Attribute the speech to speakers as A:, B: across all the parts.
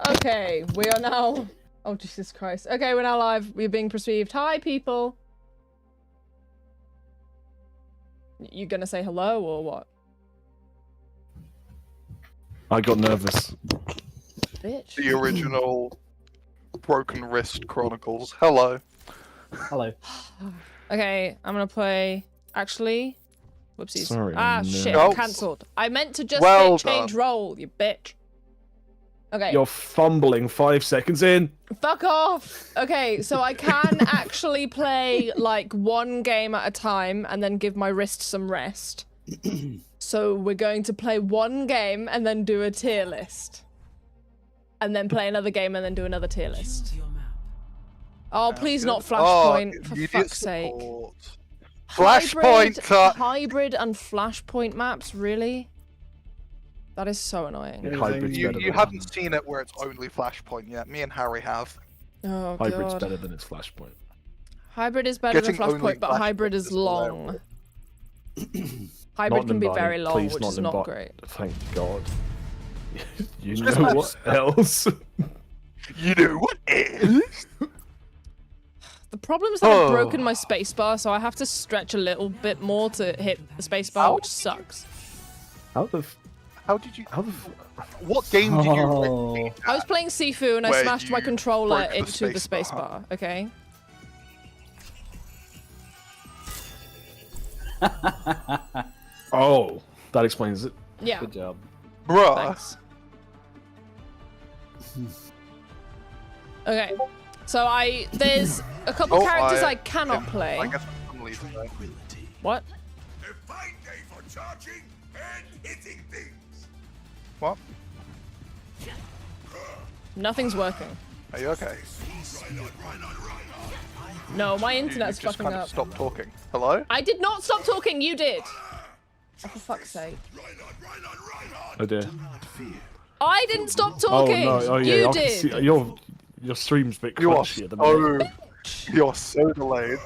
A: Okay, we are now... Oh, Jesus Christ. Okay, we're now live. We're being perceived. Hi, people. You gonna say hello or what?
B: I got nervous.
A: Bitch.
C: The original Broken Wrist Chronicles. Hello.
D: Hello.
A: Okay, I'm gonna play... Actually... Whoopsies.
B: Sorry,
A: ah,
B: I'm
A: shit.
C: nervous.
A: Cancelled. I meant to just
C: Well
A: hit change role, you bitch. Okay.
B: You're fumbling 5 seconds in.
A: Fuck off! Okay, so I can actually play, like, one game at a time and then give my wrist some rest. So we're going to play one game and then do a tier list. And then play another game and then do another tier list. Oh, please not Flashpoint, for fuck's sake.
C: Flashpoint!
A: Hybrid and Flashpoint maps, really? That is so annoying.
B: Yeah, hybrid's better
C: You
B: than
C: haven't seen it where it's only Flashpoint yet. Me and Harry have.
A: Oh,
B: Hybrid's
A: God.
B: better than its Flashpoint.
A: Hybrid is better
C: Getting
A: than
C: only
A: Flashpoint, but hybrid
C: Flashpoint
A: is
C: is
A: long.
C: hilarious.
A: Hybrid
B: Not
A: can be
B: Nimbani.
A: very long,
B: Please,
A: which is
B: not
A: not
B: Nimbani.
A: great.
B: Thank God. You know what else?
C: You know what else?
A: The problem is that I've broken my spacebar, so I have to stretch a little bit more to hit the spacebar, which sucks.
B: How the
C: What game did you
D: Oh.
C: play?
A: I was playing Sifu and I
C: Where
A: smashed my
C: you
A: controller
C: broke the
A: into the
C: spacebar.
A: spacebar, okay?
B: Oh, that explains it.
A: Yeah,
D: Good job.
C: Bruh.
A: thanks. Okay, so there's a couple characters I cannot play.
C: I guess I'm leaving though.
A: What?
E: A fine day for charging and hitting things.
C: What?
A: Nothing's working.
C: Are you okay?
A: No, my
C: You
A: internet's
C: just
A: fucking
C: kind
A: up.
C: of stopped talking. Hello?
A: I did not stop talking, you did! Oh, for fuck's sake.
B: Oh dear.
A: I didn't stop
B: Oh
A: talking!
B: no! Oh yeah.
A: You
B: I can see,
A: did!
B: your stream's a bit
C: You are
B: crunchy at the minute.
C: you're so delayed.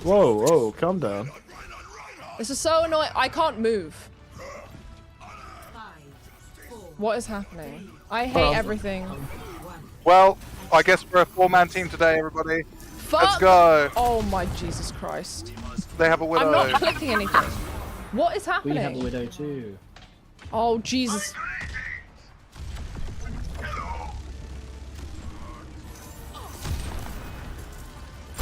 B: Whoa! Whoa! Calm down.
A: This is so annoying. I can't move. What is happening? I hate everything.
C: Well, I guess we're a 4-man team today, everybody.
A: Fuck!
C: Let's go.
A: Oh my Jesus Christ.
C: They have a widow.
A: I'm not clicking anything. What is
D: We have a
A: happening?
D: widow too.
A: Oh Jesus.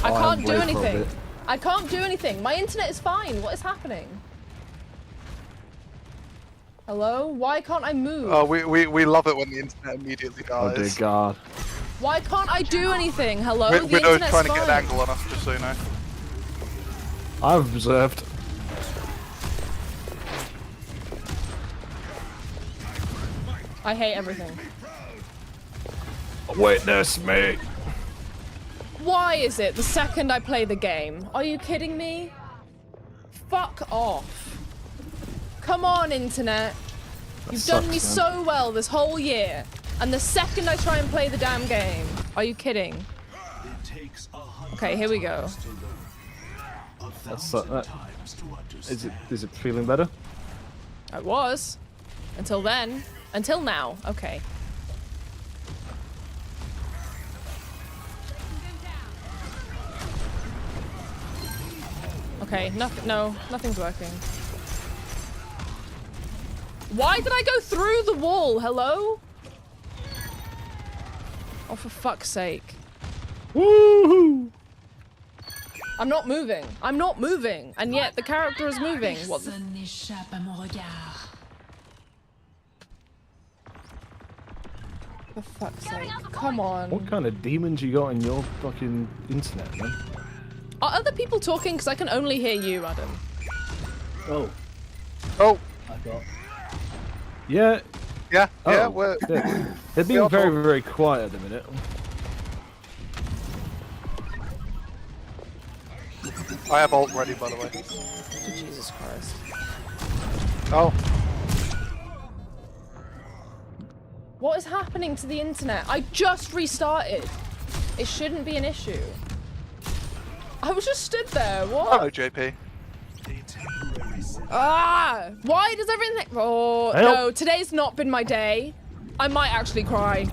A: I can't do
B: wait for a
A: anything.
B: bit.
A: I can't do anything. My internet is fine. What is happening? Hello? Why can't I move?
C: Oh, we love it when the internet immediately
B: Oh dear
C: dies.
B: God.
A: Why can't I do anything? Hello? The
C: Widow's
A: internet's
C: trying to
A: fine.
C: get an angle on us, just so you know.
B: I've observed.
A: I hate everything.
B: Witness me.
A: Why is it the second I play the game? Are you kidding me? Fuck off. Come on, internet. You've done me
B: sucks, man.
A: so well this whole year. And the second I try and play the damn game. Are you kidding? Okay, here we go.
B: That's is it feeling better?
A: I was. Until then. Until now. Okay. Okay, nothing's working. Why did I go through the wall? Hello? Oh, for fuck's sake.
B: Woohoo!
A: I'm not moving. I'm not moving. And yet the character is moving. What the...
F: Personne n'échappe à mon regard.
A: For fuck's sake. Come on.
B: What kind of demons you got in your fucking internet, man?
A: Are other people talking? Because I can only hear you, Adam.
D: Oh,
C: Oh,
D: I got.
C: yeah,
B: Oh,
C: we're...
B: They're being
C: all
B: very,
C: talk.
B: very quiet at the minute.
C: I have ult ready, by the way.
A: Jesus Christ.
C: Oh,
A: What is happening to the internet? I just restarted. It shouldn't be an issue. I was just stood there. What?
C: hello, JP.
A: Ah! Why does everything... Oh,
B: Help.
A: no. Today's not been my day. I might actually cry.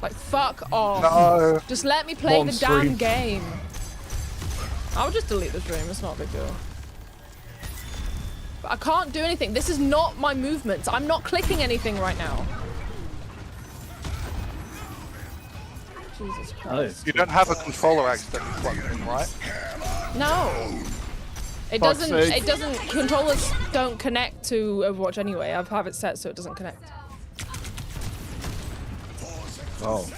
A: Like, fuck off.
C: No.
A: Just let me play
B: On
A: the
B: stream.
A: damn game. I'll just delete the stream, it's not a big deal. But I can't do anything. This is not my movements. I'm not clicking anything right now. Jesus Christ.
C: You don't have a controller accidentally plugged in, right?
A: No. It
B: Fuck's
A: doesn't,
B: sake.
A: it doesn't, controllers don't connect to Overwatch anyway. I have it set so it doesn't connect.
B: Oh.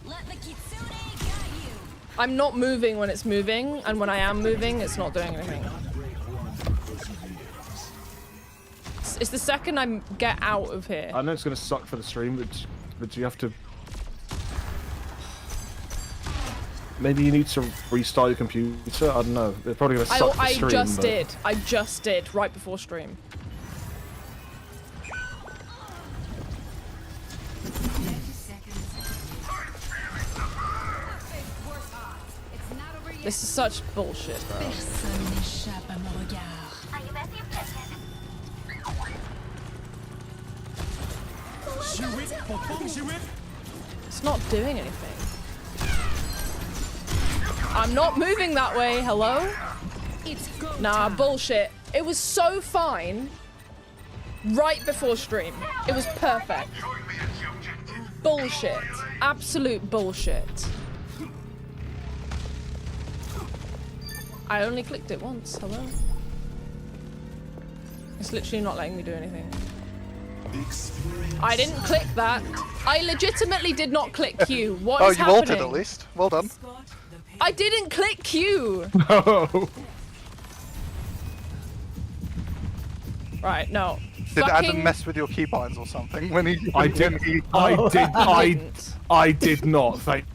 F: Let the kitsune guide you.
A: I'm not moving when it's moving, and when I am moving, it's not doing anything. It's the second I get out of here.
B: I know it's gonna suck for the stream, but you have to. Maybe you need to restart your computer. I don't know. They're probably gonna suck the
A: I
B: stream.
A: just
B: but...
A: did. I just did right before stream. This is such bullshit, bro.
F: Personne n'échappe à mon regard.
A: It's not doing anything. I'm not moving that way. Hello?
F: It's go
A: Nah,
F: time.
A: bullshit. It was so fine right before stream. It was perfect. Bullshit. Absolute bullshit. I only clicked it once. Hello? It's literally not letting me do anything. I didn't click that. I legitimately did not click Q. What
C: Oh,
A: is
C: you
A: happening?
C: ulted at least. Well done.
A: I didn't click Q.
B: No.
A: Right, no.
C: Did
A: Fucking...
C: Adam mess with your keybinds or something when he?
B: I did. I
A: didn't.
B: I did not. Thank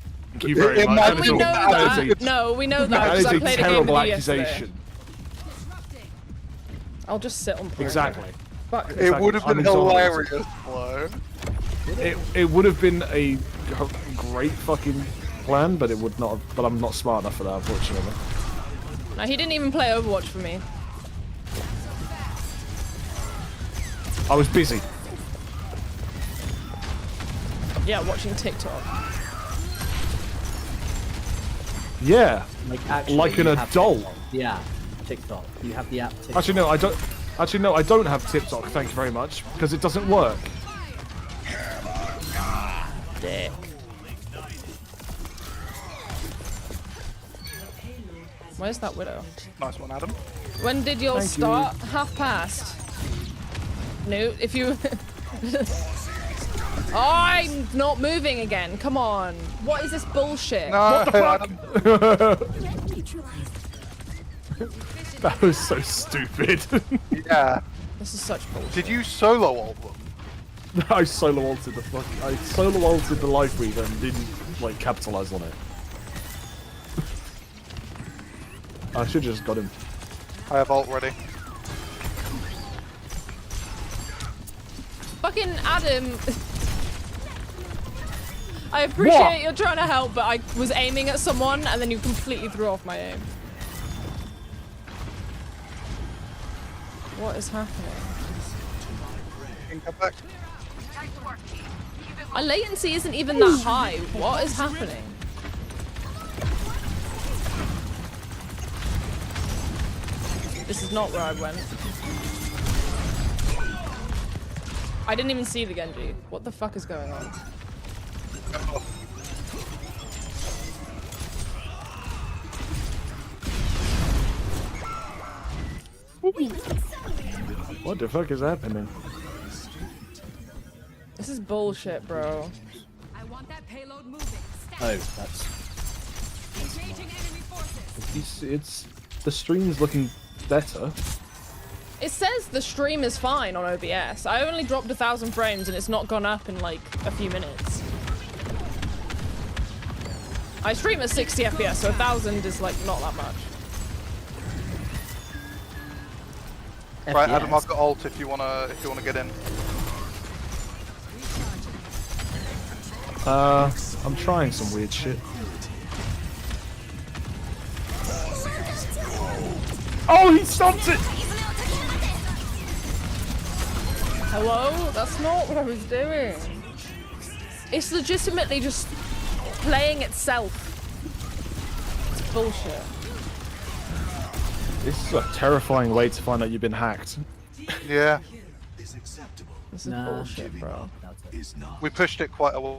B: you very
C: It
B: much.
C: might
A: And
C: be
A: we know
C: That is
A: that. No, we know that
B: That
A: because
B: is
A: I
B: a
A: played a game
B: terrible
A: with you yesterday.
B: accusation.
A: I'll just sit on play.
B: Exactly.
A: Fuck.
C: It would have been
B: I'm exonerated.
C: hilarious, Flo.
B: It would have been a great fucking plan, but it would not have, but I'm not smart enough for that, unfortunately.
A: No, he didn't even play Overwatch for me.
B: I was busy.
A: Yeah, watching TikTok.
B: Yeah.
D: Like, actually,
B: Like an
D: you have
B: adult.
D: TikTok. Yeah, TikTok. You have the app TikTok.
B: Actually, no, I don't. Actually, no, I don't have TikTok. Thank you very much, because it doesn't work.
A: Dick. Where's that widow?
C: Nice one, Adam.
A: When did yours
B: Thank you.
A: start? Half past. No, if you... Oh, I'm not moving again. Come on. What is this bullshit?
C: No,
B: What the fuck?
C: Adam.
B: That was so stupid.
C: Yeah.
A: This is such bullshit.
C: Did you solo ult them?
B: I solo ulted the fuck. I solo ulted the life weaver and didn't like capitalize on it. I should have just got him.
C: I have ult ready.
A: Fucking Adam. I appreciate
B: What?
A: you're trying to help, but I was aiming at someone and then you completely threw off my aim. What is happening?
C: You can come back.
A: Our latency isn't even that high. What is happening? This is not where I went. I didn't even see the Genji. What the fuck is going on?
B: What the fuck is happening?
A: This is bullshit, bro.
F: I want that payload moving. Step.
D: Oh, that's...
F: Engaging enemy forces.
B: It's the stream's looking better.
A: It says the stream is fine on OBS. I only dropped 1,000 frames and it's not gone up in like a few minutes. I stream at 60 FPS, so 1,000 is like not that much.
C: Right,
D: FPS.
C: Adam, I've got ult if you wanna get in.
B: I'm trying some weird shit. Oh, he stopped it!
A: Hello? That's not what I was doing. It's legitimately just playing itself. It's bullshit.
B: This is a terrifying way to find out you've been hacked.
C: Yeah,
E: Is acceptable.
A: This is bullshit, bro.
E: Is not.
C: we pushed it quite a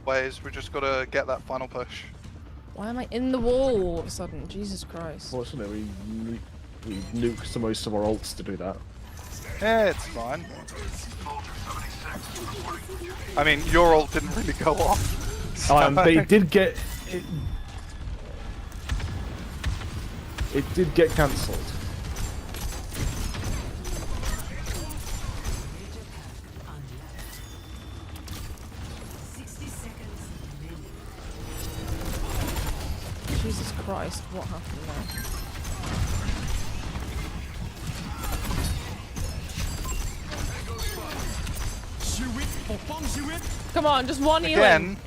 C: ways. We just gotta get that final push.
A: Why am I in the wall all of a sudden? Jesus Christ.
B: Fortunately, we nuked most of our ults to do that.
C: Yeah, it's fine. I mean, your ult didn't really go off. So...
B: But it did get it did get cancelled.
A: Jesus Christ, what happened there? Come on, just one healing.
C: Again,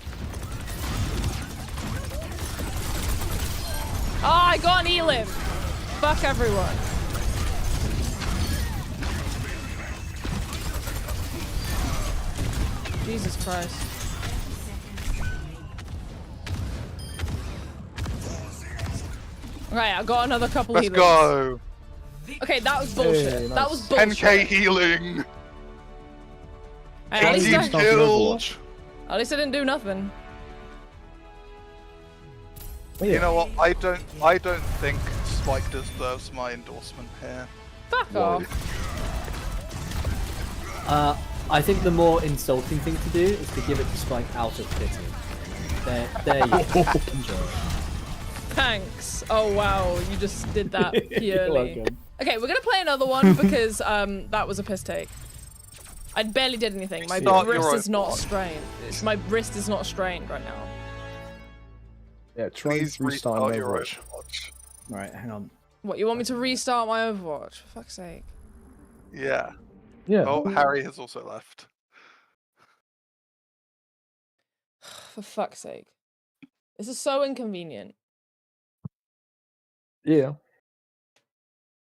A: Oh, I got an healing. Fuck everyone. Jesus Christ. Right, I got another couple
C: let's
A: healers.
C: go.
A: Okay, that was bullshit.
B: Hey,
A: That
B: nice.
A: was bullshit.
C: 10k healing.
A: Hey, at, least
C: 18
A: I,
C: kills.
A: at least I didn't do nothing.
C: You know what? I don't think Spike deserves my endorsement here.
A: Fuck off.
D: I think the more insulting thing to do is to give it to Spike out of pity. There you go. Enjoy.
A: Thanks. Oh wow, you just did that
D: You're
A: purely.
D: welcome.
A: Okay, we're gonna play another one because that was a piss take. I barely did anything. My
C: Start your
A: wrist
C: own
A: is not
C: watch.
A: strained. My wrist is not strained right now.
B: Yeah, try
C: Please
B: restart
C: restart your
B: Overwatch.
C: Overwatch.
D: Right, hang on.
A: What, you want me to restart my Overwatch? For fuck's sake.
C: Yeah.
B: Yeah.
C: Oh, Harry has also left.
A: For fuck's sake. This is so inconvenient.
B: Yeah.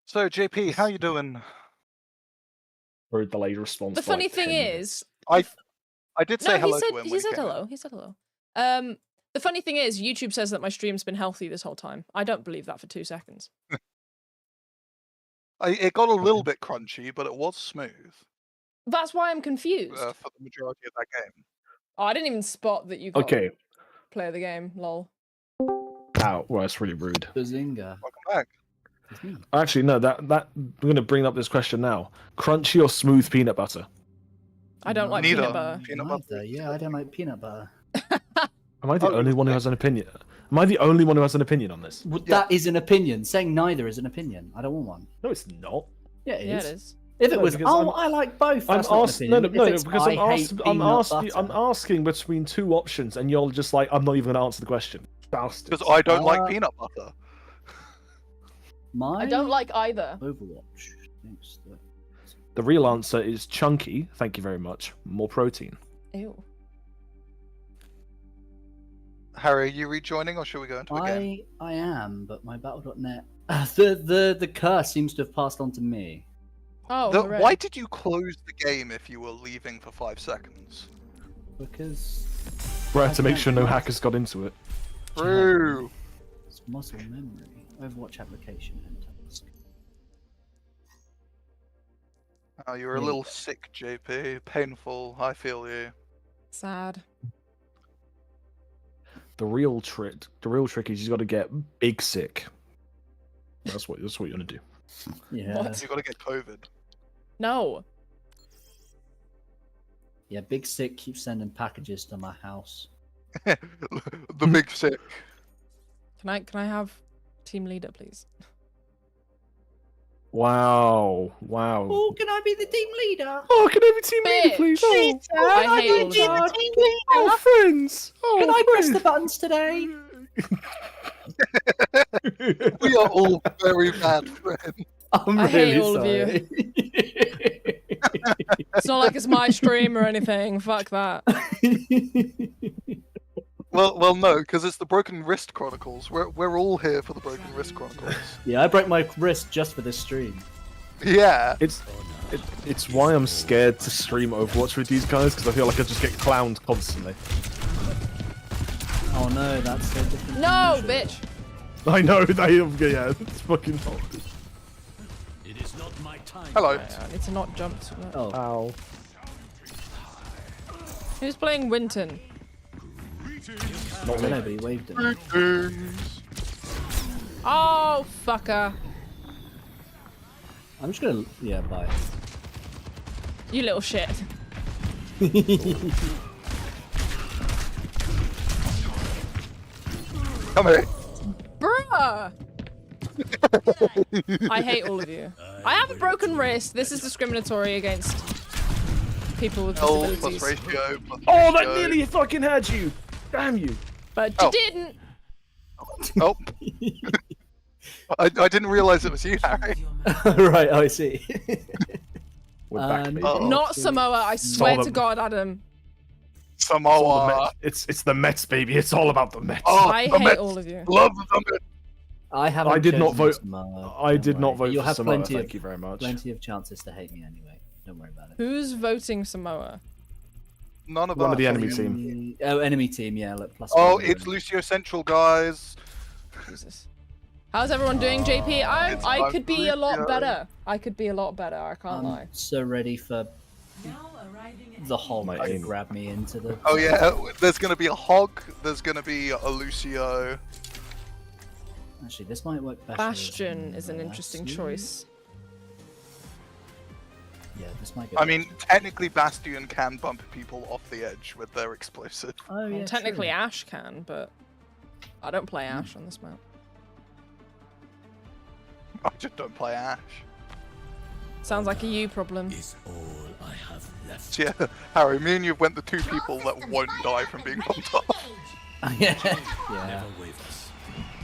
C: So JP, how you doing?
B: Very delayed response.
A: The
B: for like
A: funny thing
B: 10 minutes.
A: is,
C: I did say
A: no,
C: hello
A: he said
C: to him
A: he
C: when
A: said
C: he came in.
A: hello. He said hello. The funny thing is, YouTube says that my stream's been healthy this whole time. I don't believe that for 2 seconds.
C: It got a little bit crunchy, but it was smooth
A: That's why I'm confused.
C: for the majority of that game.
A: Oh, I didn't even spot that you got
B: Okay.
A: play of the game. Lol.
B: Ow. Well, that's really rude.
D: Bazinga.
C: Welcome back.
D: It's me.
B: Actually, no. That I'm gonna bring up this question now. Crunchy or smooth peanut butter?
A: I don't like
C: Neither.
A: peanut butter.
C: Peanut butter.
D: Neither. Yeah, I don't like peanut butter.
B: Am I the
C: Oh,
B: only one who has an opinion? Am I the only one who has an opinion on this?
D: Well,
C: Yeah.
D: that is an opinion. Saying neither is an opinion. I don't want one.
B: No, it's not.
D: Yeah, it is.
A: Yeah, it is.
D: If it
B: No,
D: was,
B: because
D: oh,
B: I'm-
D: I like both.
B: I'm
D: That's not an
B: asking. No,
D: opinion.
B: no,
D: If
B: no,
D: it's,
B: because
D: I
B: I'm
D: hate
B: asking.
D: peanut
B: I'm
D: butter.
B: asking between two options, and you're just like, I'm not even gonna answer the question. Bastards.
C: Because I don't like peanut butter.
D: My
A: I don't like either.
D: Overwatch thinks that.
B: The real answer is chunky. Thank you very much. More protein.
A: Ew.
C: Harry, are you rejoining or should we go into a game?
D: I am, but my Battle.net the curse seems to have passed on to me.
A: Oh, hooray.
C: Why did you close the game if you were leaving for 5 seconds?
D: Because
B: We had to make sure no hackers got into it.
C: True.
D: it's muscle memory. Overwatch application and task.
C: Oh, you're a
D: Yeah.
C: little sick, JP. Painful. I feel you.
A: Sad.
B: The real trick is you got to get big sick. That's what you're gonna do.
D: Yeah.
A: What?
C: You gotta get COVID.
A: No.
D: Yeah, Big Sick keeps sending packages to my house.
C: The big sick.
A: Can I have team leader, please?
B: Wow. Wow.
D: Oh, can I be the team leader?
B: Oh, can I be team leader, please?
A: Bitch.
B: Oh,
A: I hate all of you.
B: oh, friends. Oh,
D: Can I press the
B: friends.
D: buttons today?
C: We are all very bad friends.
D: I'm
A: I hate
D: really
A: all of you.
D: sorry.
A: It's not like it's my stream or anything. Fuck that.
C: Well, no, because it's the Broken Wrist Chronicles. We're all here for the Broken Wrist Chronicles.
D: Yeah, I broke my wrist just for this stream.
C: Yeah.
B: It's It's why I'm scared to stream Overwatch with these guys, because I feel like I just get clowned constantly.
D: Oh no, that's so different.
A: No, bitch.
B: I know, yeah, it's fucking hot.
E: It is not my time.
C: Hello.
A: I need to not jump to that.
D: Oh,
B: Ow.
A: Who's playing Winton?
B: Not me.
D: nobody waved him.
A: Oh, fucker.
D: I'm just gonna, yeah, bye.
A: You little shit.
C: Come here.
A: Bruh! I hate all of you. I have a broken wrist. This is discriminatory against people with
C: L plus
A: disabilities.
C: ratio plus
B: Oh, that
C: ratio.
B: nearly fucking had you! Damn you!
A: But you
C: Oh.
A: didn't.
C: Oh. I didn't realise it was you, Harry.
D: Right, I see.
B: We're back, baby.
C: Oh.
A: Not Samoa. I swear
B: all
A: to
B: of-
A: God, Adam.
B: It's all the
C: Samoa.
B: Mets. It's the Mets, baby. It's all about the Mets.
C: Oh,
A: I
C: the
A: hate
C: Mets.
A: all of you.
C: Love the Mets.
D: I haven't.
B: I did not
D: chosen
B: vote.
D: Samoa,
B: I
D: don't
B: did not
D: worry.
B: vote
D: You'll
B: for
D: have
B: Samoa.
D: plenty
B: Thank
D: of
B: you very much.
D: plenty of chances to hate me anyway. Don't worry about it.
A: Who's voting Samoa?
C: None of
B: One
C: us.
B: of the enemy team.
D: Oh, enemy team, yeah. Look, plus
C: Oh,
D: one.
C: it's Lucio Central, guys.
A: Jesus. How's everyone doing, JP?
C: It's
A: I could be a lot
C: Lucio.
A: better. I could be a lot better. I can't lie.
D: I'm so ready for
F: Now arriving at
D: the Hulk
B: My
D: to
B: aim.
D: grab me into the.
C: Oh yeah, there's gonna be a Hog. There's gonna be a Lucio.
D: Actually, this might work better.
A: Bastion is an
D: than
A: interesting
D: Bastion.
A: choice.
D: Yeah, this might be.
C: I mean, technically Bastion can bump people off the edge with their explosive.
D: oh yeah.
A: Well, technically,
D: true.
A: Ash can, but I don't play Ash on this map.
C: I just don't play Ash.
A: Sounds like a you problem.
E: Is all I have left.
C: So yeah, Harry, me and you went the two people that won't die from being bumped off.
D: yeah. Yeah.
E: Never wavers.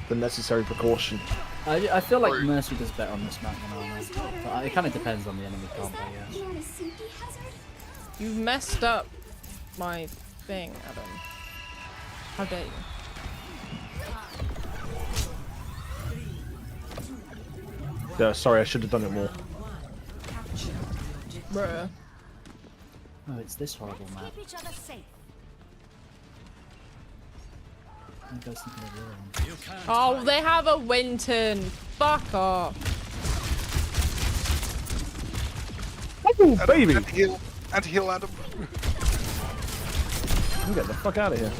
B: The necessary precaution.
D: I feel like
C: Rude.
D: Mercy does better on this map than Armor. But it kind of depends on the enemy comp, I guess.
F: You're a safety hazard?
A: You've messed up my thing, Adam. How dare you?
B: Yeah, sorry, I should have done it more.
A: Bruh.
D: Oh, it's this horrible map.
F: Keep each other safe.
D: I go something over there.
A: Oh, they have a Winton. Fuck off.
B: Oh, baby!
C: Anti-heal, Adam.
B: You get the fuck out of here.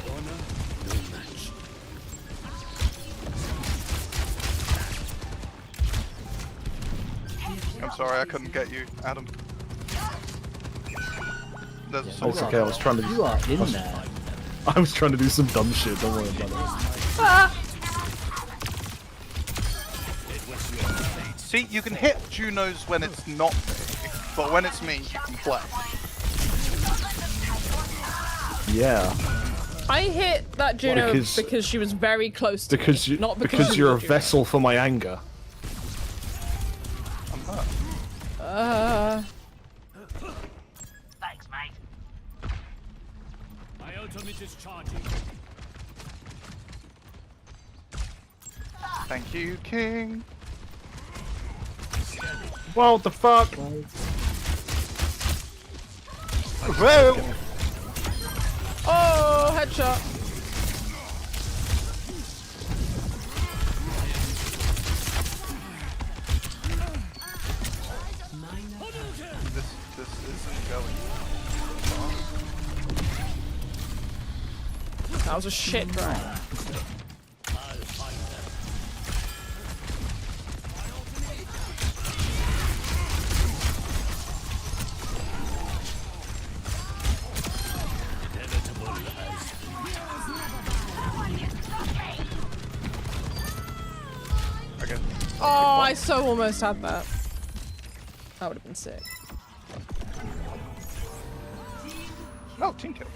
C: I'm sorry, I couldn't get you, Adam. There's a
B: It's
C: soldier.
B: okay, I was trying to
D: You are in there.
B: I was trying to do some dumb shit, don't worry about it.
C: See, you can hit Junos when it's not me, but when it's me, you can play.
B: Yeah,
A: I hit that Juno
B: Because-
A: because she was very close to
B: because
A: me,
B: you
A: not because,
B: because
A: she
B: you're a
A: was Juno.
B: vessel for my anger.
C: I'm hurt.
F: Thanks, mate.
E: My ultimate is charging.
C: Thank you, King.
B: What the fuck?
C: Well,
A: Oh, headshot.
C: this isn't going.
A: That was a shit grind.
C: Okay.
A: Oh, I so almost had that. That would have been sick.
C: Oh, team kill.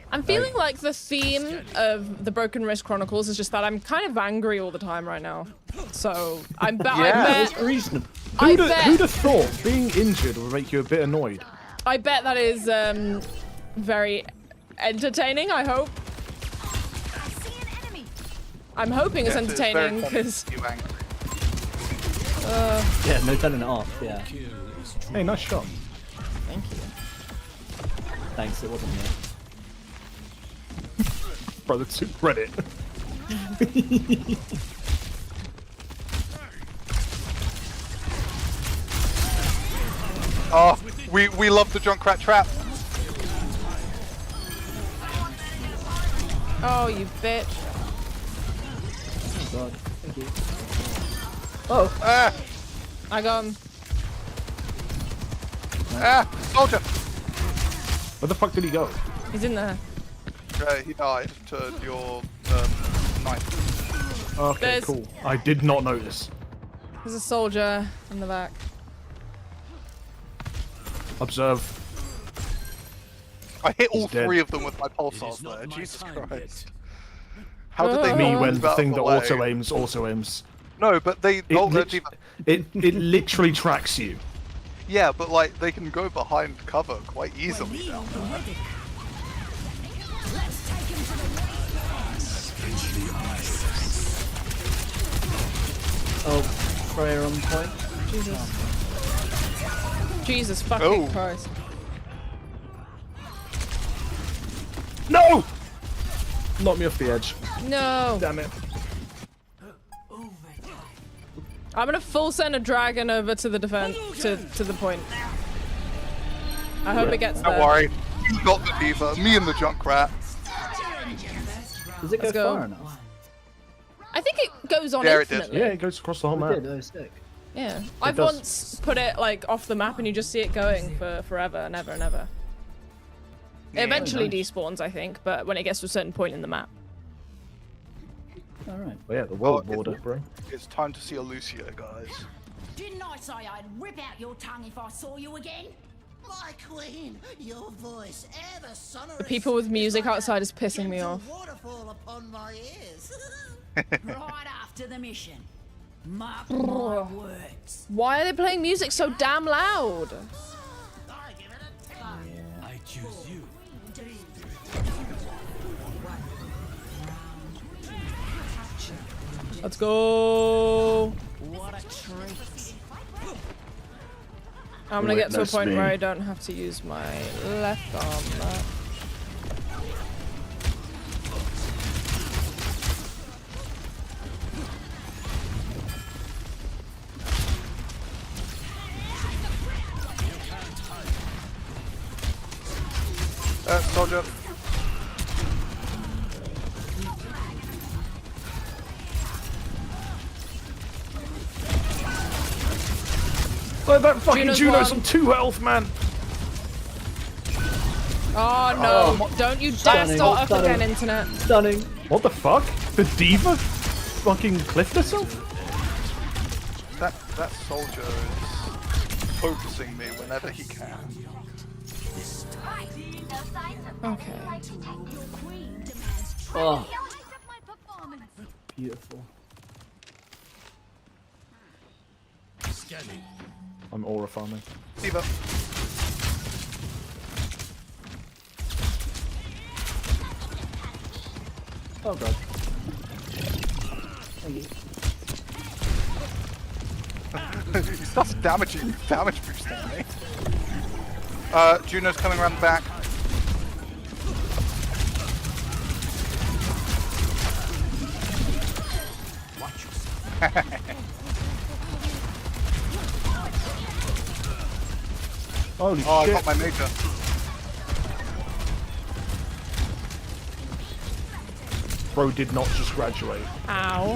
A: I'm feeling like the theme of the Broken Wrist Chronicles is just that I'm kind of angry all the time right now. So I bet
D: Reasonable.
A: I
B: Who'd
A: bet
B: have thought being injured would make you a bit annoyed?
A: I bet that is very entertaining. I hope.
F: I see an enemy.
A: I'm hoping it's
C: Yes, very
A: entertaining
C: funny
A: because
C: to be angry.
D: Yeah, no turning it off. Yeah.
B: Hey, nice shot.
A: Thank you.
D: Thanks. It wasn't me.
B: Brother, to credit.
C: Oh, we love the Junkrat trap.
A: Oh, you bitch.
D: Oh god. Thank you. Oh.
C: Ah,
A: I got him.
C: soldier.
B: Where the fuck did he go?
A: He's in there.
C: He died to your knife.
B: Okay,
A: There's-
B: cool. I did not notice.
A: There's a soldier in the back.
B: Observe.
C: I hit all
B: He's dead.
C: 3 of them with my pulsars there. Jesus Christ. How did they
B: Me
C: not
B: when
C: move
B: the
C: out
B: thing
C: of
B: that
C: the way?
B: auto aims also aims.
C: No, but they.
B: It,
C: Oh,
B: it literally tracks you.
C: yeah, but like they can go behind cover quite easily now.
D: Oh, prayer on point.
A: Jesus fucking
C: Oh.
A: Christ.
B: No! Knock me off the edge.
A: No.
B: Damn it.
A: I'm gonna full send a dragon over to the defense to the point. I hope it gets there.
C: Don't worry. You got the diva. Me and the Junkrat.
D: Does it go,
A: Let's go.
D: far enough?
A: I think it goes on
C: Yeah, it did.
A: infinitely.
B: Yeah, it goes across the whole
D: It
B: map.
D: did. Oh, sick.
A: Yeah. I've
B: does.
A: once put it like off the map and you just see it going for forever and ever and ever. It eventually
D: nice.
A: despawns, I think, but when it gets to a certain point in the map.
D: All right.
B: Oh, yeah, the world
C: Oh,
B: border, bro.
C: It's time to see a Lucio, guys.
F: Didn't I say I'd rip out your tongue if I saw you again?
G: My queen, your voice ever sonorous.
A: The people with music
G: like
A: outside
G: a
A: is pissing me
G: gentle
A: off.
G: Waterfall upon my ears.
F: Right after the mission. Mark my words.
A: Why are they playing music so damn loud?
G: I give it a 10.
E: I choose you.
A: Let's go.
F: What a treat.
A: I'm gonna get to a
B: Witness
A: point
B: me.
A: where I don't have to use my left arm.
C: Soldier.
B: Oh, that fucking
A: Juno's
B: Juno's
A: one.
B: on 2 health, man.
A: Oh no! Don't you dare
D: Stunning.
A: start up
D: Stunning.
A: again, internet.
D: Stunning.
B: What the fuck? The diva fucking cliffed herself?
C: That soldier is focusing me whenever he can.
A: Okay.
D: Oh, beautiful.
E: Scanning.
B: I'm aura farming.
C: Diva.
D: Oh god. Thank you.
C: He starts damage boosting me. Juno's coming around the back.
B: Holy
C: Oh, I
B: shit.
C: got my major.
B: Bro did not just graduate.
A: Ow.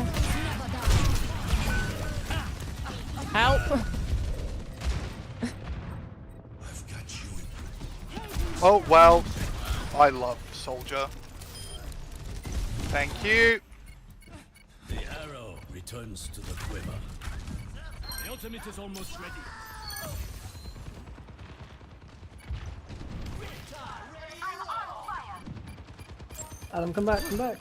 A: Help.
E: I've got you.
C: Oh, well. I love soldier. Thank you.
E: The arrow returns to the quiver. The ultimate is almost ready.
D: Adam, come back, come back.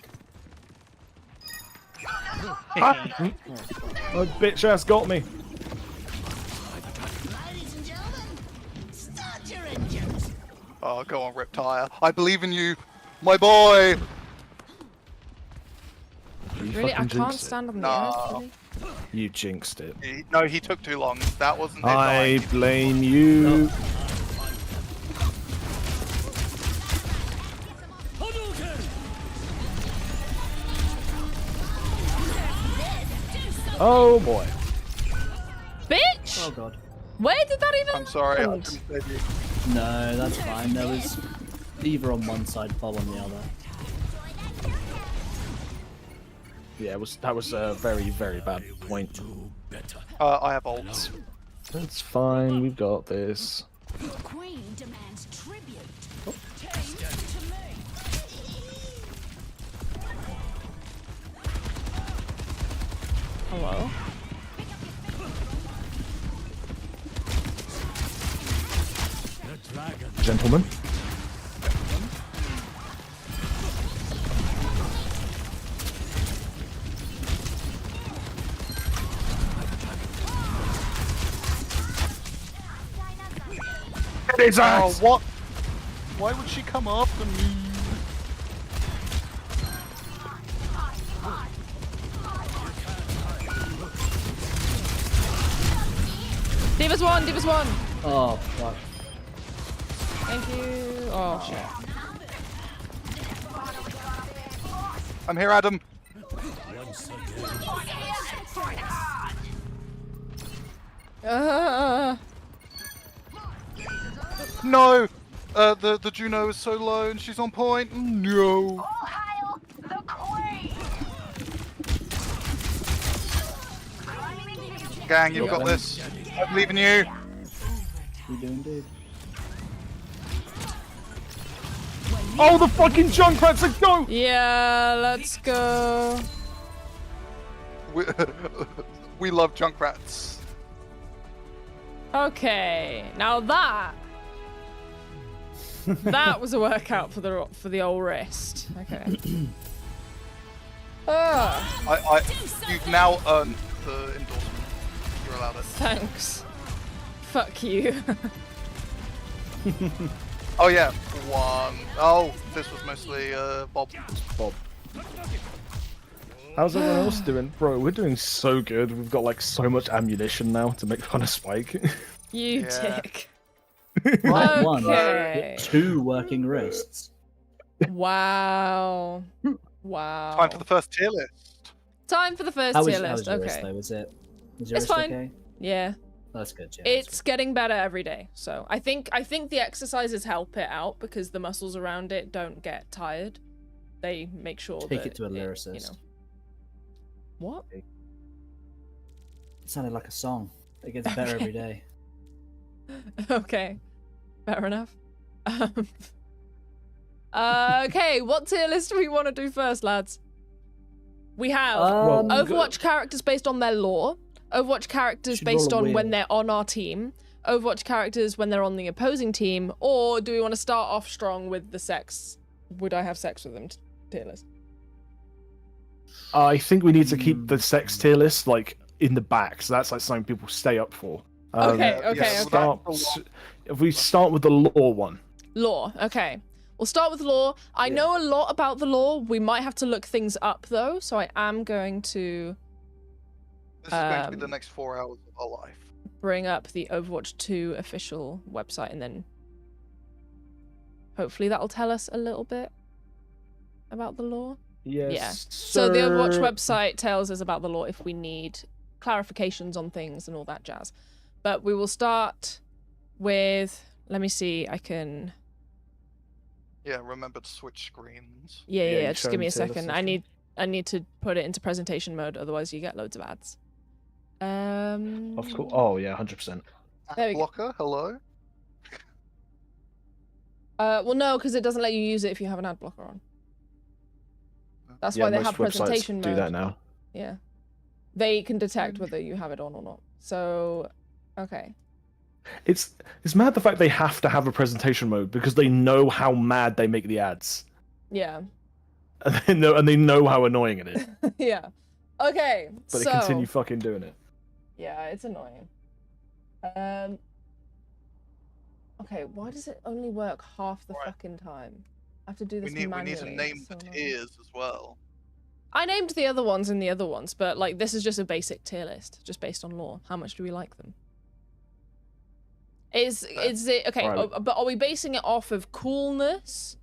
B: Oh, bitch ass got me.
G: Ladies and gentlemen, start your engines.
C: Oh, go on, Reptile. I believe in you, my boy.
B: You
A: Really? I
B: fucking
A: can't
B: jinxed it.
A: stand on the
C: Nah.
A: edge, really?
B: You jinxed it.
C: No, he took too long. That wasn't it.
B: I
C: dying.
B: blame you. Oh boy.
A: Bitch!
D: Oh god.
A: Where did that even
C: I'm sorry. I
A: happen?
C: didn't save you.
D: No, that's fine. There was either on one side, Bob on the other.
B: Yeah, that was a very, very bad point.
C: I have ults.
B: That's fine, we've got this.
F: The Queen demands tribute. To me.
A: Hello?
B: Gentlemen. Get his
C: Oh,
B: ass!
C: what? Why would she come after me?
A: Divas one, Divas one.
D: Oh fuck.
A: Thank you. Oh shit.
C: I'm here, Adam. No! The Juno is so low and she's on point. No.
F: All hail the Queen!
C: Gang, you've got this. I believe in you.
D: We do indeed.
B: Oh, the fucking Junkrats are go!
A: Yeah, let's go.
C: We love Junkrats.
A: Okay, now that was a workout for the old wrist. Okay.
C: You've now earned the endorsement. You're allowed it.
A: Thanks. Fuck you.
C: Oh yeah, one. Oh, this was mostly Bob.
B: Bob. How's everyone else doing? Bro, we're doing so good. We've got like so much ammunition now to make fun of Spike.
A: You
C: Yeah.
A: dick.
D: Right, one.
A: Okay.
D: Two working wrists.
A: Wow. Wow.
C: Time for the first tier list.
A: Time for the first
D: How was,
A: tier
D: how was
A: list.
D: your
A: Okay.
D: wrist though? Was your
A: It's
D: wrist
A: fine.
D: okay?
A: Yeah.
D: That's good, yeah.
A: It's getting better every day. So I think the exercises help it out because the muscles around it don't get tired. They make sure
D: Take
A: that
D: it to a lyricist.
A: You know. What?
D: It sounded like a song. It gets better every day.
A: Okay. Fair enough. Okay, what tier list do we want to do first, lads? We have Overwatch characters based on their lore, Overwatch characters
D: Should
A: based
D: roll a
A: on when
D: wheel.
A: they're on our team, Overwatch characters when they're on the opposing team, or do we want to start off strong with the sex? Would I have sex with them tier list?
B: I think we need to keep the sex tier list like in the back, so that's like something people stay up for.
A: Okay.
B: If we start with the lore one.
A: Lore, okay. We'll start with lore. I know a lot about the lore. We might have to look things up though, so I am going to
C: This is going to be the next 4 hours of our life.
A: bring up the Overwatch 2 official website and then hopefully that'll tell us a little bit about the lore.
B: Yes.
A: Yeah. So the Overwatch website tells us about the lore if we need clarifications on things and all that jazz. But we will start with, let me see, I can...
C: Yeah, remember to switch screens.
A: Yeah, just
B: show
A: give me a
B: them to the
A: second.
B: system.
A: I need to put it into presentation mode, otherwise you get loads of ads.
B: Of course. Oh yeah, 100%.
A: There we go.
C: Blocker, hello?
A: Well, no, because it doesn't let you use it if you have an ad blocker on. That's why they
B: most
A: have presentation
B: websites
A: mode.
B: do that now.
A: Yeah. They can detect whether you have it on or not. So, okay.
B: It's mad the fact they have to have a presentation mode because they know how mad they make the ads.
A: Yeah.
B: And they know how annoying it is.
A: Yeah. Okay.
B: But
A: so,
B: they continue fucking doing it.
A: yeah, it's annoying. Okay, why does it only work half the
C: Right.
A: fucking time? I have to do this
C: We need
A: manually.
C: to name
A: it's
C: the
A: so annoying.
C: tiers as well.
A: I named the other ones in the other ones, but like this is just a basic tier list, just based on lore. How much do we like them? Is it okay?
B: Right.
A: But are we basing it off of coolness,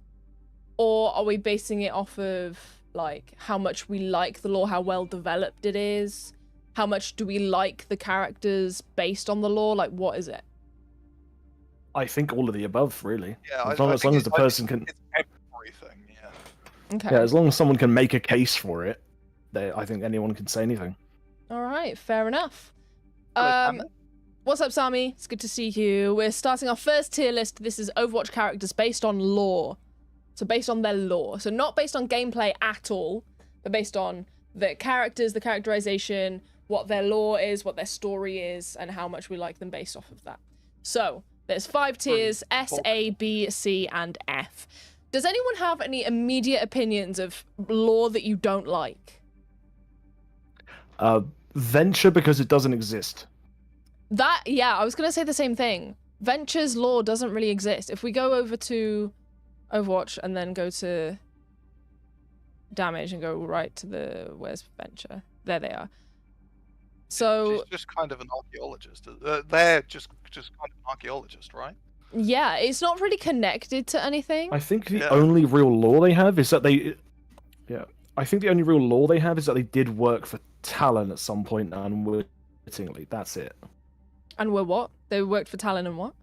A: or are we basing it off of like how much we like the lore, how well developed it is, how much do we like the characters based on the lore? Like, what is it?
B: I think all of the above, really.
C: Yeah,
B: As long as the person can.
C: It's everything. Yeah.
A: Okay.
B: Yeah, as long as someone can make a case for it, I think anyone can say anything.
A: All right, fair enough.
C: Hello,
A: What's up, Sami? It's good to see you. We're starting our first tier list. This is Overwatch characters based on lore. So based on their lore. So not based on gameplay at all, but based on the characters, the characterization, what their lore is, what their story is, and how much we like them based off of that. So there's 5 tiers, S, A, B, C, and F. Does anyone have any immediate opinions of lore that you don't like?
B: Venture, because it doesn't exist.
A: Yeah, I was going to say the same thing. Venture's lore doesn't really exist. If we go over to Overwatch and then go to damage and go right to where's Venture? There they are. So
C: She's just kind of an archaeologist. They're just kind of an archaeologist, right?
A: yeah, it's not really connected to anything.
B: I think the
C: Yeah.
B: only real lore they have is that they. Yeah. I think the only real lore they have is that they did work for Talon at some point unwittingly. That's it.
A: And we're what? They worked for Talon and what?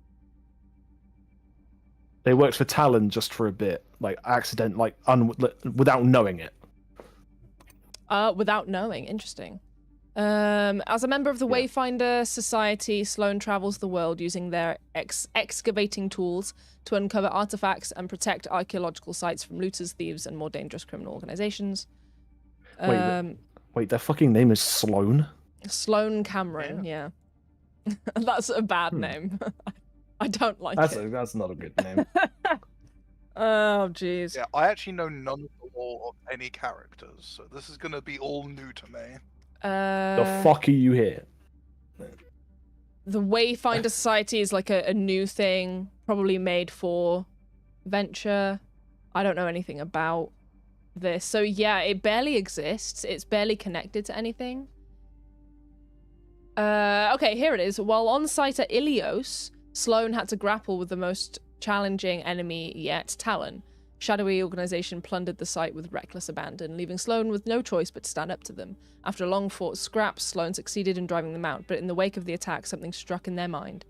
B: They worked for Talon just for a bit, like without knowing it.
A: Without knowing. Interesting. As a member of the Wayfinder Society, Sloan travels the world using their excavating tools to uncover artifacts and protect archaeological sites from looters, thieves, and more dangerous criminal organizations.
B: Wait, their fucking name is Sloan?
A: Sloan Cameron, yeah. That's a bad name. I don't like it.
B: That's not a good name.
A: Oh, jeez.
C: Yeah, I actually know none of the lore of any characters, so this is gonna be all new to me.
B: The fuck are you here?
A: The Wayfinder Society is like a new thing, probably made for Venture. I don't know anything about this. So yeah, it barely exists. It's barely connected to anything. Okay, here it is. While on site at Ilios, Sloan had to grapple with the most challenging enemy yet, Talon. Shadowy organization plundered the site with reckless abandon, leaving Sloan with no choice but to stand up to them. After a long fought scrap, Sloan succeeded in driving them out, but in the wake of the attack, something struck in their mind.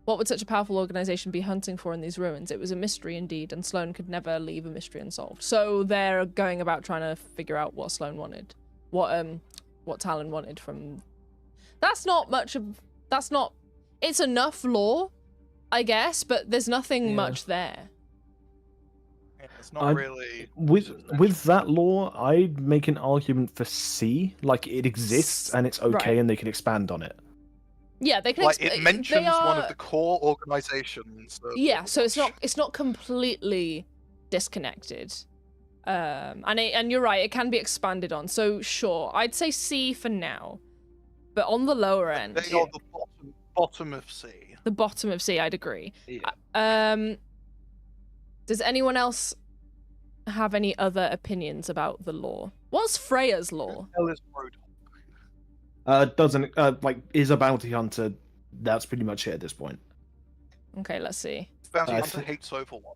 A: What would such a powerful organization be hunting for in these ruins? It was a mystery indeed, and Sloan could never leave a mystery unsolved. So they're going about trying to figure out what Sloan wanted. What Talon wanted from... That's not... It's enough lore, I guess, but there's nothing much there.
C: Yeah, it's not really...
B: With that lore, I'd make an argument for C. Like, it exists, and it's okay,
A: Right.
B: and they can expand on it.
A: Yeah, they can.
C: Like, it mentions
A: they are...
C: one of the core organizations.
A: Yeah, so it's not completely disconnected. And you're right, it can be expanded on. So sure, I'd say C for now. But on the lower end,
C: They are the bottom of C.
A: the bottom of C, I'd agree.
C: Yeah.
A: Does anyone else have any other opinions about the lore? What's Freya's lore?
C: Hell is Roadhog.
B: Doesn't is a bounty hunter. That's pretty much it at this point.
A: Okay, let's see.
C: Bounty Hunter hates Overwatch.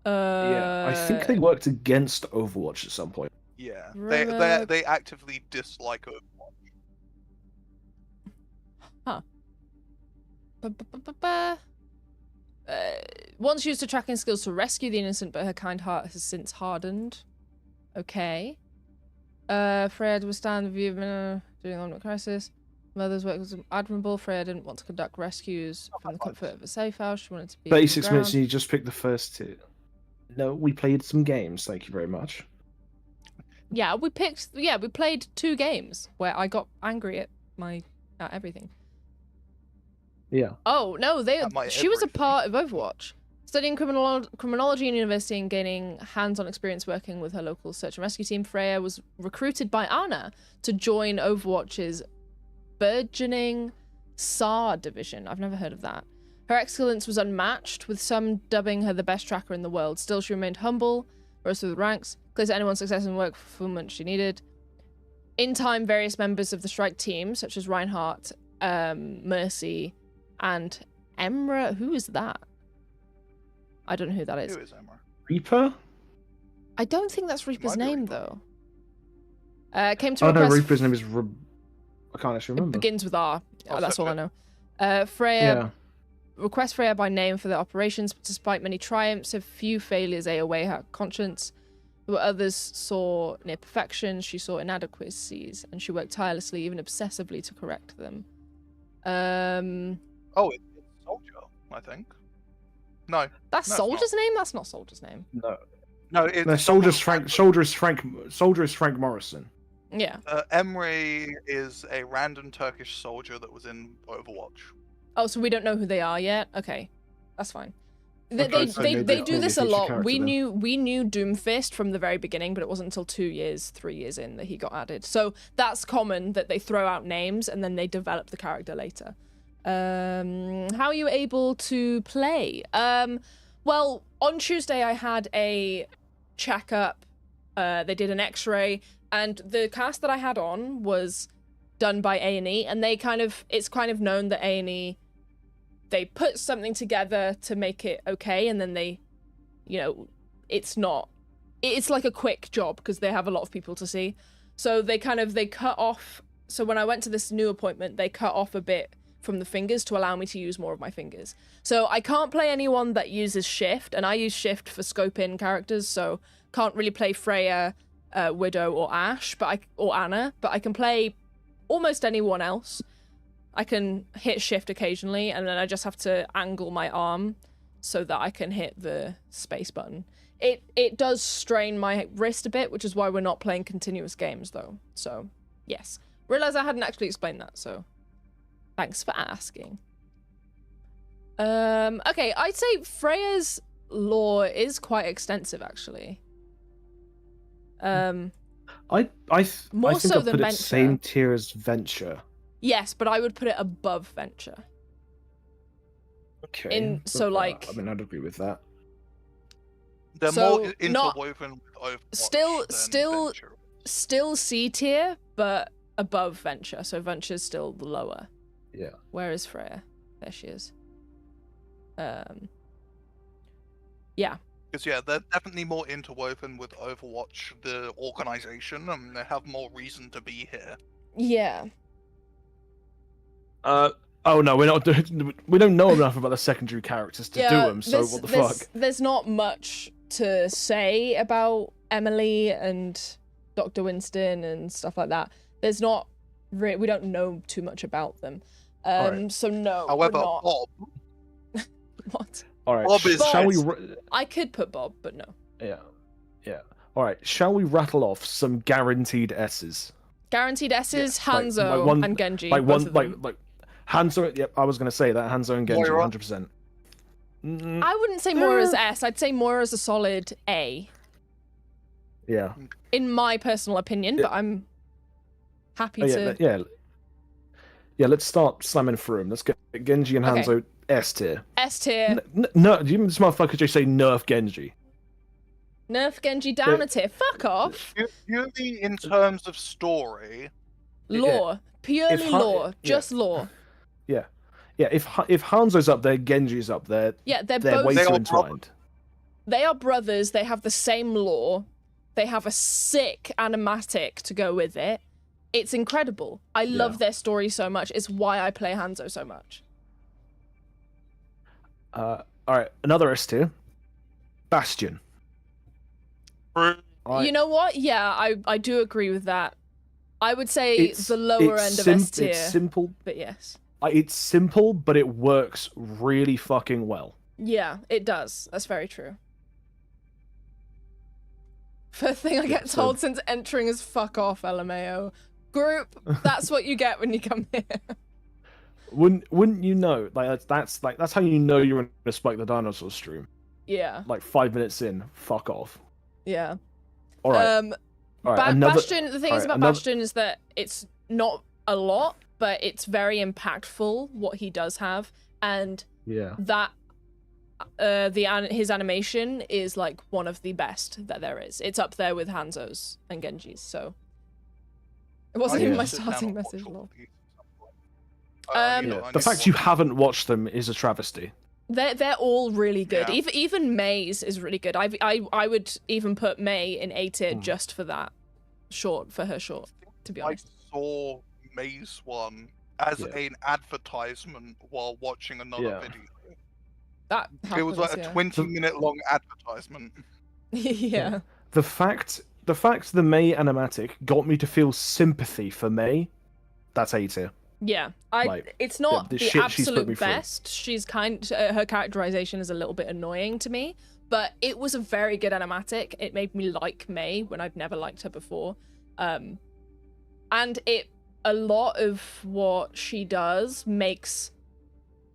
B: Yeah, I think they worked against Overwatch at some point.
C: Yeah,
A: Roadhog.
C: they actively dislike Overwatch.
A: Huh. Once used her tracking skills to rescue the innocent, but her kind heart has since hardened. Okay. Freya to withstand the view of during the Omnic Crisis. Mother's work was admirable. Freya didn't want to conduct rescues from the comfort of a safe house. She wanted to be
B: 36 minutes
A: underground.
B: and you just picked the first two. No, we played some games, thank you very much.
A: Yeah, we played 2 games where I got angry at everything.
B: Yeah.
A: Oh, no, she was a
C: everything.
A: part of Overwatch. Studying criminology in university and gaining hands-on experience working with her local search and rescue team, Freya was recruited by Anna to join Overwatch's burgeoning SAR division. I've never heard of that. Her excellence was unmatched, with some dubbing her the best tracker in the world. Still, she remained humble, rose through the ranks, clears anyone's success and work fulfillment she needed. In time, various members of the strike team, such as Reinhardt, Mercy, and Emra. Who is that? I don't know who that is.
C: Who is Emma?
B: Reaper?
A: I don't think that's Reaper's
C: might be
A: name,
C: Reaper.
A: though. Came to
B: Oh no,
A: request...
B: Reaper's name is I can't actually
A: It
B: remember.
A: begins with R.
C: Oh,
A: That's
C: so
A: all I
C: good.
A: know. Freya...
B: Yeah.
A: Request Freya by name for their operations, but despite many triumphs, a few failures ate away her conscience. There were others saw near perfection, she saw inadequacies, and she worked tirelessly, even obsessively, to correct them.
C: Oh, it's Soldier, I think. No.
A: That's
C: No, it's
A: Soldier's name? That's not Soldier's name.
B: No.
C: No, it's
B: No, Soldier is Frank Morrison.
A: Yeah.
C: Emre is a random Turkish soldier that was in Overwatch.
A: Oh, so we don't know who they are yet? Okay. That's fine. They,
B: Okay,
A: they,
B: so
A: they,
B: maybe
A: they
B: it's
A: do
B: only
A: this a
B: feature
A: lot.
B: character
A: We
B: then.
A: knew Doomfist from the very beginning, but it wasn't until 3 years in that he got added. So that's common that they throw out names and then they develop the character later. How are you able to play? Well, on Tuesday I had a checkup. They did an X-ray, and the cast that I had on was done by A&E, and it's kind of known that A&E, they put something together to make it okay, and then they, it's like a quick job because they have a lot of people to see. So they cut off. So when I went to this new appointment, they cut off a bit from the fingers to allow me to use more of my fingers. So I can't play anyone that uses shift, and I use shift for scope in characters, so can't really play Freya, Widow, or Ash, or Anna, but I can play almost anyone else. I can hit shift occasionally, and then I just have to angle my arm so that I can hit the space button. It does strain my wrist a bit, which is why we're not playing continuous games, though. So, yes. Realised I hadn't actually explained that, so thanks for asking. Okay, I'd say Freya's lore is quite extensive, actually.
B: I
A: More
B: think
A: so
B: I'd
A: than
B: put it
A: Venture.
B: same tier as Venture.
A: Yes, but I would put it above Venture.
B: Okay. I'd agree with that.
C: They're
A: So,
C: more
A: not-
C: interwoven with Overwatch
A: Still-
C: than
A: still-
C: Venture.
A: Still C tier, but above Venture, so Venture's still lower.
B: Yeah.
A: Where is Freya? There she is. Yeah.
C: Because they're definitely more interwoven with Overwatch, the organization, and they have more reason to be here.
A: Yeah.
B: Oh no, we don't know enough about the secondary characters to do them. So what the fuck?
A: There's not much to say about Emily and Dr. Winston and stuff like that. There's not. We don't know too much about them.
B: Alright.
A: So no.
C: However,
A: we're not.
C: Bob,
A: What?
B: All right.
C: Bob is-
B: Shall we?
A: I could put Bob, but no.
B: Yeah. All right. Shall we rattle off some guaranteed S's?
A: Guaranteed S's,
B: Yeah, like
A: Hanzo
B: one-
A: and Genji.
B: Like
A: both
B: one,
A: of them.
B: like Hanzo. Yep, I was gonna say that Hanzo and Genji,
C: Moira.
B: 100%.
A: I wouldn't say Moira's S. I'd say Moira's a solid A,
B: Yeah.
A: in my personal opinion. But I'm happy
B: Oh,
A: to.
B: Yeah. Let's start slamming through them. Let's get Genji and
A: Okay.
B: Hanzo S tier.
A: S tier.
B: No, do you this motherfucker just say nerf Genji?
A: Nerf Genji down a tier. Fuck off.
C: purely in terms of story,
A: Lore. Purely
B: If
A: lore.
B: yeah.
A: Just lore.
B: Yeah. If Hanzo's up there, Genji's up there.
A: Yeah, they're
B: They're
A: both.
B: way
C: They
B: too
C: are
B: entwined.
A: They are brothers. They have the same lore. They have a sick animatic to go with it. It's incredible. I love their story so much. It's why I play Hanzo so much.
B: All right, another S tier. Bastion.
A: You know what? Yeah, I do agree with that. I would say the lower end of S tier.
B: It's simple.
A: But yes.
B: It's simple, but it works really fucking well.
A: Yeah, it does. That's very true. First thing I get told since entering is fuck off, LMAO. Group, that's what you get when you come here.
B: Wouldn't you know? That's how you know you're in a Spike the Dinosaur stream.
A: Yeah,
B: Like 5 minutes in, fuck off.
A: yeah.
B: All right. All right,
A: Bastion, the thing is
B: alright,
A: about
B: another-
A: Bastion is that it's not a lot, but it's very impactful what he does have, and
B: Yeah.
A: that his animation is like one of the best that there is. It's up there with Hanzo's and Genji's. So it wasn't even my starting message. Lol.
B: The fact you haven't watched them is a travesty.
A: They're all really good.
C: Yeah.
A: Even May's is really good. I would even put May in A tier just for that for her short. To be honest,
C: I saw May's one as an advertisement while watching another video.
A: that happens,
C: It was like a 20-minute long advertisement.
A: yeah.
B: The fact the May animatic got me to feel sympathy for May, that's A tier.
A: Yeah, it's not the absolute best. She's her characterization is a little bit annoying to me, but it was a very good animatic. It made me like May when I'd never liked her before. And a lot of what she does makes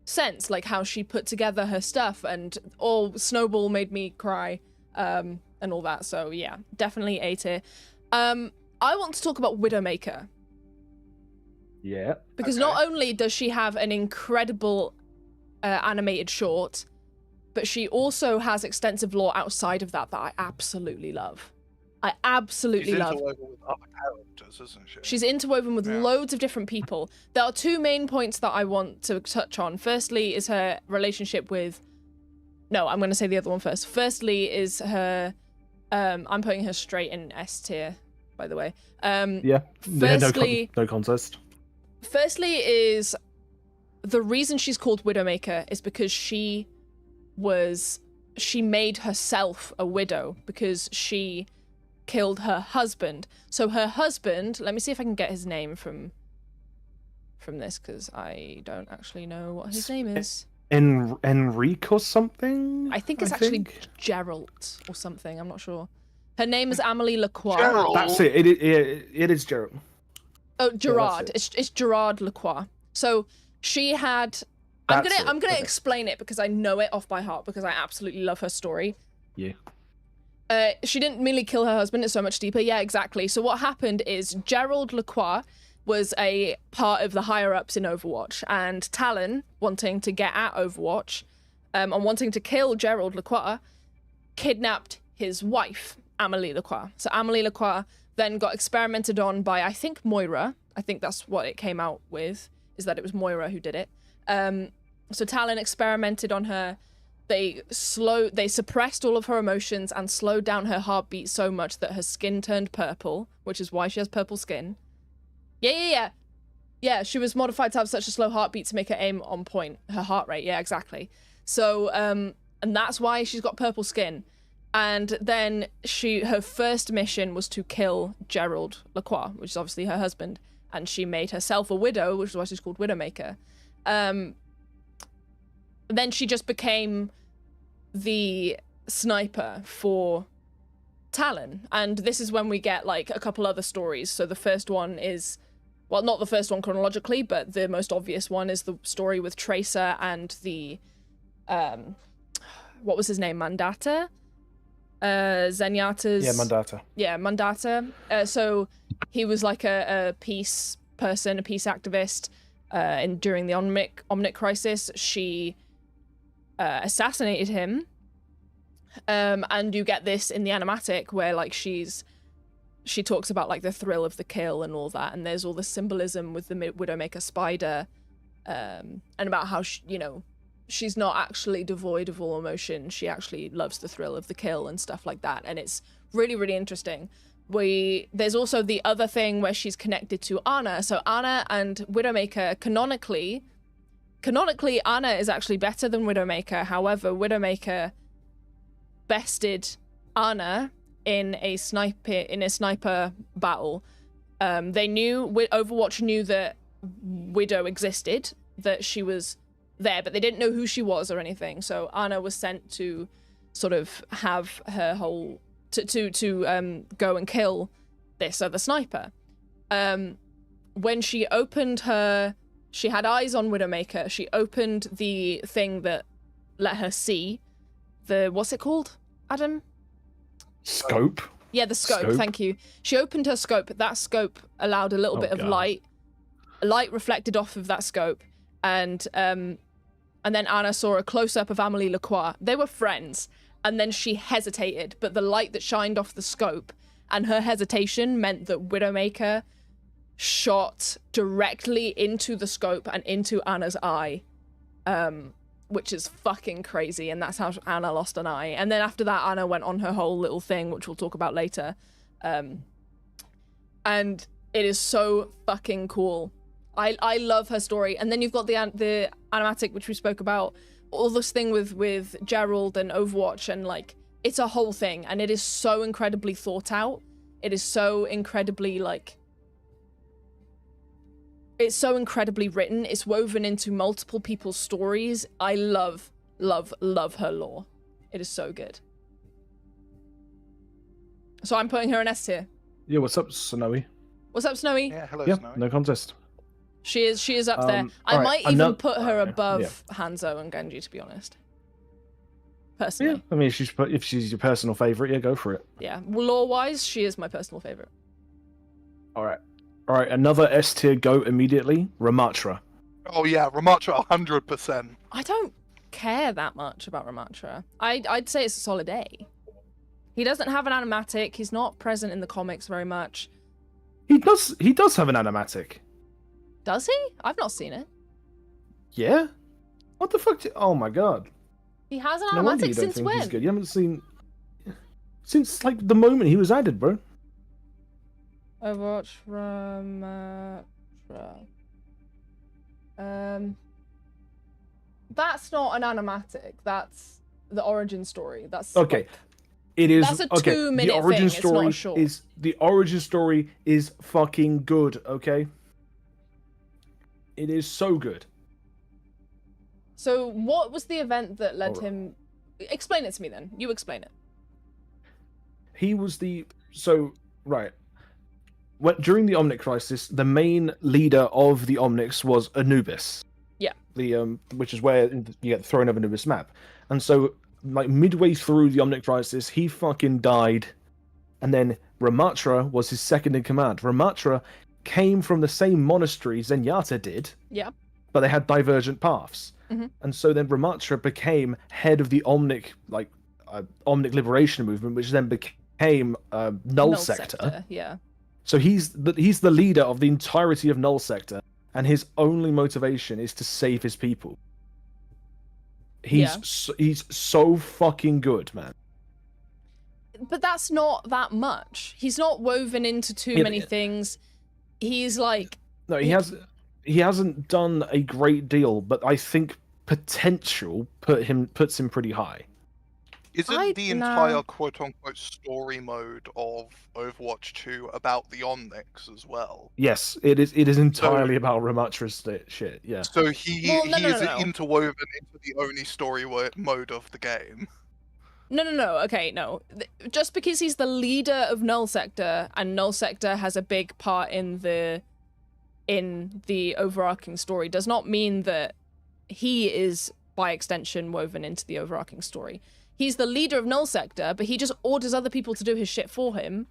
A: sense, like how she put together her stuff, and Snowball made me cry, and all that. So yeah, definitely A tier. I want to talk about Widowmaker.
B: Yeah.
A: Because not only does she have an incredible animated short, but she also has extensive lore outside of that I absolutely love. I absolutely love.
C: She's interwoven with other characters, isn't she?
A: She's interwoven with loads of different people. There are two main points that I want to touch on. Firstly is her relationship with... No, I'm going to say the other one first. Firstly is her... I'm putting her straight in S tier, by the way. Firstly,
B: no contest.
A: Firstly is the reason she's called Widowmaker is because she made herself a widow because she killed her husband. So her husband, let me see if I can get his name from this, because I don't actually know what his name is.
B: Enrique or something?
A: I think it's actually Gerald or something. I'm not sure. Her name is Amélie Lacroix.
C: Gerald.
B: That's it. It is Gerald.
A: Oh, Gerard.
B: Yeah,
A: it's Gerard Lacroix. So she had. I'm gonna explain it because I know it off by heart because I absolutely love her story.
B: Yeah.
A: She didn't merely kill her husband. It's so much deeper. Yeah, exactly. So what happened is Gerald Lacroix was a part of the higher ups in Overwatch, and Talon, wanting to get at Overwatch, and wanting to kill Gerald Lacroix, kidnapped his wife, Amélie Lacroix. So Amélie Lacroix then got experimented on by, I think, Moira. I think that's what it came out with, is that it was Moira who did it. So Talon experimented on her. They suppressed all of her emotions and slowed down her heartbeat so much that her skin turned purple, which is why she has purple skin. Yeah, she was modified to have such a slow heartbeat to make her aim on point. Her heart rate, yeah, exactly. So, and that's why she's got purple skin. And then her first mission was to kill Gerald Lacroix, which is obviously her husband, and she made herself a widow, which is why she's called Widowmaker. Then she just became the sniper for Talon, and this is when we get like a couple other stories. So the first one is, well, not the first one chronologically, but the most obvious one is the story with Tracer and the what was his name, Mandata? Zenyatta's...
B: Yeah,
A: Mandata. So he was like a peace person, a peace activist. During the Omnic crisis, she assassinated him. And you get this in the animatic where like she talks about like the thrill of the kill and all that, and there's all the symbolism with the Widowmaker spider, and about how she's not actually devoid of all emotion. She actually loves the thrill of the kill and stuff like that. And it's really, really interesting. There's also the other thing where she's connected to Ana. So Ana and Widowmaker, canonically, Ana is actually better than Widowmaker. However, Widowmaker bested Ana in a sniper battle. Overwatch knew that Widow existed, that she was there, but they didn't know who she was or anything. So Ana was sent to sort of have her whole to go and kill this other sniper. When she opened she had eyes on Widowmaker. She opened the thing that let her see what's it called, Adam?
B: Scope.
A: Yeah, the scope. Thank you. She opened her scope. That scope allowed a little bit of light. Light reflected off of that scope, and And then Anna saw a close-up of Amelie Lacroix. They were friends. And then she hesitated, but the light that shined off the scope and her hesitation meant that Widowmaker shot directly into the scope and into Anna's eye, which is fucking crazy. And that's how Anna lost an eye. And then after that, Anna went on her whole little thing, which we'll talk about later. And it is so fucking cool. I love her story. And then you've got the animatic, which we spoke about, all this thing with Gerald and Overwatch, and like, it's a whole thing. And it is so incredibly thought out. It is so incredibly like, it's so incredibly written. It's woven into multiple people's stories. I love, love, love her lore. It is so good. So I'm putting her in S tier.
B: Yeah, what's up, Snowy?
A: What's up, Snowy?
C: Yeah, hello,
B: Yeah,
C: Snowy.
B: no contest.
A: She is up there. I
B: alright,
A: might even put her above Hanzo and Genji, to be honest. Personally.
B: Yeah, I mean, if she's your personal favorite, yeah, go for it.
A: Yeah, lore-wise, she is my personal favorite.
B: All right, another S tier goat immediately, Ramatra.
C: Oh yeah, Ramatra 100%.
A: I don't care that much about Ramatra. I'd say it's a solid A. He doesn't have an animatic. He's not present in the comics very much.
B: He does have an animatic.
A: Does he? I've not seen it.
B: Yeah? What the fuck? Oh my god.
A: He has an
B: No wonder you
A: animatic
B: don't
A: since
B: think he's
A: when?
B: good. You haven't seen since like the moment he was added, bro.
A: Overwatch Ramatra. That's not an animatic. That's the origin story. That's
B: Okay. It is
A: That's a
B: okay.
A: 2-minute
B: The origin
A: thing, it's not
B: story
A: short.
B: is the origin story is fucking good, okay? It is so good.
A: So what was the event that led
B: Alright.
A: him? Explain it to me then. You explain it.
B: He was right. During the Omnic Crisis, the main leader of the Omnics was Anubis.
A: Yeah.
B: The which is where you get the Throne of Anubis map. And so like midway through the Omnic Crisis, he fucking died. And then Ramatra was his second in command. Ramatra came from the same monastery Zenyatta did.
A: Yeah.
B: But they had divergent paths.
A: Mhm.
B: And so then Ramatra became head of the Omnic Omnic Liberation Movement, which then became Null Sector.
A: Yeah.
B: So he's the leader of the entirety of Null Sector, and his only motivation is to save his people. He's so fucking good, man.
A: But that's not that much. He's not woven into too many things. He's like
B: No, he hasn't done a great deal, but I think potential puts him pretty high.
C: Isn't the entire quote-unquote story mode of Overwatch 2 about the Omnics as well?
B: Yes, it is entirely about Ramatra's shit, yeah.
C: So he
A: No.
C: is interwoven into the only story mode of the game.
A: No. Okay, no. Just because he's the leader of Null Sector, and Null Sector has a big part in the overarching story, does not mean that he is, by extension, woven into the overarching story. He's the leader of Null Sector, but he just orders other people to do his shit for him.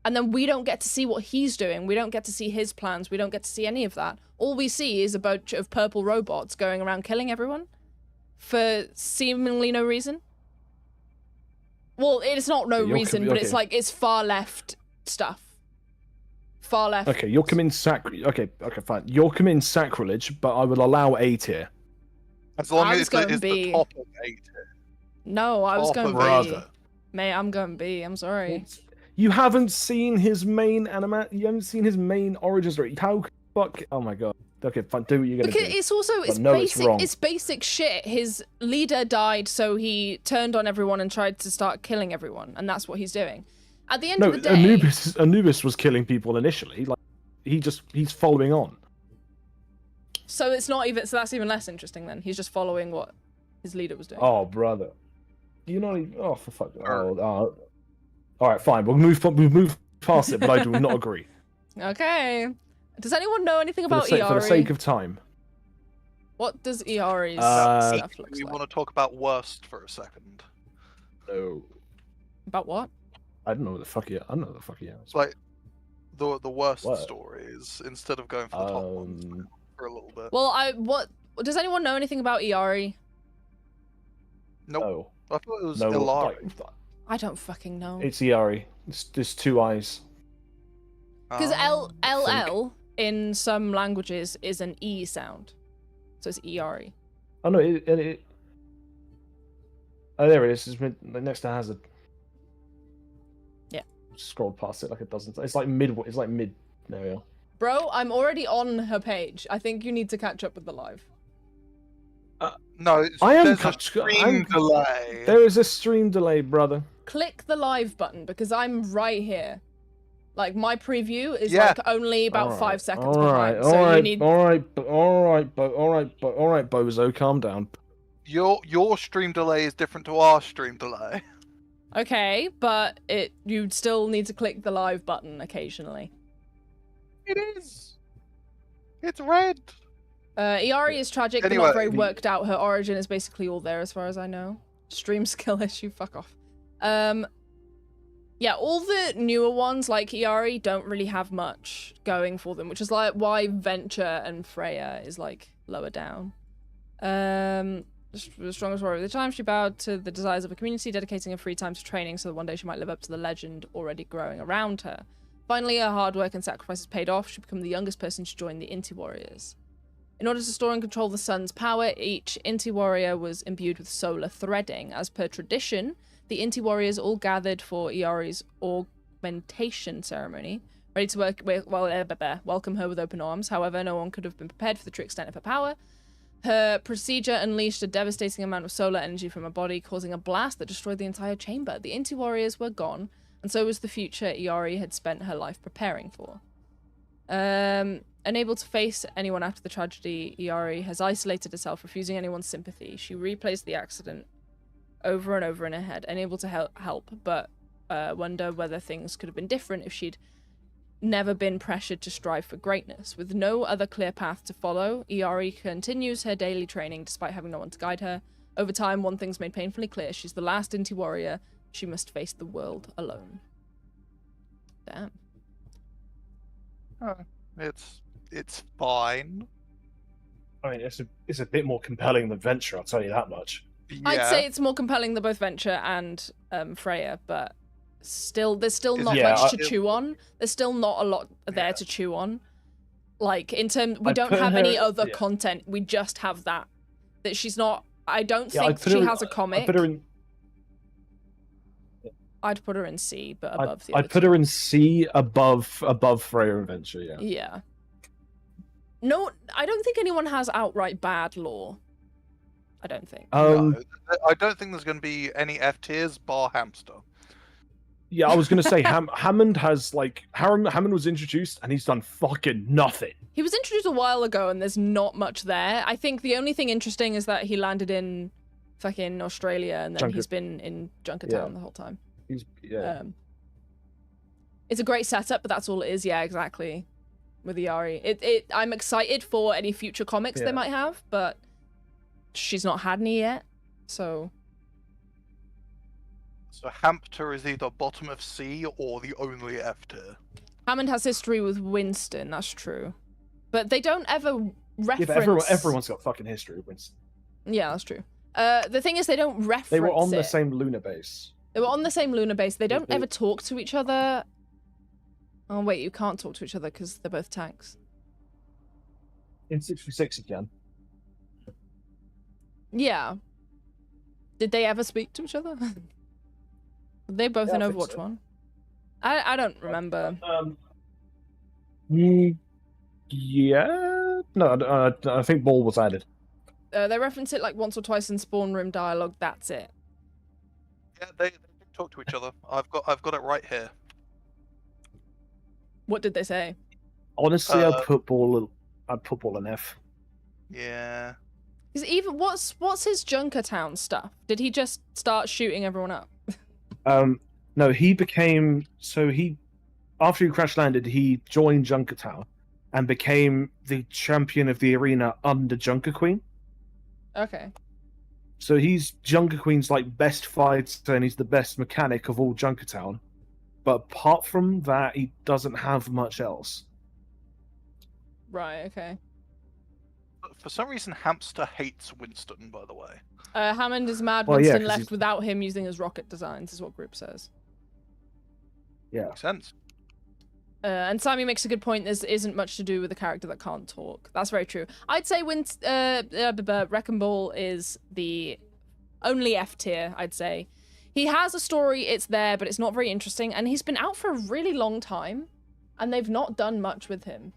A: And then we don't get to see what he's doing. We don't get to see his plans. We don't get to see any of that. All we see is a bunch of purple robots going around killing everyone for seemingly no reason. Well, it's not no reason, but it's like, it's far left stuff. Far left.
B: Okay, you're committing okay, fine. You're committing sacrilege, but I will allow A tier.
C: As long as it's
A: going
C: the
A: B.
C: top of 8.
A: No, I was
C: Top
A: going
C: of
A: B.
C: it.
A: Mate, I'm going B. I'm sorry.
B: You haven't seen his main You haven't seen his main origin story. How fuck? Oh my god. Okay, fine. Do what you're gonna
A: Because
B: do.
A: it's also it's
B: no,
A: basic.
B: wrong.
A: It's basic shit. His leader died, so he turned on everyone and tried to start killing everyone, and that's what he's doing. At the end of the day,
B: Anubis was killing people initially. Like he's following on.
A: so it's not even. So that's even less interesting. Then he's just following what his leader was doing.
B: Oh brother, you not even. Oh for fuck. Oh. All right, fine. We'll move past it, but I do not agree.
A: Okay. Does anyone know anything about
B: For the
A: Iari?
B: sake of time.
A: What does Iari's stuff look
C: We
A: like?
C: want to talk about worst for a second.
B: No.
A: About what?
B: I don't know what the fuck he is.
C: It's like the worst
B: What?
C: stories instead of going for the top ones for a little bit.
A: Well, Does anyone know anything about Iari?
C: Nope.
B: No.
C: I thought it was
B: No.
C: Ilari.
A: I don't fucking know.
B: It's Iari. There's two eyes.
A: Because
C: Oh.
A: LL in some languages is an E sound. So it's Iari.
B: Oh no, oh, there it is. It's next to Hazard.
A: Yeah.
B: Scrolled past it like a dozen times. It's like mid. It's like mid. There we are.
A: Bro, I'm already on her page. I think you need to catch up with the live.
C: No, there's a stream delay.
B: There is a stream delay, brother.
A: Click the live button because I'm right here. Like my preview is like only about 5 seconds behind. So you need.
B: All right, Bozo, calm down.
C: Your stream delay is different to our stream delay.
A: Okay, but you still need to click the live button occasionally.
C: It is. It's red.
A: Iari is tragic, but
C: Anyway,
A: not very worked out. Her origin is basically all there as far as I know. Stream skill issue, fuck off. Yeah, all the newer ones like Iari don't really have much going for them, which is like why Venture and Freya is like lower down. The strongest warrior of the time, she bowed to the desires of a community, dedicating her free time to training so that one day she might live up to the legend already growing around her. Finally, her hard work and sacrifices paid off. She became the youngest person to join the Inti Warriors. In order to store and control the sun's power, each Inti Warrior was imbued with solar threading. As per tradition, the Inti Warriors all gathered for Iari's augmentation ceremony, ready to welcome her with open arms. However, no one could have been prepared for the true extent of her power. Her procedure unleashed a devastating amount of solar energy from her body, causing a blast that destroyed the entire chamber. The Inti Warriors were gone, and so was the future Iari had spent her life preparing for. Unable to face anyone after the tragedy, Iari has isolated herself, refusing anyone's sympathy. She replays the accident over and over in her head, unable to help, but wonder whether things could have been different if she'd never been pressured to strive for greatness. With no other clear path to follow, Iari continues her daily training despite having no one to guide her. Over time, one thing's made painfully clear. She's the last Inti warrior. She must face the world alone. Damn.
C: It's fine.
B: I mean, it's a bit more compelling than Venture, I'll tell you that much.
C: Yeah.
A: I'd say it's more compelling than both Venture and Freya, but there's still not much to chew on. There's still not a lot there to chew on. Like, in terms, we don't have any other content. We just have that. That she's not. I don't think she has a comic. I'd put her in C, but above the other
B: I'd put her in C above Freya and Venture, yeah.
A: Yeah. No, I don't think anyone has outright bad lore. I don't think.
C: No, I don't think there's going to be any F tiers bar Hamster.
B: Yeah, I was going to say Hammond has Hammond was introduced and he's done fucking nothing.
A: He was introduced a while ago and there's not much there. I think the only thing interesting is that he landed in fucking Australia and then he's been in Junkertown the whole time. It's a great setup, but that's all it is. Yeah, exactly. With Iari, I'm excited for any future comics they might have, but she's not had any yet, so.
C: So Hampter is either bottom of C or the only F tier.
A: Hammond has history with Winston, that's true, but they don't ever reference.
B: Yeah, but everyone's got fucking history with Winston.
A: Yeah, that's true. The thing is, they don't reference.
B: They were on the same lunar base.
A: They were on the same lunar base. They don't ever talk to each other. Oh wait, you can't talk to each other because they're both tanks.
B: In 6v6 you can.
A: Yeah. Did they ever speak to each other? Were they both in Overwatch 1? I don't remember.
B: Yeah. No, I think Ball was added.
A: They reference it like once or twice in spawn room dialogue. That's it.
C: Yeah, they talk to each other. I've got it right here.
A: What did they say?
B: Honestly, I'd put Ball an F.
C: Yeah.
A: Is even what's his Junkertown stuff? Did he just start shooting everyone up?
B: No, after he crash landed, he joined Junkertown and became the champion of the arena under Junker Queen.
A: Okay.
B: So he's Junker Queen's best fighter and he's the best mechanic of all Junkertown. But apart from that, he doesn't have much else.
A: Right, okay.
C: For some reason, Hamster hates Winston, by the way.
A: Hammond is mad
B: Well, yeah,
A: Winston
B: 'cause
A: left
B: he's-
A: without him using his rocket designs, is what group says.
B: Yeah.
C: Makes sense.
A: And Sammy makes a good point. This isn't much to do with a character that can't talk. That's very true. I'd say Wrecking Ball is the only F tier, I'd say. He has a story, it's there, but it's not very interesting. And he's been out for a really long time, and they've not done much with him.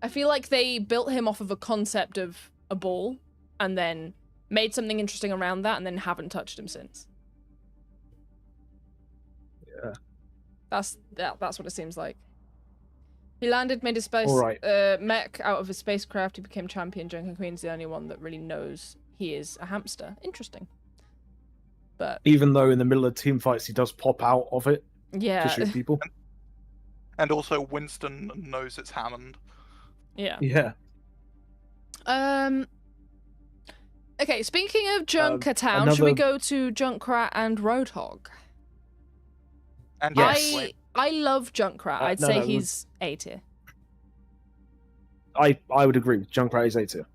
A: I feel like they built him off of a concept of a ball, and then made something interesting around that, and then haven't touched him since.
B: Yeah.
A: That's what it seems like. He landed, made his space
B: Alright.
A: mech out of his spacecraft. He became champion. Junker Queen's the only one that really knows he is a hamster. Interesting. But
B: Even though in the middle of team fights he does pop out of it to
A: yeah,
B: shoot people.
C: And also, Winston knows it's Hammond.
A: yeah.
B: Yeah.
A: Okay, speaking of Junkertown, should we
B: another-
A: go to Junkrat and Roadhog?
C: And
B: Yes.
A: I love Junkrat. I'd say
B: no,
A: he's A tier.
B: I would agree with Junkrat is A tier.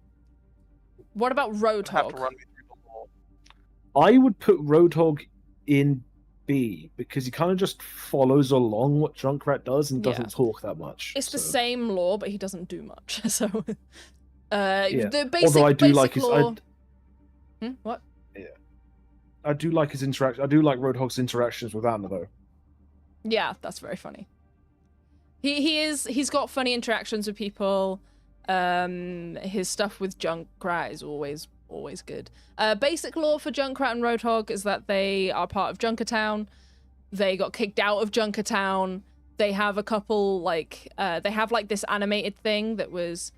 A: What about
C: You have to
A: Roadhog?
C: run me through the lore.
B: I would put Roadhog in B because he kind of just follows along what Junkrat does and doesn't
A: Yeah.
B: talk that much.
A: It's the
B: so.
A: same lore, but he doesn't do much. So,
B: Yeah.
A: the basic,
B: Although I do
A: basic
B: like his,
A: lore. What?
B: I do like his interaction. I do like Roadhog's interactions with Anna though.
A: Yeah, that's very funny. He's got funny interactions with people. His stuff with Junkrat is always good. Basic lore for Junkrat and Roadhog is that they are part of Junkertown. They got kicked out of Junkertown. They have a couple they have like this animated thing that was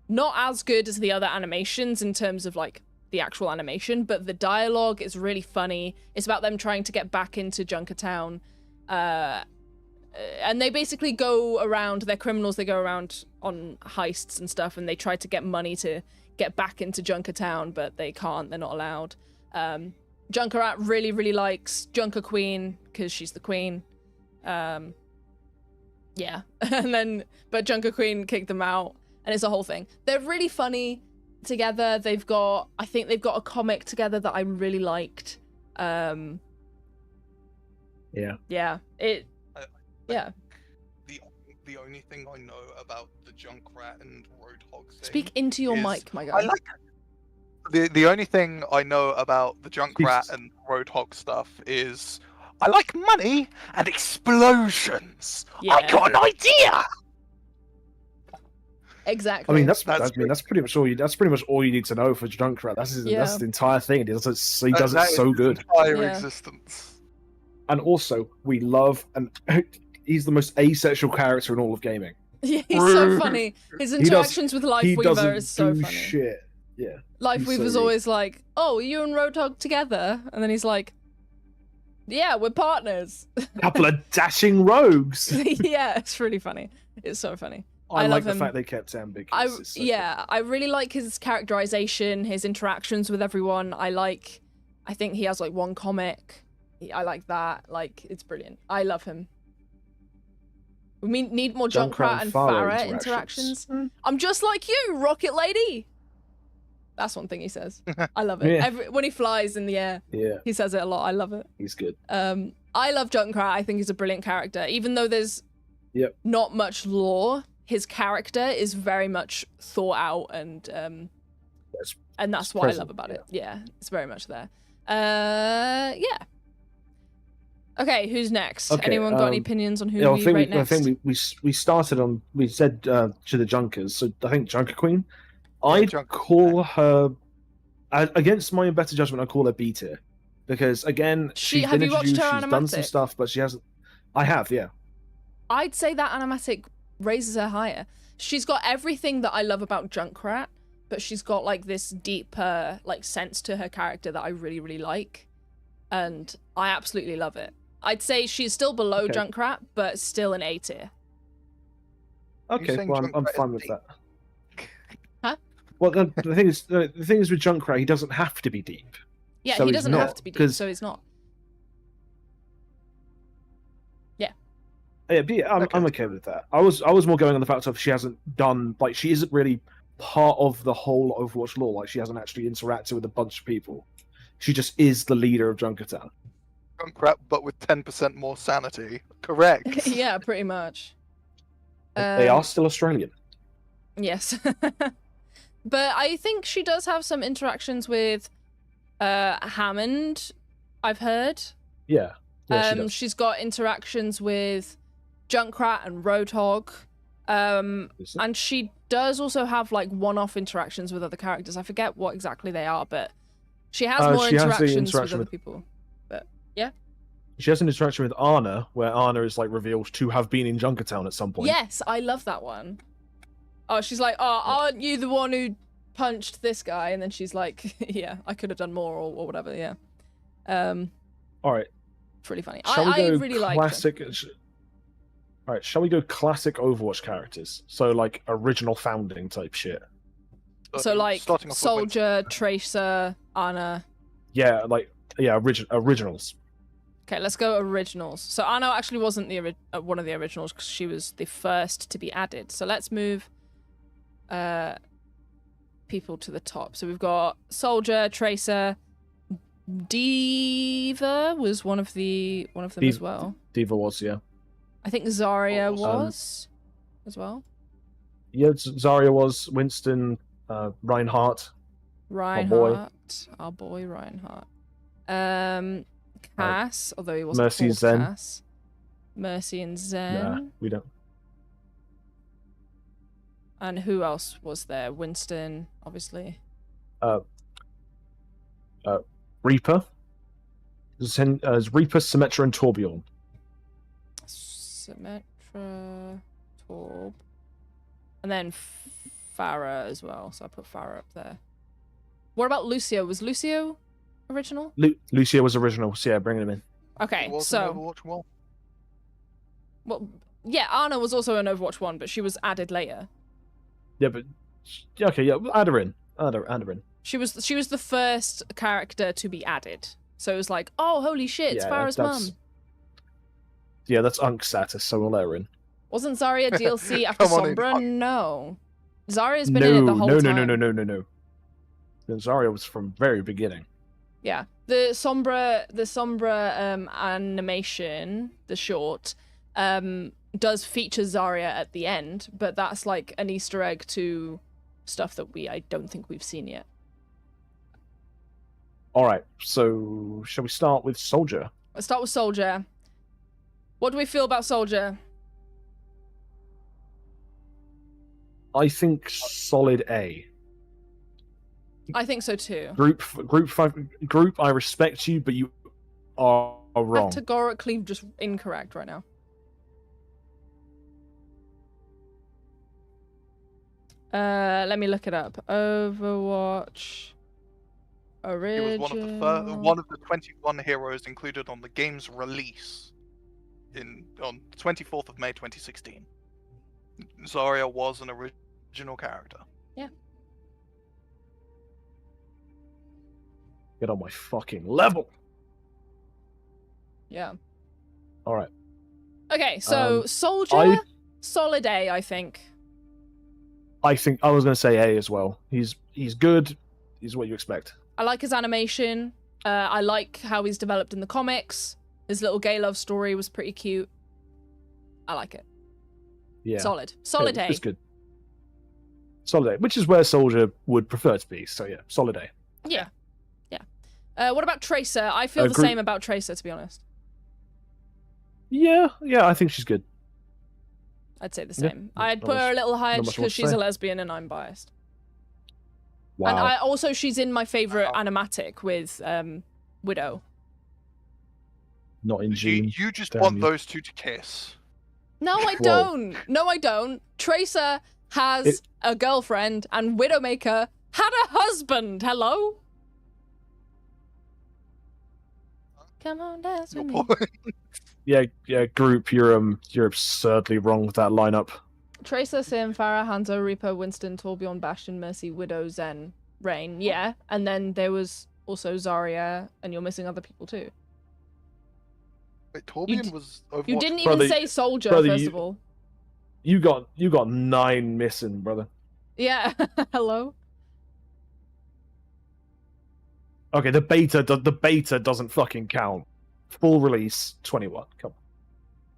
A: not as good as the other animations in terms of like the actual animation, but the dialogue is really funny. It's about them trying to get back into Junkertown. And they basically go around, they're criminals, they go around on heists and stuff, and they try to get money to get back into Junkertown, but they can't, they're not allowed. Junkerrat really, really likes Junker Queen, because she's the queen. Yeah. But Junker Queen kicked them out, and it's a whole thing. They're really funny together. I think they've got a comic together that I really liked.
B: Yeah.
A: Yeah, yeah.
C: The only thing I know about the Junkrat and Roadhog thing.
A: Speak into your
C: is-
A: mic, my
C: I
A: guy.
C: like the only thing I know about the Junkrat
B: Jesus.
C: and Roadhog stuff is I like money and explosions. I
A: Yeah.
C: got an idea.
A: Exactly.
B: I mean that's
C: That's
B: pretty much all you need to know for Junkrat. That's
A: Yeah.
B: the entire thing. He does it
C: That
B: so
C: is
B: good.
C: his entire
A: Yeah.
C: existence.
B: And also we love and he's the most asexual character in all of gaming.
A: Yeah, he's so funny. His
B: does-
A: interactions with
B: He
A: Lifeweaver
B: doesn't
A: is so
B: do
A: funny.
B: shit. Yeah.
A: Lifeweaver's
B: so
A: always like, "Oh, you and Roadhog together," and then he's like, "Yeah, we're partners."
B: Couple of dashing rogues.
A: Yeah, it's really funny. It's so funny. I
B: I
A: love
B: like the
A: him.
B: fact they kept ambiguous. It's so good.
A: I really like his characterization, his interactions with everyone. I think he has like one comic. I like that. Like, it's brilliant. I love him. We need more
B: Junkrat
A: Junkrat
B: and
A: and
B: Farah
A: Farah
B: interactions.
A: interactions. I'm just like you, Rocket Lady. That's one thing he says. I love it.
B: Yeah.
A: When he flies in the air,
B: Yeah,
A: he says it a lot. I love it.
B: he's good.
A: I love Junkrat. I think he's a brilliant character. Even though there's
B: Yep.
A: not much lore, his character is very much thought out and
B: That's
A: that's what I
B: present,
A: love about
B: yeah.
A: it. Yeah, it's very much there. Yeah. Okay, who's next?
B: Okay,
A: Anyone got any opinions on who
B: Yeah,
A: we rate next?
B: I think we started on. We said to the Junkers. So I think Junker Queen. I'd
C: Junker
B: call her against my better judgment. I call her B tier because again, she's
A: have
B: been
A: you watched
B: introduced.
A: her
B: She's done some
A: animatic?
B: stuff, but she hasn't. I have, yeah.
A: I'd say that animatic raises her higher. She's got everything that I love about Junkrat, but she's got like this deeper like sense to her character that I really, really like, and I absolutely love it. I'd say she's still below
B: Okay.
A: Junkrat, but still an A tier.
B: Okay,
C: saying
B: well, I'm
C: Junkrat is
B: fine with
C: B?
B: that.
A: Huh?
B: Well, the thing is with Junkrat, he doesn't have to be deep.
A: Yeah,
B: So
A: he
B: he's
A: doesn't
B: not,
A: have to be deep,
B: 'cause-
A: so he's not.
B: Yeah, but yeah, I'm okay with that. I was more going on the fact of she hasn't done like she isn't really part of the whole Overwatch lore. Like she hasn't actually interacted with a bunch of people. She just is the leader of Junkertown.
C: Junkrat, but with 10% more sanity. Correct.
A: Yeah, pretty much.
B: They are still Australian.
A: Yes. But I think she does have some interactions with Hammond, I've heard.
B: Yeah. Yeah, she does.
A: She's got interactions with Junkrat and Roadhog. And she does also have like one-off interactions with other characters. I forget what exactly they are, but she has more interactions with other people. But yeah.
B: She has an interaction with Anna, where Anna is like revealed to have been in Junkertown at some point.
A: Yes, I love that one. Oh, she's like, oh, aren't you the one who punched this guy? And then she's like, yeah, I could have done more or whatever, yeah.
B: All right.
A: It's really funny.
B: Shall we
A: I
B: go
A: really
B: classic... All right, shall we go classic Overwatch characters? So like original founding type shit.
A: So like
C: Starting off with
A: Soldier, Tracer, Ana.
B: Yeah, originals.
A: Okay, let's go originals. So Ana actually wasn't the one of the originals because she was the first to be added. So let's move people to the top. So we've got Soldier, Tracer, Diva was one of them as well.
B: Diva was, yeah.
A: I think Zarya was as well.
B: Yeah, Zarya was. Winston, Reinhardt.
A: Our boy Reinhardt. Cass, although he wasn't
B: Mercy
A: called
B: Zen.
A: Cass. Mercy and Zen.
B: Nah, we don't.
A: And who else was there? Winston, obviously.
B: Reaper. Reaper, Symmetra, and Torbjorn.
A: Symmetra, Torb. And then Farah as well, so I put Farah up there. What about Lucio? Was Lucio original?
B: Lucio was original, so yeah, bringing him in.
A: Okay,
C: It was
A: so...
C: in Overwatch 1.
A: Well, yeah, Ana was also in Overwatch 1, but she was added later.
B: Yeah, but... Okay, yeah, add her in. Add her in.
A: She was the first character to be added. So it was like, oh, holy shit, it's Farah's mum.
B: Yeah, that's Unk status, so we'll let her in.
A: Wasn't Zarya DLC after
C: Come on in.
A: Sombra? No. Zarya's been in it the whole time.
B: No. Zarya was from very beginning.
A: Yeah. The Sombra animation, the short, does feature Zarya at the end, but that's like an Easter egg to stuff that I don't think we've seen yet.
B: Alright, so shall we start with Soldier?
A: Let's start with Soldier. What do we feel about Soldier?
B: I think solid A.
A: I think so too.
B: Group, I respect you, but you are wrong.
A: Categorically just incorrect right now. Let me look it up. Overwatch original.
C: He was one of the 21 heroes included on the game's release on 24th of May 2016. Zarya was an original character.
A: Yeah.
B: Get on my fucking level.
A: Yeah.
B: All right.
A: Okay, so Soldier, solid A, I think.
B: I think I was going to say A as well. He's good. He's what you expect.
A: I like his animation. I like how he's developed in the comics. His little gay love story was pretty cute. I like it.
B: Yeah.
A: Solid A.
B: It's good. Solid A, which is where Soldier would prefer to be. So yeah, solid A.
A: Yeah. What about Tracer? I feel the same about Tracer, to be honest.
B: Yeah, I think she's good.
A: I'd say the same.
B: Yeah,
A: I'd put her a little higher just because she's a lesbian and I'm biased. Wow. And also she's in my favorite animatic with Widow.
B: Not in June.
C: You just want those two to kiss.
A: No, I don't. No, I don't. Tracer has a girlfriend and Widowmaker had a husband. Hello? Come on, dance with me.
B: Yeah, group, you're absurdly wrong with that lineup.
A: Tracer, Sim, Farah, Hanzo, Reaper, Winston, Torbjorn, Bastion, Mercy, Widow, Zen, Rain. Yeah, and then there was also Zarya, and you're missing other people too.
C: Wait, Torbjorn was Overwatch.
A: You didn't even say Soldier, first of all.
B: You got 9 missing, brother.
A: Yeah. Hello.
B: Okay, the beta doesn't fucking count. Full release 21. Come on.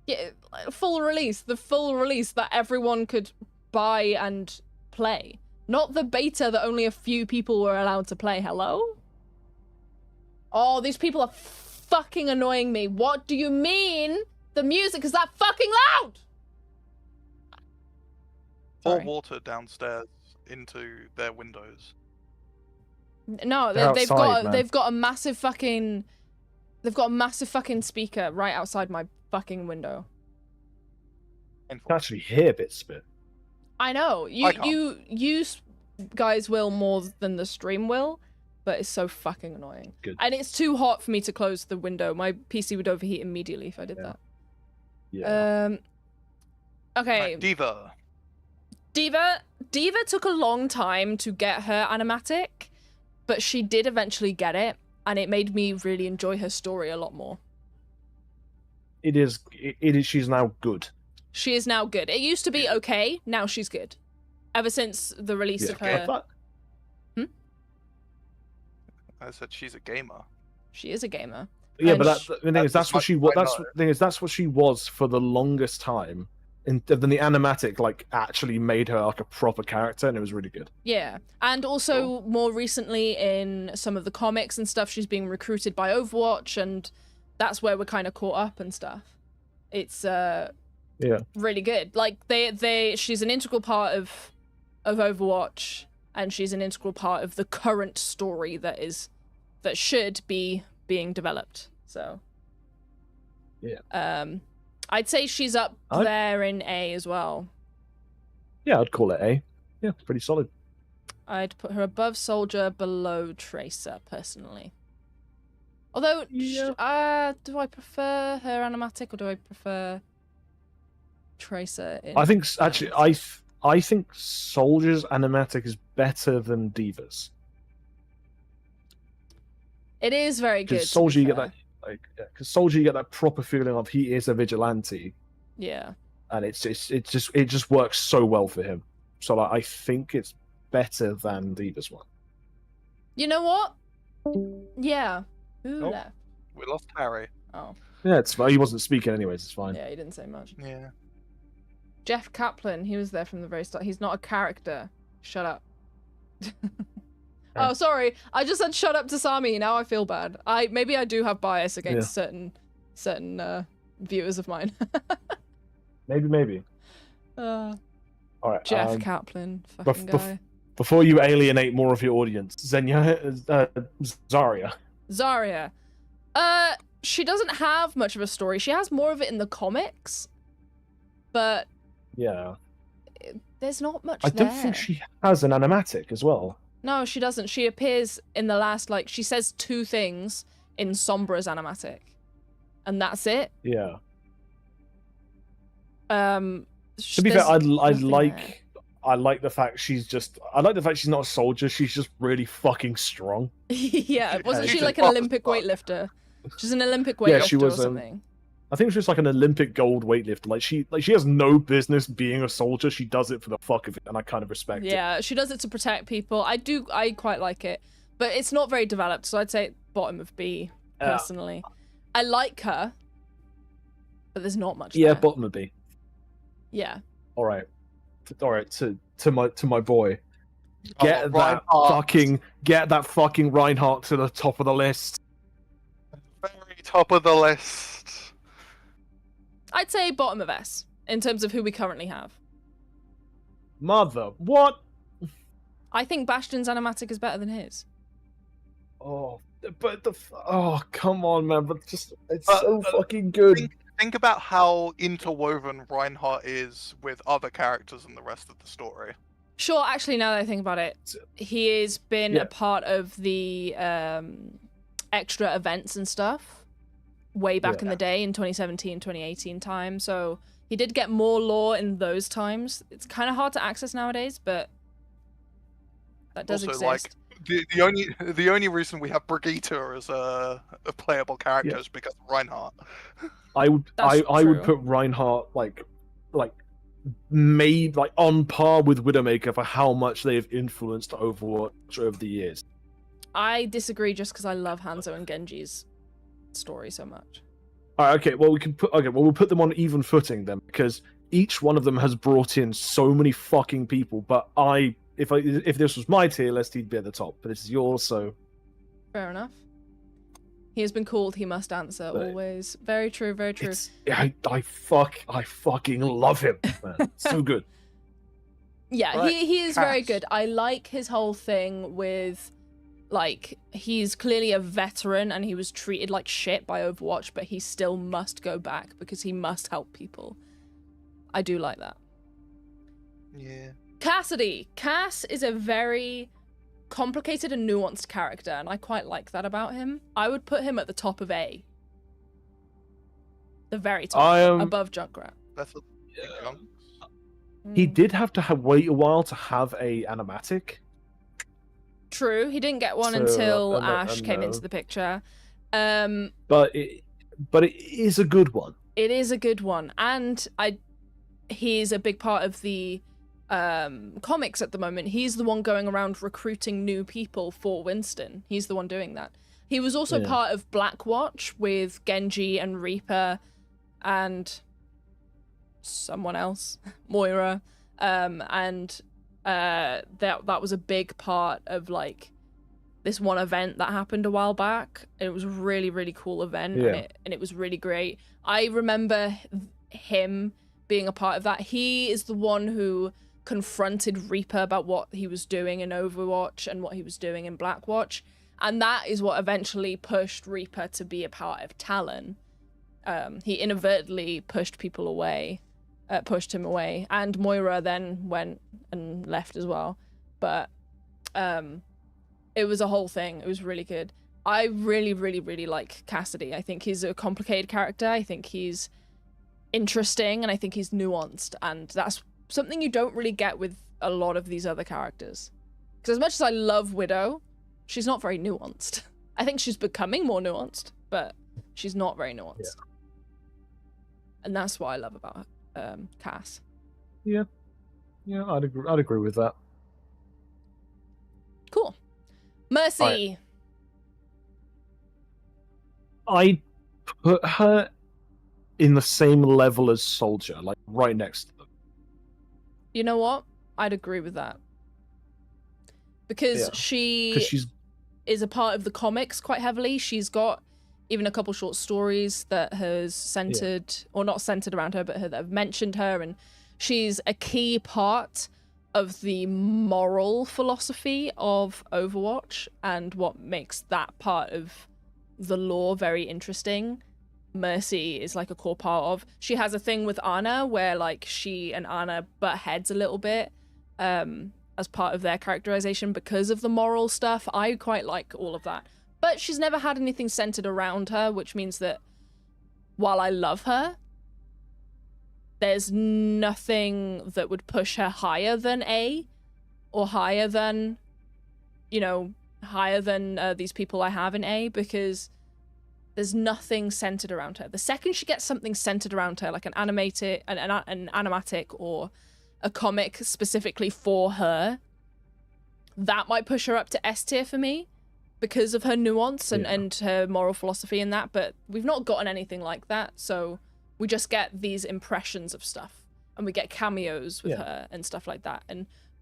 A: Yeah, full release. The full release that everyone could buy and play. Not the beta that only a few people were allowed to play. Hello? Oh, these people are fucking annoying me. What do you mean? The music is that fucking loud?
C: Pour
A: Sorry.
C: water downstairs into their windows.
A: No,
B: They're
A: they've
B: outside,
A: got
B: man.
A: they've got a massive fucking speaker right outside my fucking window.
B: You can actually hear bits of it.
A: I know.
C: I can't.
A: You guys will more than the stream will, but it's so fucking annoying.
B: Good.
A: And it's too hot for me to close the window. My PC would overheat immediately if I did that.
B: Yeah.
A: Okay.
C: Right, Diva.
A: Diva took a long time to get her animatic, but she did eventually get it, and it made me really enjoy her story a lot more.
B: It is. She's now good.
A: She is now good. It used to be okay, now she's good. Ever since the release of her...
C: I said she's a gamer.
A: She is a gamer.
B: Yeah,
A: And
B: but the thing is, that's what she was.
C: I
B: That's
C: know.
B: the thing is, that's what she was for the longest time. And then the animatic actually made her like a proper character, and it was really good.
A: Yeah, and also more recently in some of the comics and stuff, she's being recruited by Overwatch, and that's where we're kind of caught up and stuff. It's really good. Like she's an integral part of Overwatch, and she's an integral part of the current story that should be being developed. So
B: yeah,
A: I'd say she's up there in A as well.
B: Yeah, I'd call it A. Yeah, it's pretty solid.
A: I'd put her above Soldier, below Tracer, personally. Although,
B: Yeah.
A: do I prefer her animatic, or do I prefer Tracer?
B: I think actually, I think Soldier's animatic is better than Diva's.
A: It is very good.
B: Because Soldier, you get that Soldier, you get that proper feeling of he is a vigilante.
A: Yeah.
B: And it just works so well for him. So I think it's better than Diva's one.
A: You know what? Yeah. Who
C: Oh.
A: left?
C: We lost Harry.
A: Oh.
B: Yeah, he wasn't speaking anyways. It's fine.
A: Yeah, he didn't say much.
C: Yeah.
A: Jeff Kaplan, he was there from the very start. He's not a character. Shut up. Oh, sorry. I just said shut up to Sami. Now I feel bad. Maybe I do have bias against certain viewers of mine.
B: Maybe.
A: All
B: right.
A: Jeff Kaplan, fucking guy.
B: Before you alienate more of your audience, Zarya.
A: Zarya. She doesn't have much of a story. She has more of it in the comics, but
B: Yeah.
A: there's not much
B: I
A: there.
B: don't think she has an animatic as well.
A: No, she doesn't. She appears in the last, she says 2 things in Sombra's animatic, and that's it.
B: Yeah.
A: To
B: be fair, I like the fact she's not a soldier. She's just really fucking strong.
A: Yeah, wasn't she
C: she's
A: like an
C: a
A: Olympic
C: fuck.
A: weightlifter? She's an Olympic weightlifter
B: she was,
A: or something.
B: I think she was like an Olympic gold weightlifter. She has no business being a soldier. She does it for the fuck of it, and I kind of respect it.
A: Yeah, she does it to protect people. I quite like it, but it's not very developed, so I'd say bottom of B personally. I like her, but there's not much.
B: Yeah,
A: there.
B: bottom of B.
A: Yeah.
B: All right. To my boy. Get that fucking Reinhardt to the top of the list.
C: Very top of the list.
A: I'd say bottom of S in terms of who we currently have.
B: Mother, what?
A: I think Bastion's animatic is better than his.
B: Oh, but come on, man! But it's so fucking good.
C: Think about how interwoven Reinhardt is with other characters in the rest of the story.
A: Sure, actually, now that I think about it, he has been a part of the extra events and stuff way back in the day in 2017, 2018 time. So he did get more lore in those times. It's kind of hard to access nowadays, but that does
C: Also,
A: exist.
C: The only reason we have Brigitte as a playable character is because of Reinhardt.
B: I would
A: That's
B: I would
A: true.
B: put Reinhardt like made like on par with Widowmaker for how much they have influenced Overwatch over the years.
A: I disagree just because I love Hanzo and Genji's story so much.
B: All right, okay, well we'll put them on even footing then, because each one of them has brought in so many fucking people. But if this was my tier list, he'd be at the top. But this is yours, so
A: Fair enough. He has been called, he must answer,
B: But
A: always. Very true, very true.
B: I fucking love him, man. So good.
A: Yeah,
C: Right,
A: he is very
C: Cass.
A: good. I like his whole thing with, like, he's clearly a veteran and he was treated like shit by Overwatch, but he still must go back because he must help people. I do like that.
C: Yeah.
A: Cassidy. Cass is a very complicated and nuanced character, and I quite like that about him. I would put him at the top of A. The very top, above Junkrat.
C: That's a chunk.
B: He did have to wait a while to have a animatic.
A: True, he didn't get one
B: So,
A: until
B: I
A: Ash came into the picture.
B: But it is a good one.
A: It is a good one, and he's a big part of the comics at the moment. He's the one going around recruiting new people for Winston. He's the one doing that. He was also part of Blackwatch with Genji and Reaper and someone else, Moira, and that was a big part of like this one event that happened a while back. It was a really, really cool event, and it was really great. I remember him being a part of that. He is the one who confronted Reaper about what he was doing in Overwatch and what he was doing in Blackwatch, and that is what eventually pushed Reaper to be a part of Talon. He inadvertently pushed him away, and Moira then went and left as well. But it was a whole thing. It was really good. I really, really, really like Cassidy. I think he's a complicated character. I think he's interesting, and I think he's nuanced, and that's something you don't really get with a lot of these other characters. Because as much as I love Widow, she's not very nuanced. I think she's becoming more nuanced, but she's not very nuanced. And that's what I love about Cass.
B: Yeah, I'd agree with that.
A: Cool. Mercy.
B: I put her in the same level as Soldier, like right next to them.
A: You know what? I'd agree with that. Because she's is a part of the comics quite heavily. She's got even a couple short stories that has centered, or not centered around her, but that have mentioned her, and she's a key part of the moral philosophy of Overwatch and what makes that part of the lore very interesting. Mercy is like a core part of. She has a thing with Ana where like she and Ana butt heads a little bit as part of their characterization because of the moral stuff. I quite like all of that. But she's never had anything centered around her, which means that while I love her, there's nothing that would push her higher than A, or higher than, higher than these people I have in A, because there's nothing centered around her. The second she gets something centered around her, like an animatic or a comic specifically for her, that might push her up to S tier for me because of her nuance and her moral philosophy in that. But we've not gotten anything like that, so we just get these impressions of stuff, and we get cameos with her and stuff like that.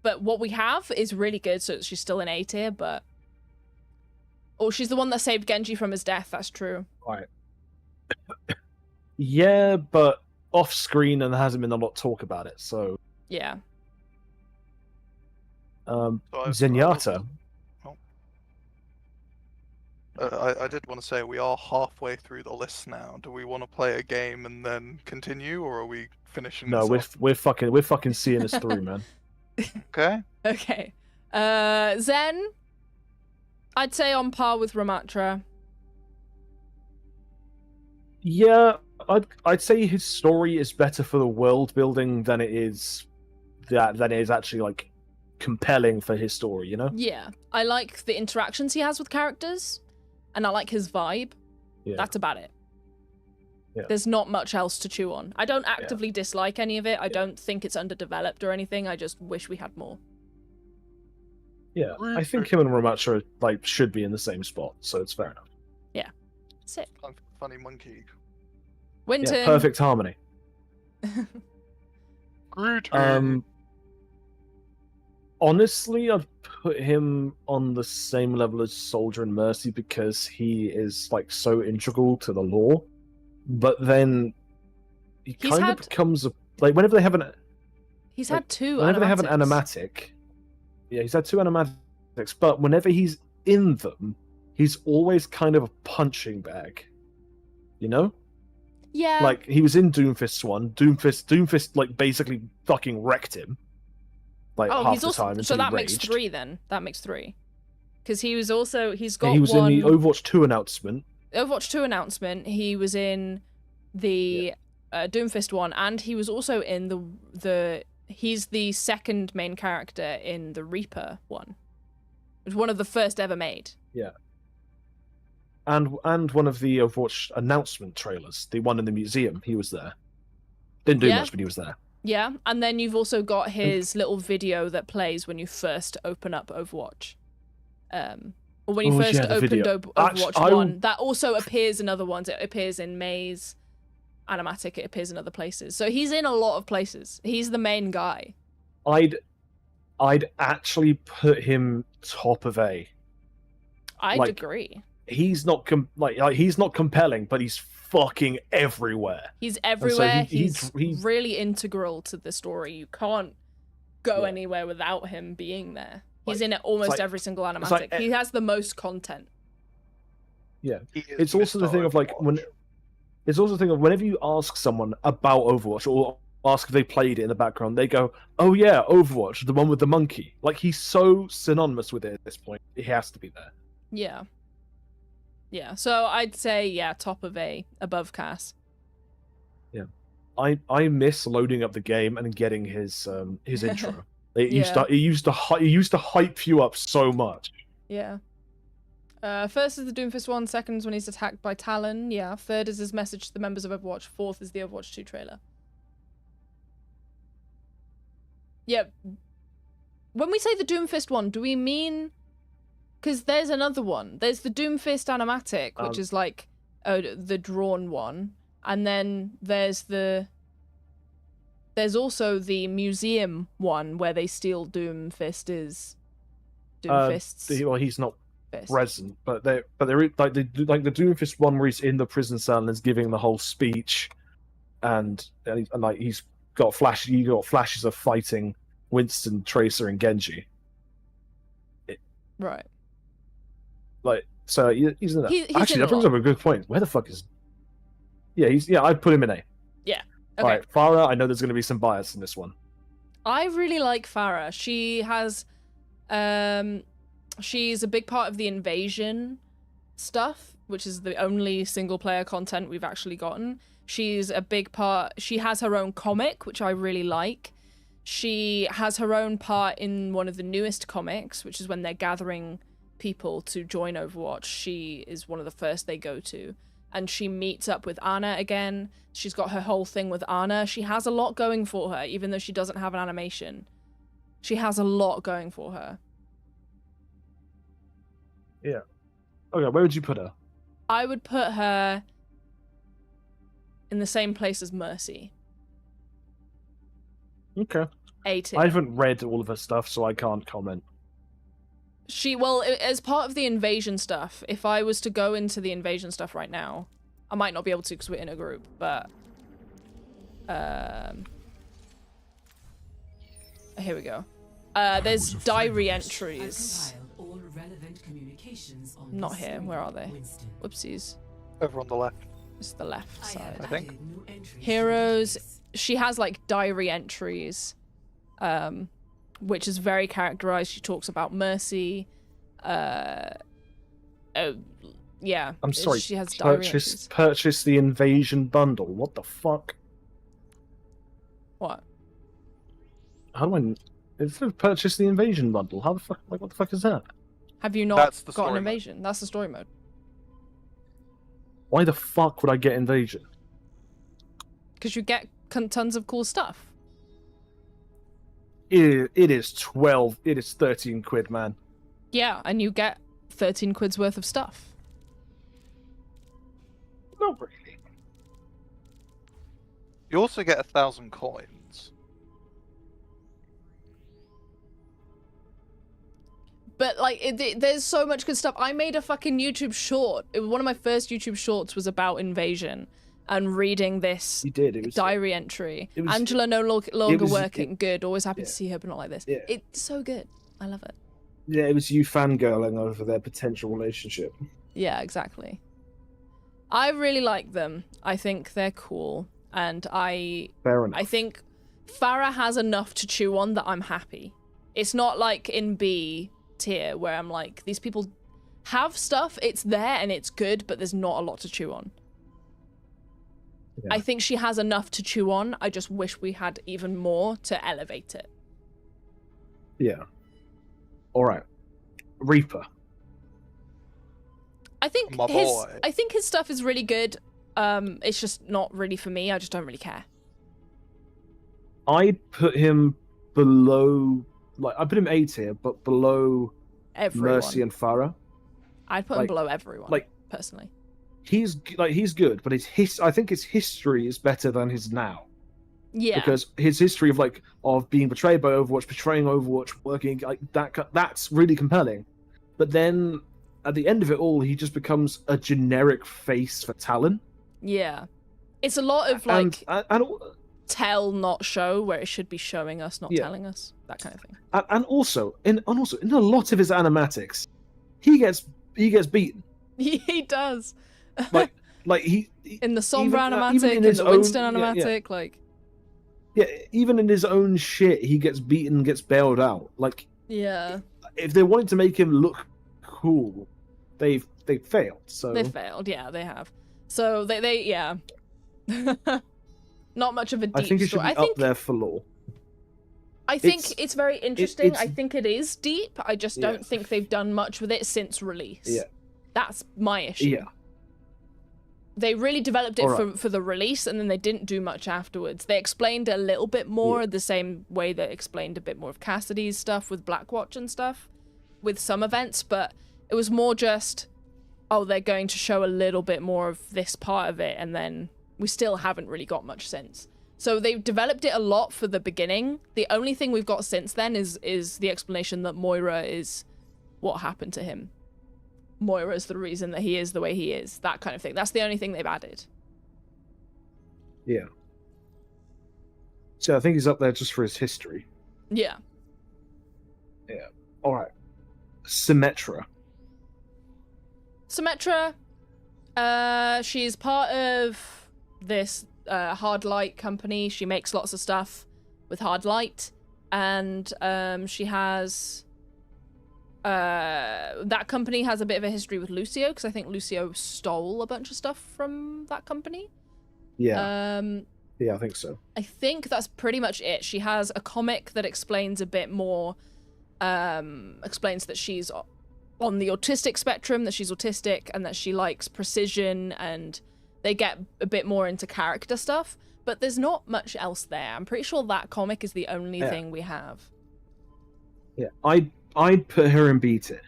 A: But what we have is really good, so she's still an A tier, but... Oh, she's the one that saved Genji from his death, that's true.
B: Right. Yeah, but off screen, and there hasn't been a lot of talk about it, so...
A: Yeah.
B: Zenyatta.
C: I did want to say we are halfway through the list now. Do we want to play a game and then continue, or are we finishing?
B: No,
C: this
B: we're fucking seeing this through, man.
C: Okay.
A: Okay. Zen, I'd say on par with Ramatra.
B: Yeah, I'd say his story is better for the world building than it is actually like compelling for his story, you know?
A: Yeah. I like the interactions he has with characters, and I like his vibe.
B: Yeah.
A: That's about it.
B: Yeah.
A: There's not much else to chew on. I don't actively dislike any of it. I don't think it's underdeveloped or anything. I just wish we had more.
B: Yeah, I think him and Ramacha like should be in the same spot, so it's fair enough.
A: Sick.
C: Funny monkey.
A: Winton.
B: Yeah, perfect harmony.
C: Groot.
B: Honestly, I'd put him on the same level as Soldier and Mercy because he is like so integral to the lore. But then he
A: He's
B: kind
A: had-
B: of becomes like whenever they have an
A: He's
B: like,
A: had two
B: whenever they have an
A: animatics.
B: animatic. Yeah, he's had 2 animatics, but whenever he's in them, he's always kind of a punching bag. You know?
A: Yeah.
B: Like he was in Doomfist's one. Doomfist like basically fucking wrecked him. Like
A: oh,
B: half
A: he's
B: the
A: also
B: time.
A: so
B: until
A: that
B: he
A: makes
B: raged.
A: 3 then. That makes 3. Because he was also he's got
B: Yeah, he was
A: one
B: in the Overwatch 2 announcement.
A: Overwatch 2 announcement. He was in the Doomfist one, and he was also in the he's the second main character in the Reaper one. It was one of the first ever made.
B: Yeah. And one of the Overwatch announcement trailers, the one in the museum, he was there. Didn't do
A: Yeah.
B: much, but he was there.
A: Yeah, and then you've also got his little video that plays when you first open up Overwatch. Or when you
B: Oh,
A: first
B: yeah, the
A: opened
B: video.
A: Overwatch
B: Actually,
A: 1. That also appears in other ones. It appears in May's animatic. It appears in other places. So he's in a lot of places. He's the main guy.
B: I'd actually put him top of A.
A: I'd
B: Like,
A: agree.
B: He's not he's not compelling, but he's fucking everywhere.
A: He's everywhere.
B: he-
A: he's
B: he-
A: really integral to the story. You can't go
B: Yeah.
A: anywhere without him being there. He's
B: Like,
A: in almost
B: like-
A: every single animatic.
B: like,
A: he has the most content.
B: Yeah.
C: He is
B: It's also the
C: Mr.
B: thing of like when
C: Overwatch.
B: it's also the thing of whenever you ask someone about Overwatch or ask if they played it in the background, they go, "Oh yeah, Overwatch, the one with the monkey." Like he's so synonymous with it at this point. He has to be there.
A: Yeah. Yeah. So I'd say top of A, above Cass.
B: I miss loading up the game and getting his intro. It
A: Yeah.
B: used to hype you up so much.
A: Yeah. First is the Doomfist one. Second is when he's attacked by Talon. Yeah. Third is his message to the members of Overwatch. Fourth is the Overwatch 2 trailer. Yeah. When we say the Doomfist one, do we mean... Because there's another one. There's the Doomfist animatic, which is like the drawn one. And then there's also the museum one where they steal Doomfist's
B: He's not
A: fist.
B: present, but they're like the Doomfist one where he's in the prison cell and is giving the whole speech, and like he's got flashes of fighting Winston, Tracer, and Genji.
A: Right.
B: Like so, he's in that.
A: He's
B: Actually,
A: in
B: that
A: a
B: brings
A: lot.
B: up a good point. Where the fuck is? Yeah, I'd put him in A.
A: Yeah.
B: All
A: Okay.
B: right, Farah. I know there's going to be some bias in this one.
A: I really like Farah. She has, she's a big part of the invasion stuff, which is the only single player content we've actually gotten. She's a big part. She has her own comic, which I really like. She has her own part in one of the newest comics, which is when they're gathering people to join Overwatch. She is one of the first they go to. And she meets up with Ana again. She's got her whole thing with Ana. She has a lot going for her, even though she doesn't have an animation. She has a lot going for her.
B: Yeah. Okay, where would you put her?
A: I would put her in the same place as Mercy.
B: Okay.
A: A tier.
B: I haven't read all of her stuff, so I can't comment.
A: As part of the invasion stuff, if I was to go into the invasion stuff right now, I might not be able to because we're in a group, but here we go. There's diary entries. Not here. Where are they? Whoopsies.
C: Over on the left.
A: It's the left side.
C: I think.
A: Heroes. She has like diary entries, which is very characterized. She talks about Mercy. Yeah.
B: I'm sorry.
A: She has diary entries.
B: Purchase the invasion bundle. What the fuck?
A: What?
B: How do I? It's purchase the invasion bundle. How the fuck? Like, what the fuck is that?
A: Have you not
C: That's the
A: got an
C: story mode.
A: invasion? That's the story mode.
B: Why the fuck would I get invasion?
A: because you get tons of cool stuff.
B: It is 12. It is 13 quid, man.
A: Yeah, and you get 13 quid's worth of stuff.
B: Not really.
C: You also get 1,000 coins.
A: But like, there's so much good stuff. I made a fucking YouTube short. One of my first YouTube shorts was about Invasion and reading this
B: You did. It was
A: diary entry.
B: it was-
A: Angela no longer
B: was-
A: working. Good. Always happy to
B: yeah.
A: see her, but not like this.
B: Yeah.
A: It's so good. I love it.
B: Yeah, it was you fangirling over their potential relationship.
A: Yeah, exactly. I really like them. I think they're cool, and I
B: Fair enough.
A: think Farah has enough to chew on that I'm happy. It's not like in B tier where I'm like, these people have stuff, it's there and it's good, but there's not a lot to chew on.
B: Yeah.
A: I think she has enough to chew on. I just wish we had even more to elevate it.
B: Yeah. All right. Reaper.
A: I think
C: My
A: his
C: boy.
A: I think his stuff is really good. It's just not really for me. I just don't really care.
B: I'd put him below, like, I put him A tier, but below
A: Everyone.
B: Mercy and Farah.
A: I'd put him
B: like-
A: below everyone,
B: like-
A: personally.
B: He's good, but I think his history is better than his now.
A: Yeah.
B: Because his history of being betrayed by Overwatch, betraying Overwatch, working like that's really compelling. But then at the end of it all, he just becomes a generic face for Talon.
A: Yeah. It's a lot of like
B: and
A: tell not show, where it should be showing us, not
B: Yeah.
A: telling us. That kind of thing.
B: and also in a lot of his animatics, he gets beaten.
A: He does.
B: Like he
A: In the Sombra
B: even
A: animatic,
B: in
A: in
B: his
A: the
B: own-
A: Winston
B: yeah, yeah.
A: animatic, like
B: yeah, even in his own shit, he gets beaten, gets bailed out. Like
A: yeah.
B: if they wanted to make him look cool, they failed. So
A: They failed, yeah, they have. So they yeah. Not much of a deep
B: I think it should
A: story.
B: be up there for lore.
A: I think
B: It's-
A: it's very interesting.
B: it's-
A: I think it is deep. I just don't
B: Yeah.
A: think they've done much with it since release.
B: Yeah.
A: That's my issue.
B: Yeah.
A: They really developed it
B: Alright.
A: for the release, and then they didn't do much afterwards. They explained a little bit more, the same way they explained a bit more of Cassidy's stuff with Blackwatch and stuff, with some events, but it was more just, oh, they're going to show a little bit more of this part of it, and then we still haven't really got much since. So they've developed it a lot for the beginning. The only thing we've got since then is the explanation that Moira is what happened to him. Moira's the reason that he is the way he is. That kind of thing. That's the only thing they've added.
B: Yeah. So I think he's up there just for his history.
A: Yeah.
B: All right. Symmetra.
A: Symmetra, she's part of this hard light company. She makes lots of stuff with hard light, and she has that company has a bit of a history with Lucio, because I think Lucio stole a bunch of stuff from that company.
B: Yeah. Yeah, I think so.
A: I think that's pretty much it. She has a comic that explains a bit more, explains that she's on the autistic spectrum, that she's autistic, and that she likes precision, and they get a bit more into character stuff, but there's not much else there. I'm pretty sure that comic is the only thing we have.
B: Yeah, I'd put her in B tier.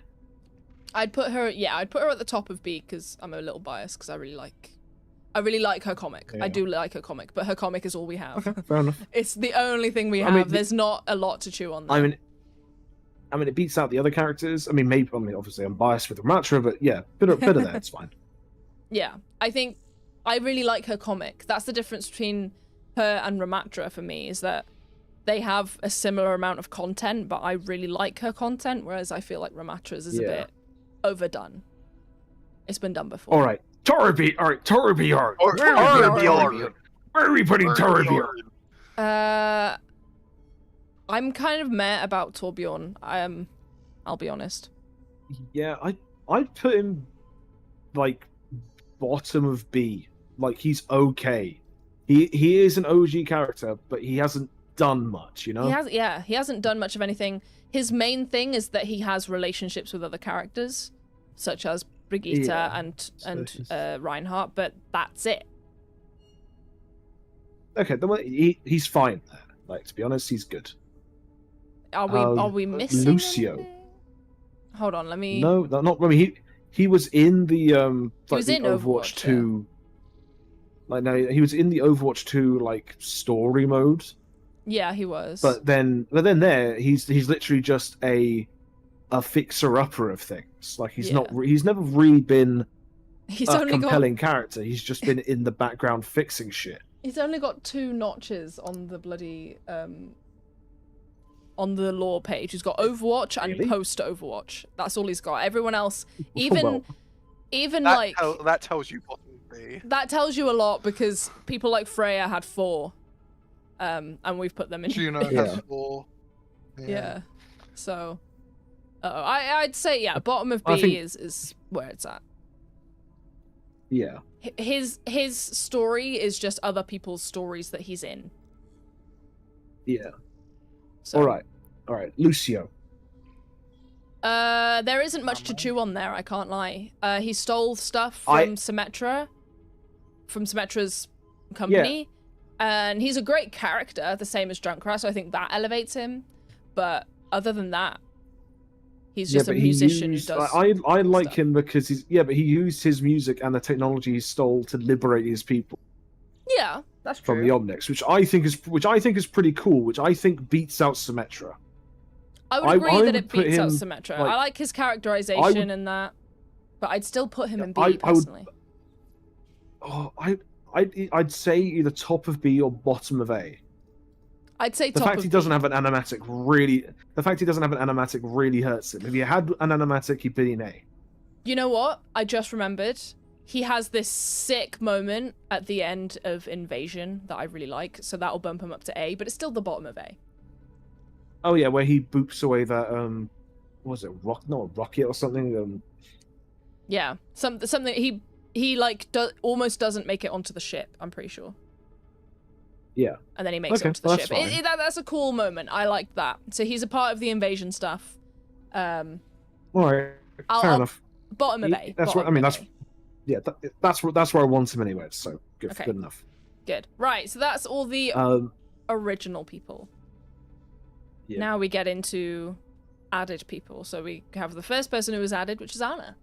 A: I'd put her at the top of B, because I'm a little biased, because I really like her comic.
B: Yeah.
A: I do like her comic, but her comic is all we have.
B: Okay, fair enough.
A: It's the only thing we
B: I
A: have.
B: mean,
A: There's not a lot to chew on there.
B: I mean, it beats out the other characters. I mean, obviously I'm biased with Ramatra, but yeah, bit of there, it's fine.
A: Yeah, I think I really like her comic. That's the difference between her and Ramatra for me, is that they have a similar amount of content, but I really like her content, whereas I feel like Ramatra's is a
B: Yeah.
A: bit overdone. It's been done before.
B: All right, Torbjorn.
C: Torbjorn.
B: Where are we putting Torbjorn?
A: I'm kind of meh about Torbjorn. I'll be honest.
B: Yeah, I'd put him like bottom of B. Like he's okay. He is an OG character, but he hasn't done much, you know?
A: He hasn't done much of anything. His main thing is that he has relationships with other characters, such as Brigitte
B: Yeah,
A: and
B: so he's-
A: Reinhardt, but that's it.
B: Okay, he's fine there. Like, to be honest, he's good.
A: Are we missing
B: Lucio?
A: anything? Hold on, let me.
B: No, not. I mean, he was in the
A: was
B: the
A: in
B: Overwatch
A: Overwatch,
B: 2. Like, no, he was in the Overwatch 2 like story mode.
A: Yeah, he was.
B: But then there, he's literally just a fixer-upper of things. Like, he's never really been
A: he's
B: a
A: only
B: compelling character. He's just been in the background fixing shit.
A: He's only got 2 notches on the bloody on the lore page. He's got Overwatch and post Overwatch. That's all he's got. Everyone else, even
C: that tells you what it would be.
A: That tells you a lot because people like Freya had 4, and we've put them in.
C: Juno has 4.
A: Yeah. So, I'd say bottom of B is where it's at.
B: Yeah.
A: His story is just other people's stories that he's in.
B: Yeah.
A: So.
B: All right. Lucio.
A: There isn't much to chew on there. I can't lie. He stole stuff from Symmetra, from Symmetra's company, and he's a great character, the same as Junkrat. So I think that elevates him. But other than that, he's just a musician who does.
B: I like him because but he used his music and the technology he stole to liberate his people.
A: Yeah, that's true.
B: From the Omnics, which I think is pretty cool. Which I think beats out Symmetra.
A: I would agree that it beats out
B: him,
A: Symmetra. I like his and that, but I'd still put him in B personally.
B: I'd say either top of B or bottom of A.
A: I'd say
B: the fact he doesn't have an animatic really hurts him. If he had an animatic, he'd be an A.
A: You know what? I just remembered. He has this sick moment at the end of Invasion that I really like, so that'll bump him up to A, but it's still the bottom of A.
B: Oh yeah, where he boops away that what was it rocket or something?
A: Yeah, something he like almost doesn't make it onto the ship. I'm pretty sure.
B: Yeah.
A: And then he makes it onto the ship. That's a cool moment. I like that. So he's a part of the Invasion stuff.
B: All right. Fair enough.
A: Bottom of A.
B: That's what I mean. That's where I want him anyway. So good.
A: Okay.
B: Good enough.
A: Good. Right. So that's all the original people. Yeah. Now we get into added people. So we have the first person who was added, which is Anna.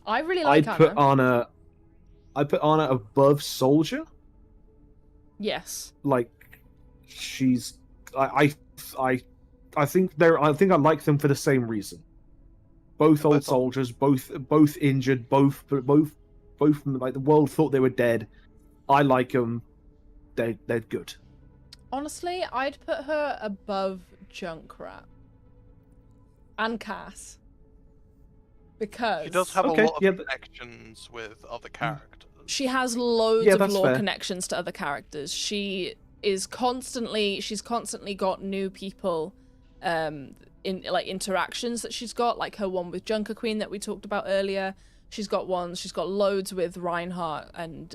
A: I really like Anna.
B: I put Anna above Soldier.
A: Yes.
B: Like, she's. I think I like them for the same reason. Both old soldiers, both injured, both like the world thought they were dead. I like them. They're good.
A: Honestly, I'd put her above Junkrat and Cass because
C: she does have a lot of connections with other characters.
A: She has loads of lore connections to other characters. She's constantly got new people in like interactions that she's got, like her one with Junker Queen that we talked about earlier. She's got loads with Reinhardt and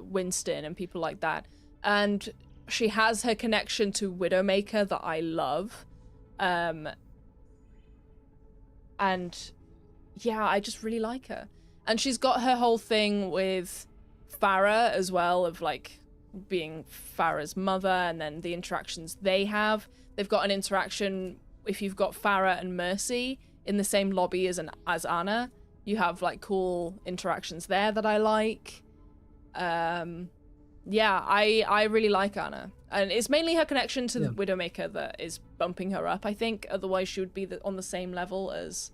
A: Winston and people like that. And she has her connection to Widowmaker that I love. And yeah, I just really like her. And she's got her whole thing with Farah as well, of like being Farah's mother, and then the interactions they have. They've got an interaction if you've got Farah and Mercy in the same lobby as Anna. You have like cool interactions there that I like. Yeah, I really like Anna. And it's mainly her connection to the Widowmaker that is bumping her up, I think. Otherwise, she would be on the same level as...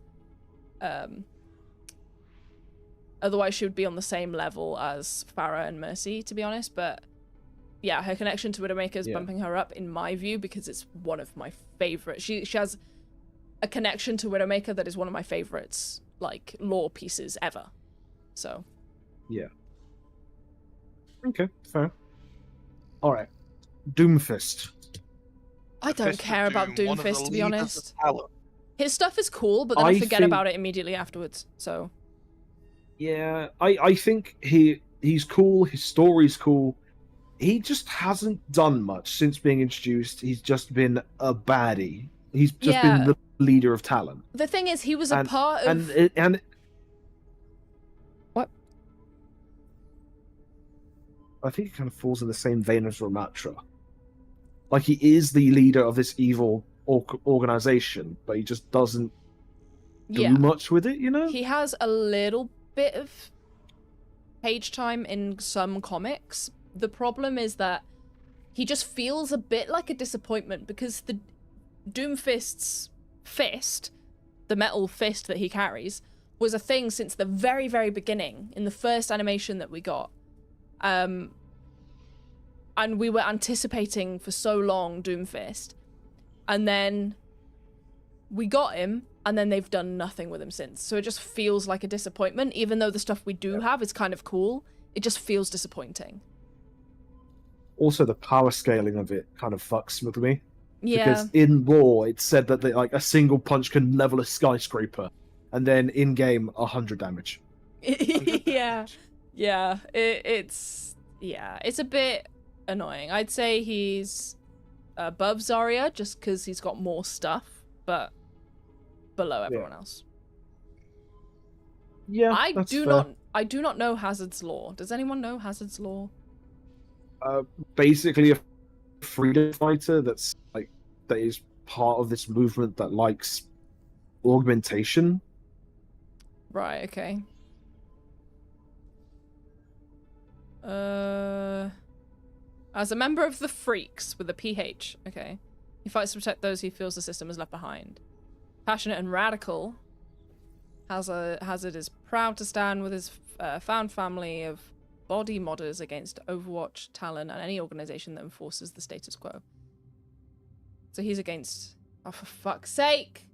A: Otherwise, she would be on the same level as Farah and Mercy, to be honest. But yeah, her connection to Widowmaker is bumping her up, in my view, because it's one of my favorites. She has a connection to Widowmaker that is one of my favorites, like, lore pieces ever. So.
B: Yeah. Okay, fair. Alright. Doomfist.
A: I don't care about Doomfist, to be honest. His stuff is cool, but then I forget about it immediately afterwards, so...
B: Yeah, I think he's cool, his story's cool. He just hasn't done much since being introduced. He's just been a baddie. He's just been the leader of Talon.
A: The thing is, he was a part of...
B: And
A: what?
B: I think he kind of falls in the same vein as Ramatra. Like he is the leader of this evil organization, but he just doesn't do much with it, you know?
A: He has a little bit of page time in some comics. The problem is that he just feels a bit like a disappointment because the Doomfist's fist, the metal fist that he carries, was a thing since the very, very beginning in the first animation that we got. And we were anticipating for so long Doomfist. And then we got him, and then they've done nothing with him since. So it just feels like a disappointment, even though the stuff we do have is kind of cool. It just feels disappointing.
B: Also, the power scaling of it kind of fucks with me.
A: Yeah.
B: Because in lore, it said that like a single punch can level a skyscraper, and then in game, 100 damage.
A: Yeah. Yeah. It's a bit annoying. I'd say he's above Zarya just because he's got more stuff, but below everyone else.
B: Yeah,
A: I
B: that's
A: do
B: fair.
A: not know Hazard's Law. Does anyone know Hazard's Law?
B: Basically a freedom fighter that is part of this movement that likes augmentation.
A: Right, okay. As a member of the Freaks with a PH, okay. He fights to protect those he feels the system has left behind. Passionate and radical, Hazard is proud to stand with his found family of body modders against Overwatch, Talon, and any organization that enforces the status quo. So he's against... Oh, for fuck's sake!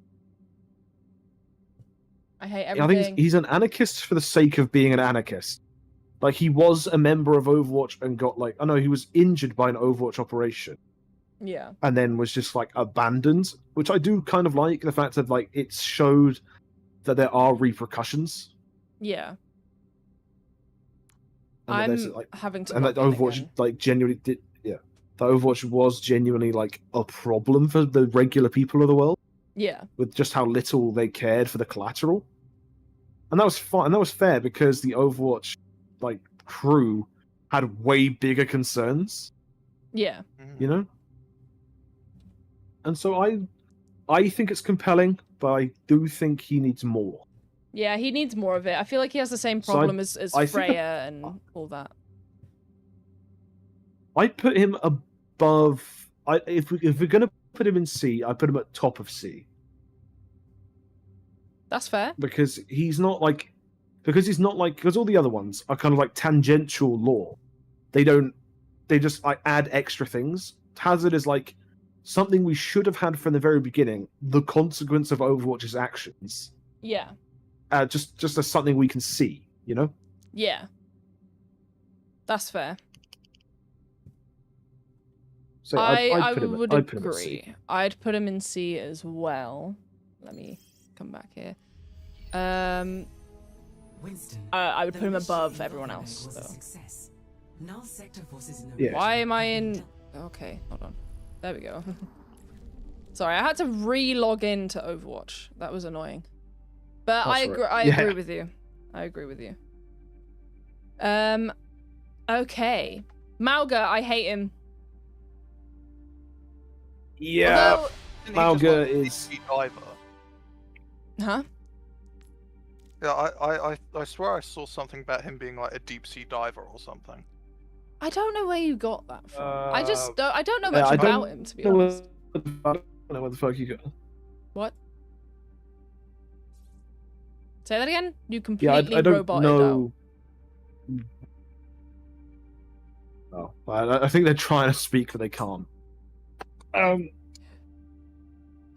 A: I hate everything.
B: I think he's an anarchist for the sake of being an anarchist. Like, he was a member of Overwatch and got, like... I know, he was injured by an Overwatch operation.
A: Yeah.
B: And then was just, like, abandoned. Which I do kind of like, the fact that, like, it showed that there are repercussions.
A: Yeah.
B: And
A: I'm having to...
B: And that Overwatch,
A: again.
B: like, genuinely did... Yeah. The Overwatch was genuinely, like, a problem for the regular people of the world.
A: Yeah.
B: With just how little they cared for the collateral. And that was fine. And that was fair because the Overwatch, like, crew had way bigger concerns.
A: Yeah.
B: You know? And so I think it's compelling, but I do think he needs more.
A: Yeah, he needs more of it. I feel like he has the same problem as Freya and all that.
B: I'd put him above... If we're going to put him in C, I'd put him at top of C.
A: That's fair.
B: Because he's not like... Because all the other ones are kind of like tangential lore. They just like add extra things. Hazard is like something we should have had from the very beginning. The consequence of Overwatch's actions.
A: Yeah.
B: Just as something we can see, you know?
A: Yeah. That's fair.
B: So
A: I
B: put him,
A: would
B: I'd put him in
A: agree.
B: C.
A: I'd put him in C as well. Let me come back here.
H: Winston,
A: I would put him
H: the
A: above
H: mission
A: everyone
H: in
A: else,
H: was a
A: though.
H: success. Null sector forces no
B: Yeah.
A: Why am I in... Okay, hold on. There we go. Sorry, I had to re-log in to Overwatch. That was annoying. But I agree with you. I agree with you. Okay. Mauga, I hate him.
B: Yeah.
C: Although,
B: Mauga
C: isn't he
B: is...
C: just, like, a deep sea diver?
A: Huh?
C: Yeah, I swear I saw something about him being like a deep sea diver or something.
A: I don't know where you got that from. I don't know much
B: I
A: about
B: don't
A: him, to be
B: know
A: honest.
B: I don't know what the fuck you got.
A: What? Say that again? You
B: Yeah,
A: completely
B: I don't
A: roboted
B: know. Oh, I think they're trying to speak, but they can't.
A: out.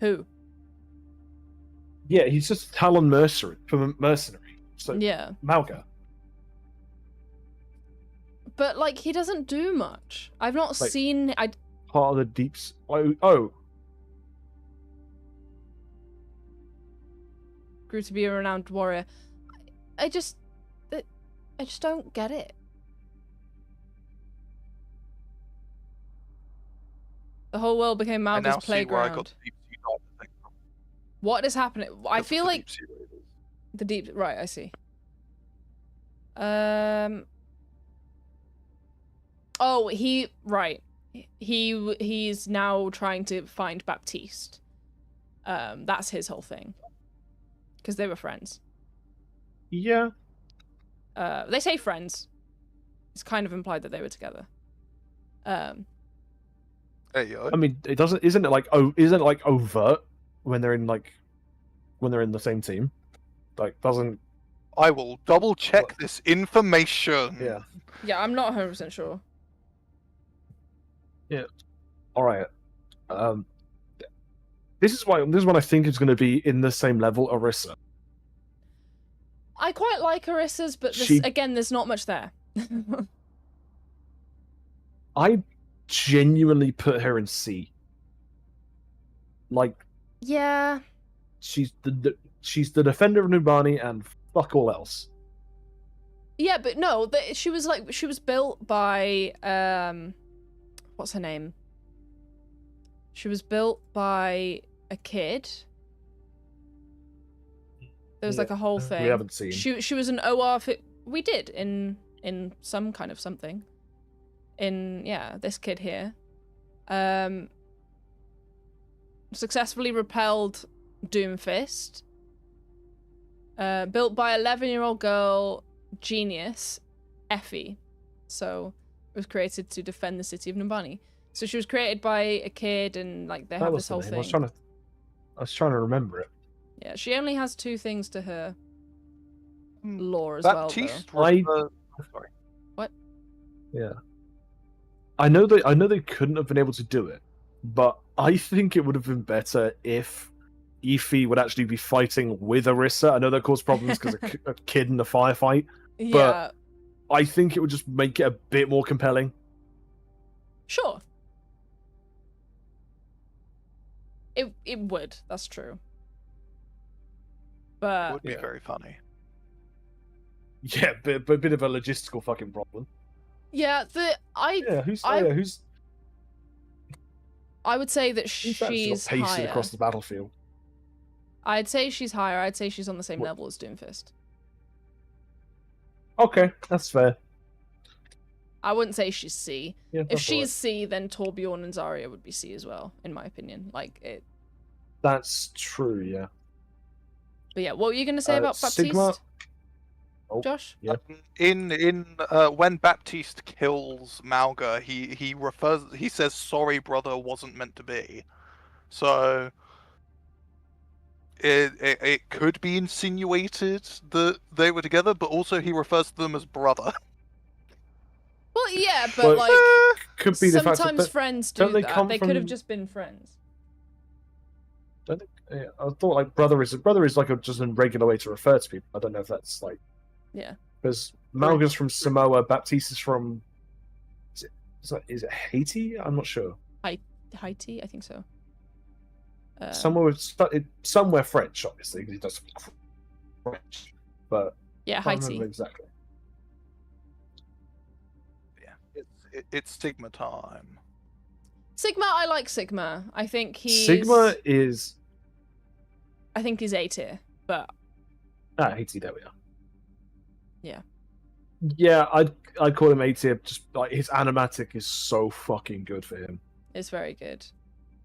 A: Who?
B: Yeah, he's just a Talon mercenary. So
A: Yeah.
B: Mauga.
A: But, like, he doesn't do much. I've not
B: Like-
A: seen...
B: Part of the deeps. Oh.
A: Grew to be a renowned warrior. I just don't get it. The whole world became
C: I now
A: Mauga's
C: see where I got
A: playground.
C: the deep sea diver thing from.
A: What is happening? I
C: Because of
A: feel
C: the
A: like
C: deep sea raiders.
A: the deep... Right, I see. Oh, he's now trying to find Baptiste. That's his whole thing. Because they were friends.
B: Yeah.
A: They say friends. It's kind of implied that they were together.
C: There you go.
B: I mean, isn't it like overt when they're in the same team? Like, doesn't.
C: I will double check this information.
B: Yeah.
A: Yeah, I'm not 100% sure.
B: Yeah. All right. This is what I think is going to be in the same level. Orisa.
A: I quite like Orissa's, but again, there's not much there.
B: I genuinely put her in C. Like,
A: Yeah.
B: she's the defender of Numbani and fuck all else.
A: Yeah, but no, she was built by what's her name? She was built by a kid. There was like a whole thing.
B: We haven't seen.
A: She was an OR. We did in some kind of something. This kid here, successfully repelled Doomfist. Built by 11-year-old girl, genius, Effie. So it was created to defend the city of Numbani. So she was created by a kid, and like they have this whole thing.
B: I was trying to remember it.
A: Yeah, she only has 2 things to her lore as
C: Baptiste
A: well.
C: sorry.
A: What?
B: Yeah. I know they couldn't have been able to do it, but I think it would have been better if Ify would actually be fighting with Orisa. I know that caused problems because a kid in a firefight,
A: Yeah.
B: but I think it would just make it a bit more compelling.
A: Sure. It would. That's true. But
C: It would be very funny.
B: Yeah, but a bit of a logistical fucking problem.
A: yeah,
B: Who's
A: I would say that
B: who's actually got
A: she's
B: pacing
A: higher.
B: across the battlefield?
A: I'd say she's higher. I'd say she's on the same
B: What?
A: level as Doomfist.
B: Okay, that's fair.
A: I wouldn't say she's C.
B: Yeah,
A: If
B: that's
A: she's
B: alright.
A: C, then Torbjorn and Zarya would be C as well, in my opinion. Like it.
B: That's true. Yeah.
A: But yeah, what were you gonna say about Baptiste,
B: Sigma. Oh,
A: Josh?
B: yeah.
C: When Baptiste kills Malga, he says sorry brother, wasn't meant to be. So it could be insinuated that they were together, but also he refers to them as brother.
A: Well, yeah, but
B: Well,
A: like
B: Could be the fact
A: sometimes
B: that
A: friends do
B: don't they
A: that.
B: come
A: They could have
B: from-
A: just been friends.
B: I thought like brother is like just a regular way to refer to people. I don't know if that's like
A: Yeah.
B: because Malga's from Samoa, Baptiste is from is it Haiti? I'm not sure.
A: Haiti, I think so.
B: Somewhere French, obviously, because he does speak French, but
A: Yeah,
B: I can't
A: Haiti.
B: remember exactly.
C: Yeah, it's Sigma time.
A: Sigma, I like Sigma. I think he's
B: Sigma is
A: I think he's A tier, but
B: Haiti. There we are.
A: Yeah.
B: Yeah, I'd call him A tier. Just like his animatic is so fucking good for him.
A: it's very good.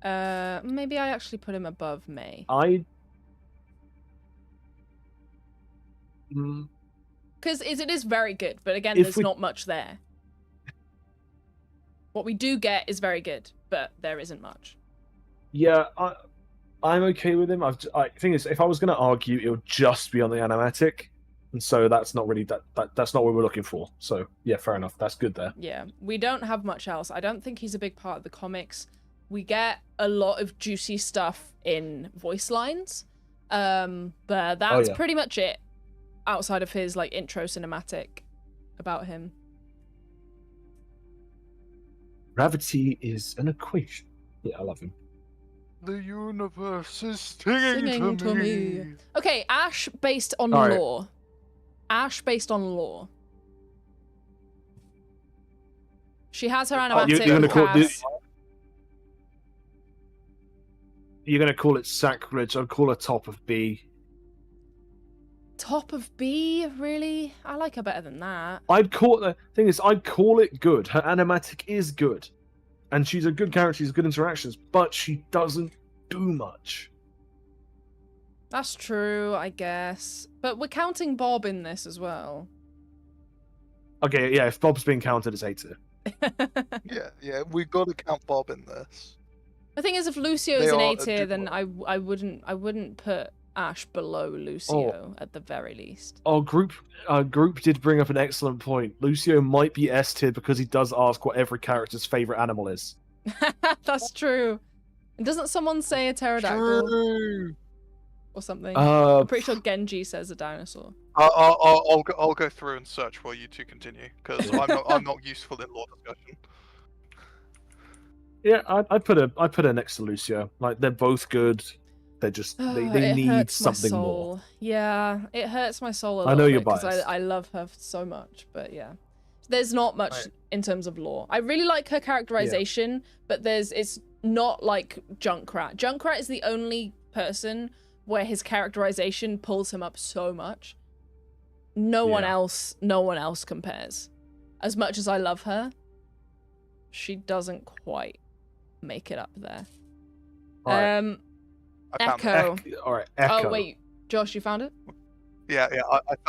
A: Maybe I actually put him above May. Because it is very good, but again, there's not much there. What we do get is very good, but there isn't much.
B: Yeah, I'm okay with him. I think if I was going to argue, it would just be on the animatic, and so that's not really that's not what we're looking for. So yeah, fair enough. That's good there.
A: Yeah, we don't have much else. I don't think he's a big part of the comics. We get a lot of juicy stuff in voice lines, but that's pretty much it. Outside of his like intro cinematic about him.
B: Gravity is an equation. Yeah, I love him.
C: The universe is singing to me.
A: Okay, Ash based on
B: All right.
A: lore. Ash based on lore. She has her animatic.
B: You're gonna call it sacrilege. I'll call her top of B.
A: top of B, really? I like her better than that.
B: I'd call it good. Her animatic is good, and she's a good character. She's good interactions, but she doesn't do much.
A: That's true, I guess. But we're counting Bob in this as well.
B: Okay, yeah. If Bob's being counted as A tier,
C: Yeah, we've got to count Bob in this.
A: The thing is, if Lucio
C: They
A: is an
C: are
A: A
C: a
A: tier,
C: good
A: then
C: one.
A: I wouldn't put Ash below Lucio at the very least.
B: our group did bring up an excellent point. Lucio might be S tier because he does ask what every character's favorite animal is.
A: That's true. And doesn't someone say a pterodactyl
C: True.
A: or something?
B: Uh,
A: I'm pretty sure Genji says a dinosaur.
C: I'll go through and search while you two continue, because I'm not useful in lore discussion.
B: Yeah, I put her next to Lucio. Like they're both good. They're just they
A: It
B: need
A: hurts my
B: something more.
A: soul. Yeah, it hurts my soul a
B: I
A: little
B: know you're
A: bit because
B: biased.
A: I love her so much, but yeah. There's not much in terms of lore. I really like her characterization, but it's not like Junkrat. Junkrat is the only person where his characterization pulls him up so much. No one else compares. As much as I love her, she doesn't quite make it up there.
B: Alright.
C: I found
A: Echo.
B: All right, Echo.
A: Oh wait, Josh, you found it?
C: it. Yeah,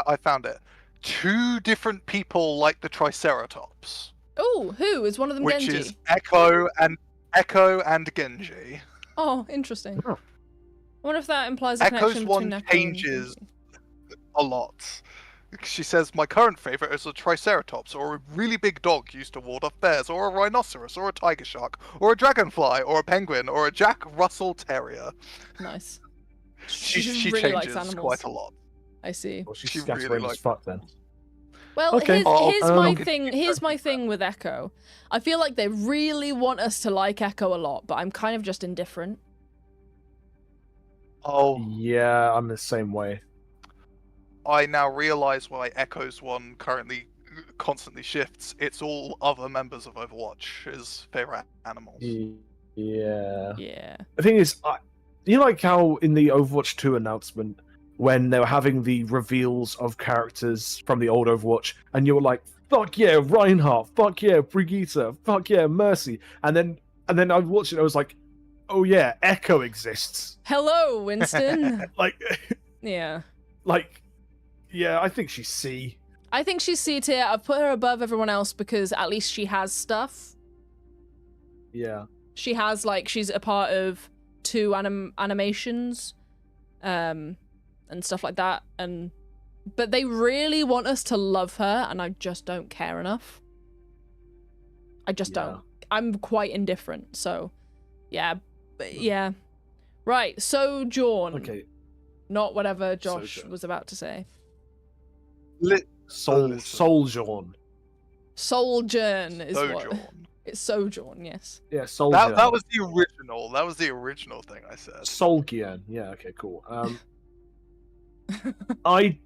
C: I found it. 2 different people like the Triceratops,
A: Oh, who is one of them?
C: which
A: Genji.
C: is Echo and Genji.
A: Oh, interesting.
B: Oh.
A: I wonder if that implies a
C: Echo's
A: connection
C: one
A: between Echo
C: changes
A: and
C: a lot. She says, my current favorite is a Triceratops, or a really big dog used to ward off bears, or a rhinoceros, or a tiger shark, or a dragonfly, or a penguin, or a Jack Russell Terrier.
A: Nice.
C: She
A: really likes
C: changes
A: animals.
C: quite a lot.
A: I see.
B: Well, she's
C: She
B: scatterbrained
C: really
B: as
C: likes
B: fuck then.
A: Well,
B: Okay.
A: here's my
B: Um,
A: thing. Here's my thing with Echo. I feel like they really want us to like Echo a lot, but I'm kind of just indifferent.
C: Oh,
B: Yeah, I'm the same way.
C: I now realize why Echo's one currently constantly shifts. It's all other members of Overwatch his favorite animals.
B: Yeah.
A: Yeah.
B: The thing is, you know, like how in the Overwatch 2 announcement, when they were having the reveals of characters from the old Overwatch, and you were like, "Fuck yeah, Reinhardt! Fuck yeah, Brigitte! Fuck yeah, Mercy!" And then I watched it, I was like, "Oh yeah, Echo exists."
A: Hello, Winston.
B: Like,
A: Yeah.
B: yeah, I think she's C.
A: I think she's C tier. I've put her above everyone else because at least she has stuff.
B: Yeah.
A: She has, like, she's a part of 2 animations, and stuff like that. But they really want us to love her, and I just don't care enough. I just don't. I'm quite indifferent, so yeah. But yeah. Right, Sojourn.
B: Okay.
A: Not whatever Josh
B: Sojourn.
A: was about to say.
B: Sojourn.
A: Sojourn is what.
C: Sojourn.
A: It's Sojourn, yes.
B: Yeah, Sojourn.
C: That was the original. That was the original thing I said.
B: Solgian. Yeah. Okay. Cool. I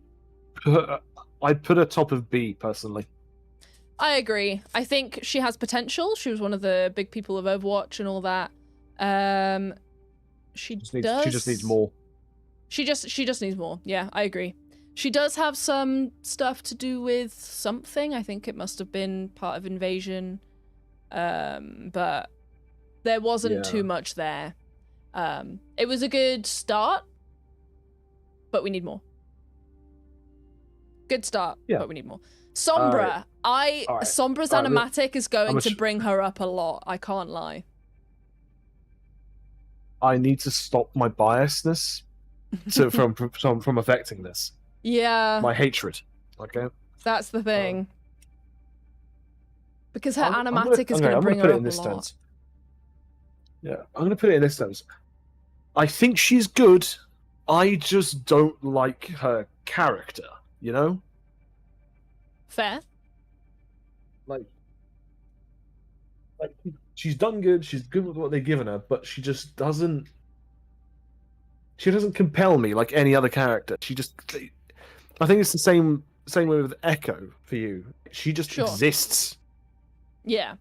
B: put her top of B personally.
A: I agree. I think she has potential. She was one of the big people of Overwatch and all that. She
B: just needs more.
A: She just needs more. Yeah, I agree. She does have some stuff to do with something. I think it must have been part of Invasion. But there wasn't too much there. It was a good start, but we need more. Good start, but we need more. Sombra. Sombra's animatic is going to bring her up a lot. I can't lie.
B: I need to stop my biasness from affecting this.
A: Yeah.
B: My hatred. Okay.
A: That's the thing. Because her
B: I'm
A: animatic is going to bring her up a lot.
B: Terms. Yeah, I'm going to put it in this terms. I think she's good. I just don't like her character, you know?
A: Fair.
B: Like she's done good, she's good with what they've given her, but she just doesn't compel me like any other character. I think it's the same way with Echo for you. She just exists.
A: Yeah.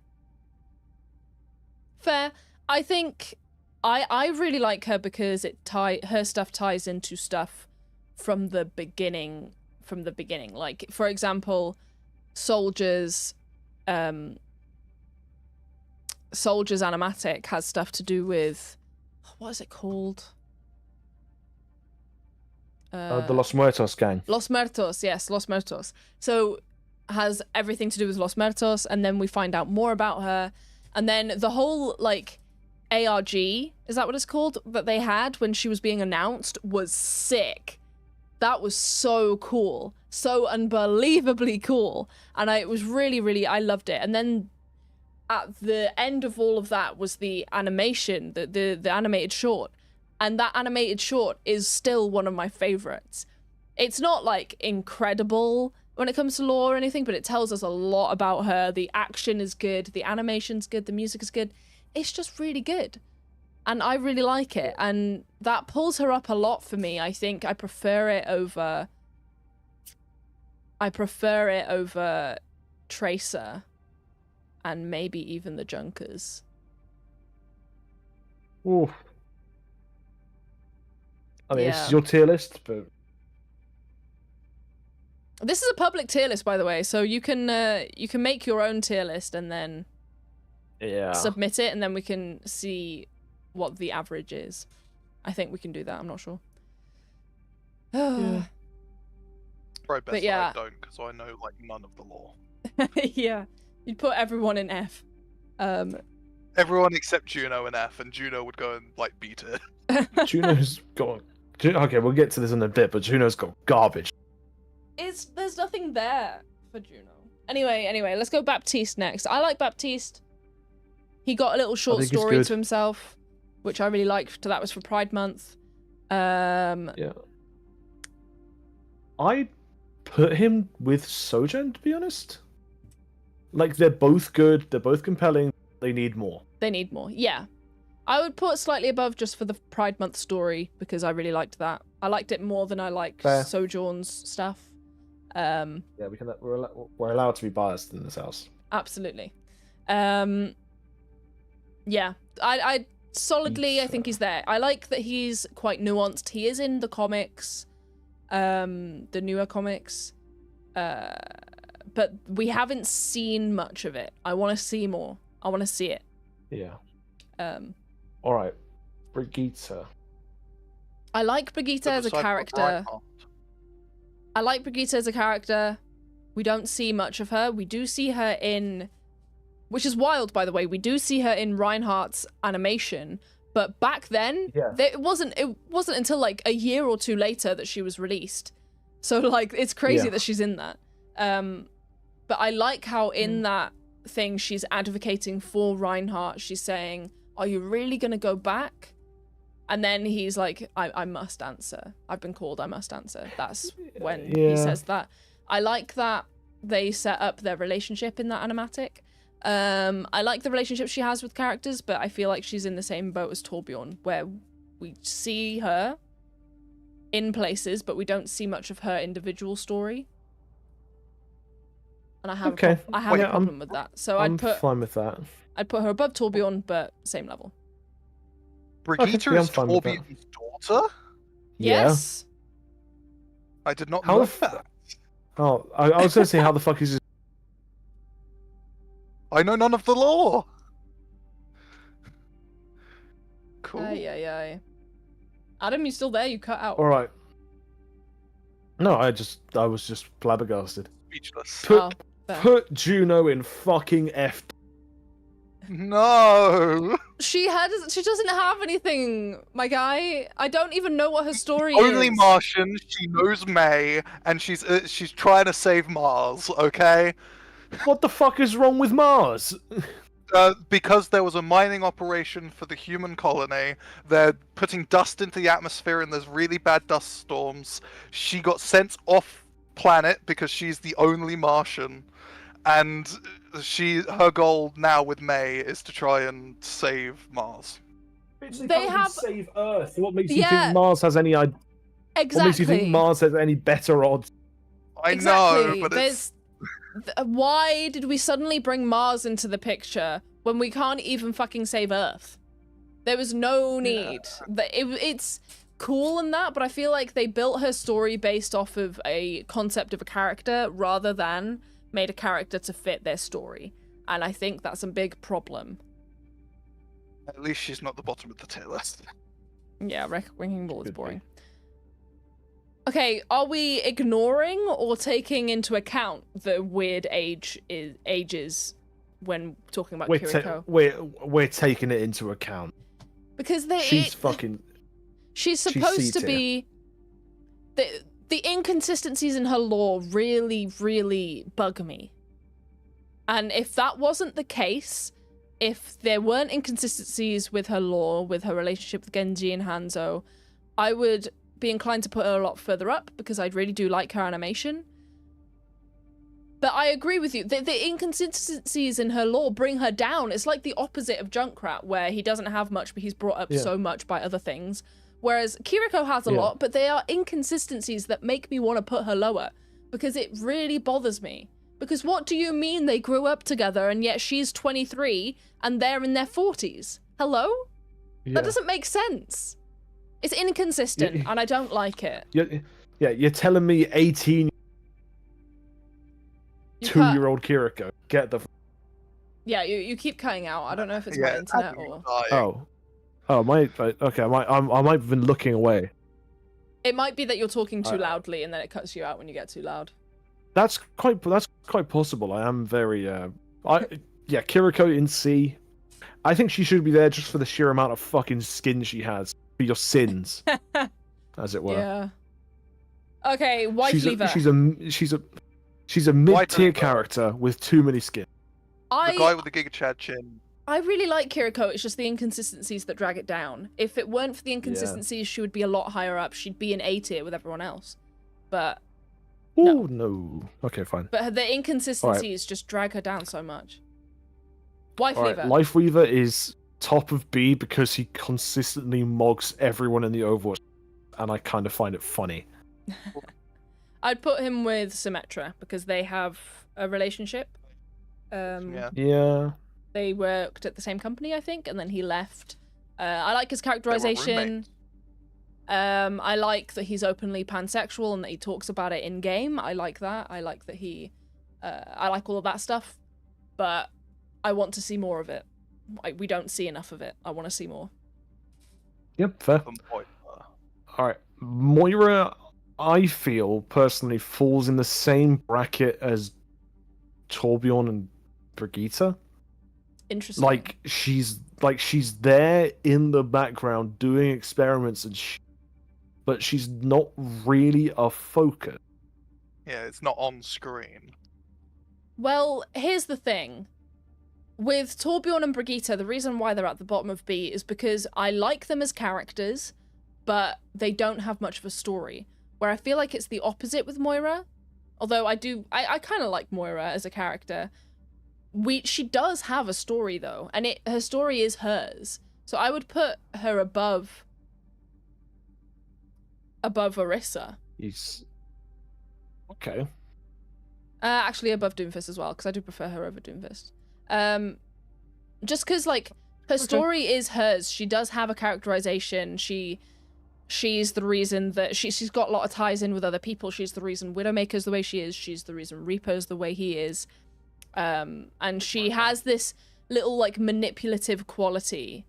A: Fair. I think I really like her because her stuff ties into stuff from the beginning. Like, for example, Soldier's animatic has stuff to do with, what is it called?
B: The Los Muertos gang.
A: Los Muertos, yes, Los Muertos. So has everything to do with Los Muertos, and then we find out more about her, and then the whole like ARG, is that what it's called, that they had when she was being announced was sick. That was so cool, so unbelievably cool, and it was really, I loved it. And then at the end of all of that was the animation, the animated short. And that animated short is still one of my favorites. It's not like incredible when it comes to lore or anything, but it tells us a lot about her. The action is good, the animation's good, the music is good. It's just really good. And I really like it. And that pulls her up a lot for me. I think I prefer it over Tracer and maybe even the Junkers.
B: Ooh. I mean,
A: Yeah.
B: this is your tier list, but
A: This is a public tier list, by the way, so you can make your own tier list and then
B: yeah.
A: submit it, and then we can see what the average is. I think we can do that. I'm not sure.
B: Yeah.
C: Probably best
A: But yeah.
C: I don't, because I know like none of the lore.
A: Yeah, you'd put everyone in F.
C: Everyone except Juno in F, and Juno would go and like beat it.
B: Juno's got. Okay, we'll get to this in a bit, but Juno's got garbage.
A: There's nothing there for Juno. Anyway, let's go Baptiste next. I like Baptiste. He got a little short
B: think he's
A: story
B: good.
A: to himself, which I really liked. That was for Pride Month.
B: Yeah. I put him with Sojourn, to be honest. Like, they're both good, they're both compelling, they need more.
A: They need more. Yeah. I would put slightly above just for the Pride Month story because I really liked that. I liked it more than I liked
B: Fair.
A: Sojourn's stuff.
B: Yeah, we're allowed to be biased in this house.
A: Absolutely. Yeah. I solidly, I think he's there. I like that he's quite nuanced. He is in the comics, the newer comics, but we haven't seen much of it. I want to see more. I want to see it.
B: Yeah.
A: Um,
B: All right, Brigitte.
A: I like Brigitte as a
C: Besides
A: character.
C: Reinhardt.
A: I like Brigitte as a character. We don't see much of her. We do see her in, which is wild, by the way. We do see her in Reinhardt's animation, but back then,
B: Yeah.
A: it wasn't until like a year or two later that she was released. So like, it's crazy
B: Yeah.
A: that she's in that. But I like how in that thing she's advocating for Reinhardt. She's saying, "Are you really gonna go back?" And then he's like, I must answer. I've been called, I must answer. That's when he
B: Yeah.
A: says that. I like that they set up their relationship in that animatic. I like the relationship she has with characters, but I feel like she's in the same boat as Torbjorn, where we see her in places, but we don't see much of her individual story. And I have
B: Okay.
A: a
B: Yeah,
A: problem with that. So
B: I'm fine with that.
A: I'd put her above Torbjorn, but same level.
C: Brigitte
B: yeah, I'm
C: is
B: fine with that.
C: Torbjorn's daughter?
A: Yes.
C: I did not
B: How
C: know
B: the
C: that.
B: Oh, I was going to say, how the fuck is his...
C: I know none of the lore. Cool.
A: Aye. Adam, you still there? You cut out.
B: All right. No, I was just flabbergasted.
C: Speechless.
A: Oh, fair.
B: Put Juno in fucking F.
C: No.
A: She doesn't have anything, my guy. I don't even know what her story
C: Only
A: is.
C: Martian. She knows May, and she's trying to save Mars. Okay.
B: What the fuck is wrong with Mars?
C: Because there was a mining operation for the human colony. They're putting dust into the atmosphere, and there's really bad dust storms. She got sent off planet because she's the only Martian, and her goal now with May is to try and save Mars.
A: They have
B: save Earth. What makes you
A: Yeah.
B: think Mars has any? What
A: exactly.
B: makes you think Mars has any better odds?
C: I
A: Exactly.
C: know, but it's
A: Why did we suddenly bring Mars into the picture when we can't even fucking save Earth? There was no need. It's cool and that, but I feel like they built her story based off of a concept of a character rather than made a character to fit their story. And I think that's a big problem.
C: At least she's not the bottom of the tier list.
A: Yeah, Wrecking Ball is
B: Could be.
A: boring. Okay, are we ignoring or taking into account the weird ages when talking about Kiriko?
B: We're taking it into account.
A: Because she's supposed to be the inconsistencies in her lore really, really bug me. And if that wasn't the case, if there weren't inconsistencies with her lore, with her relationship with Genji and Hanzo, I would be inclined to put her a lot further up because I really do like her animation. But I agree with you. The inconsistencies in her lore bring her down. It's like the opposite of Junkrat, where he doesn't have much, but he's brought up so much by other things. Whereas Kiriko has a lot, but they are inconsistencies that make me want to put her lower because it really bothers me. Because what do you mean they grew up together and yet she's 23 and they're in their 40s? Hello?
B: Yeah.
A: That doesn't make sense. It's inconsistent and I don't like it.
B: You're telling me 18 2-year-old Kiriko. Get the
A: Yeah, you keep cutting out. I don't know if it's my internet or...
B: Oh, okay, I might have been looking away.
A: It might be that you're talking too loudly and then it cuts you out when you get too loud.
B: That's quite possible. I am very Kiriko in C. I think she should be there just for the sheer amount of fucking skin she has for your sins, as it were.
A: Yeah. Okay, Wife Lever.
B: She's a mid-tier character with too many skins.
C: The guy with the Giga Chad chin.
A: I really like Kiriko, it's just the inconsistencies that drag it down. If it weren't for the inconsistencies, she would be a lot higher up. She'd be in A tier with everyone else. But
B: Oh no. Okay, fine.
A: But the inconsistencies just drag her down so much. Wife Lever.
B: Life Weaver is top of B because he consistently mogs everyone in the Overwatch, and I kind of find it funny.
A: I'd put him with Symmetra because they have a relationship.
B: Yeah.
A: They worked at the same company, I think, and then he left. I like his characterization. I like that he's openly pansexual and that he talks about it in game. I like that. I like that he. I like all of that stuff, but I want to see more of it. We don't see enough of it. I want to see more.
B: Yep, fair. All right, Moira, I feel personally falls in the same bracket as Torbjorn and Brigitte.
A: Interesting.
B: Like she's there in the background doing experiments and but she's not really a focus.
C: Yeah, it's not on screen.
A: Well, here's the thing. With Torbjorn and Brigitte, the reason why they're at the bottom of B is because I like them as characters, but they don't have much of a story. Where I feel like it's the opposite with Moira. Although I kind of like Moira as a character. She does have a story though, and her story is hers. So I would put her above Orisa.
B: Okay.
A: Actually above Doomfist as well, because I do prefer her over Doomfist. Just because like her story is hers. She does have a characterization. She's the reason that she's got a lot of ties in with other people. She's the reason Widowmaker's the way she is. She's the reason Reaper's the way he is. And she has this little like manipulative quality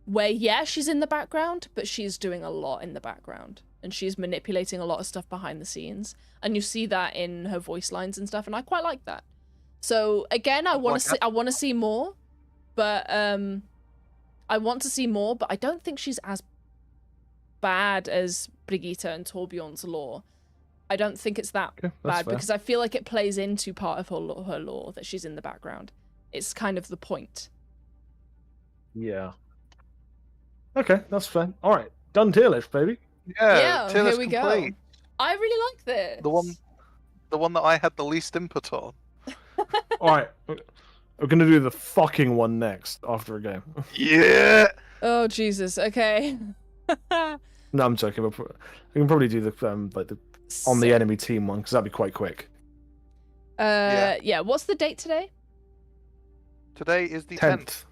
A: where she's in the background, but she's doing a lot in the background and she's manipulating a lot of stuff behind the scenes, and you see that in her voice lines and stuff, and I quite like that. So again, I want to see more, but I don't think she's as bad as Brigitte and Torbjorn's lore. I don't think it's that bad because I feel like it plays into part of her lore that she's in the background. It's kind of the point.
B: Yeah. Okay, that's fair. All right, done tier list, baby.
C: Yeah, tier list
A: here we
C: complete.
A: go. I really like this.
C: The one that I had the least input on.
B: All right, we're gonna do the fucking one next after a game.
C: Yeah.
A: Oh Jesus. Okay.
B: No, I'm joking. We can probably do the on the enemy team one because that'd be quite quick.
A: Yeah. What's the date today?
C: Today is the 10th.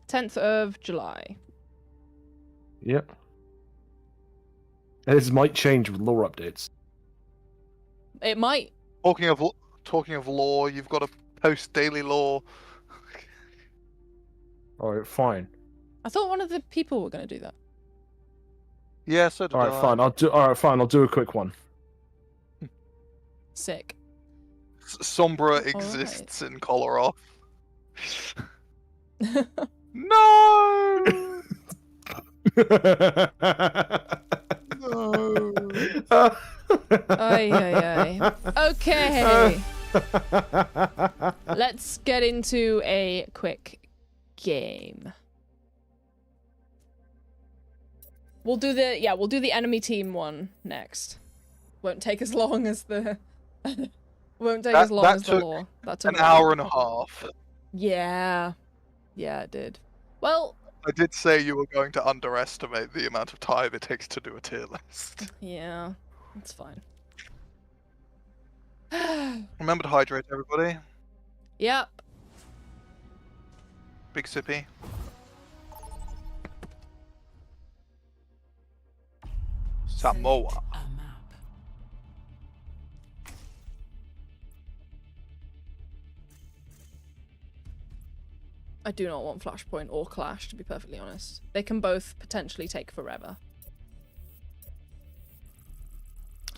A: 10th of July.
B: Yep. This might change with lore updates.
A: It might.
C: Talking of lore, you've got to post daily lore.
B: Alright, fine.
A: I thought one of the people were going to do that.
C: Yeah, so did
B: Alright,
C: I.
B: fine. I'll do a quick one.
A: Sick.
C: Sombra exists in Colorado. No! No.
A: Ay, ay, ay. Okay. Let's get into a quick game. We'll do the enemy team one next. Won't take as long as the won't take as long as the lore. That took
C: an hour and a half.
A: Yeah. Yeah, it did. Well,
C: I did say you were going to underestimate the amount of time it takes to do a tier list.
A: yeah. It's fine.
C: Remember to hydrate, everybody.
A: Yep.
C: Big sippy. Samoa.
H: A map.
A: I do not want Flashpoint or Clash, to be perfectly honest. They can both potentially take forever.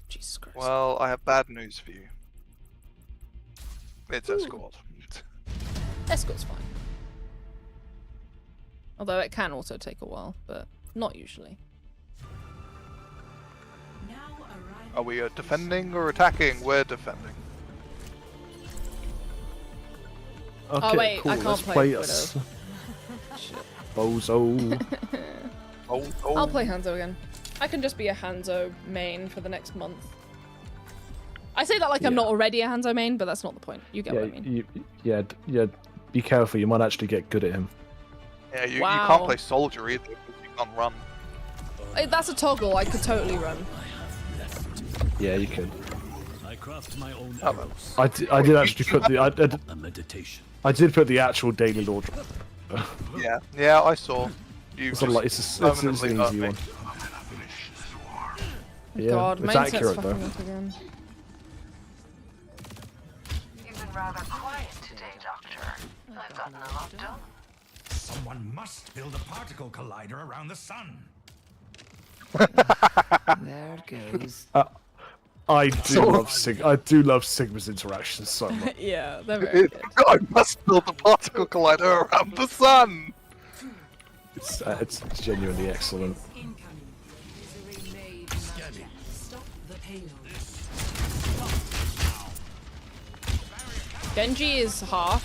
A: Jesus Christ.
C: Well, I have bad news for you. It's Escort.
A: Escort's fine. Although it can also take a while, but not usually.
H: Now arriving
C: Are we defending or attacking? We're defending.
B: Okay,
A: Oh wait,
B: cool.
A: I can't
B: Let's
A: play Widow.
B: us. Bozo.
C: Oh,
A: I'll play Hanzo again. I can just be a Hanzo main for the next month. I say that like I'm
B: Yeah.
A: not already a Hanzo main, but that's not the point. You get what I mean.
B: Yeah. Be careful. You might actually get good at him.
C: Yeah, you
A: Wow.
C: can't play soldier either because you can't run.
A: That's a toggle. I could totally run.
B: Yeah, you could.
E: I craft my own
C: Oh,
E: arrows.
B: I did actually put the
E: A meditation.
B: I did put the actual daily lore.
C: Yeah, I saw. You
B: It's, it's an
C: permanently
B: easy
C: hurt me.
B: one. Yeah,
A: God,
B: it's
A: main set's
B: accurate
A: fucking
B: though.
A: up again.
I: You've been rather quiet today, Doctor. I've gotten a lot done.
J: Someone must build a particle collider around the sun.
H: There it goes.
B: I do love Sigma's interactions so much.
A: Yeah, they're very good.
C: I must build a particle collider around the sun!
B: It's genuinely excellent.
H: Incoming. Misery made magic. Stop the payload.
A: Genji is half.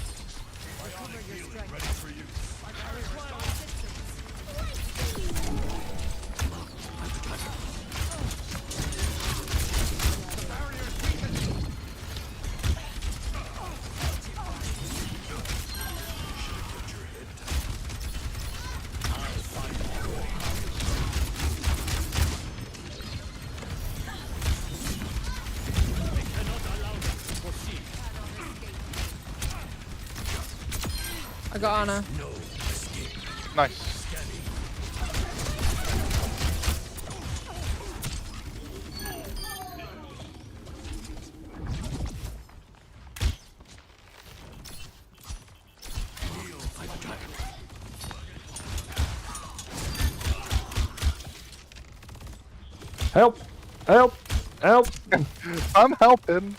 A: I got Anna.
C: Nice.
B: Help! Help! Help!
C: I'm helping.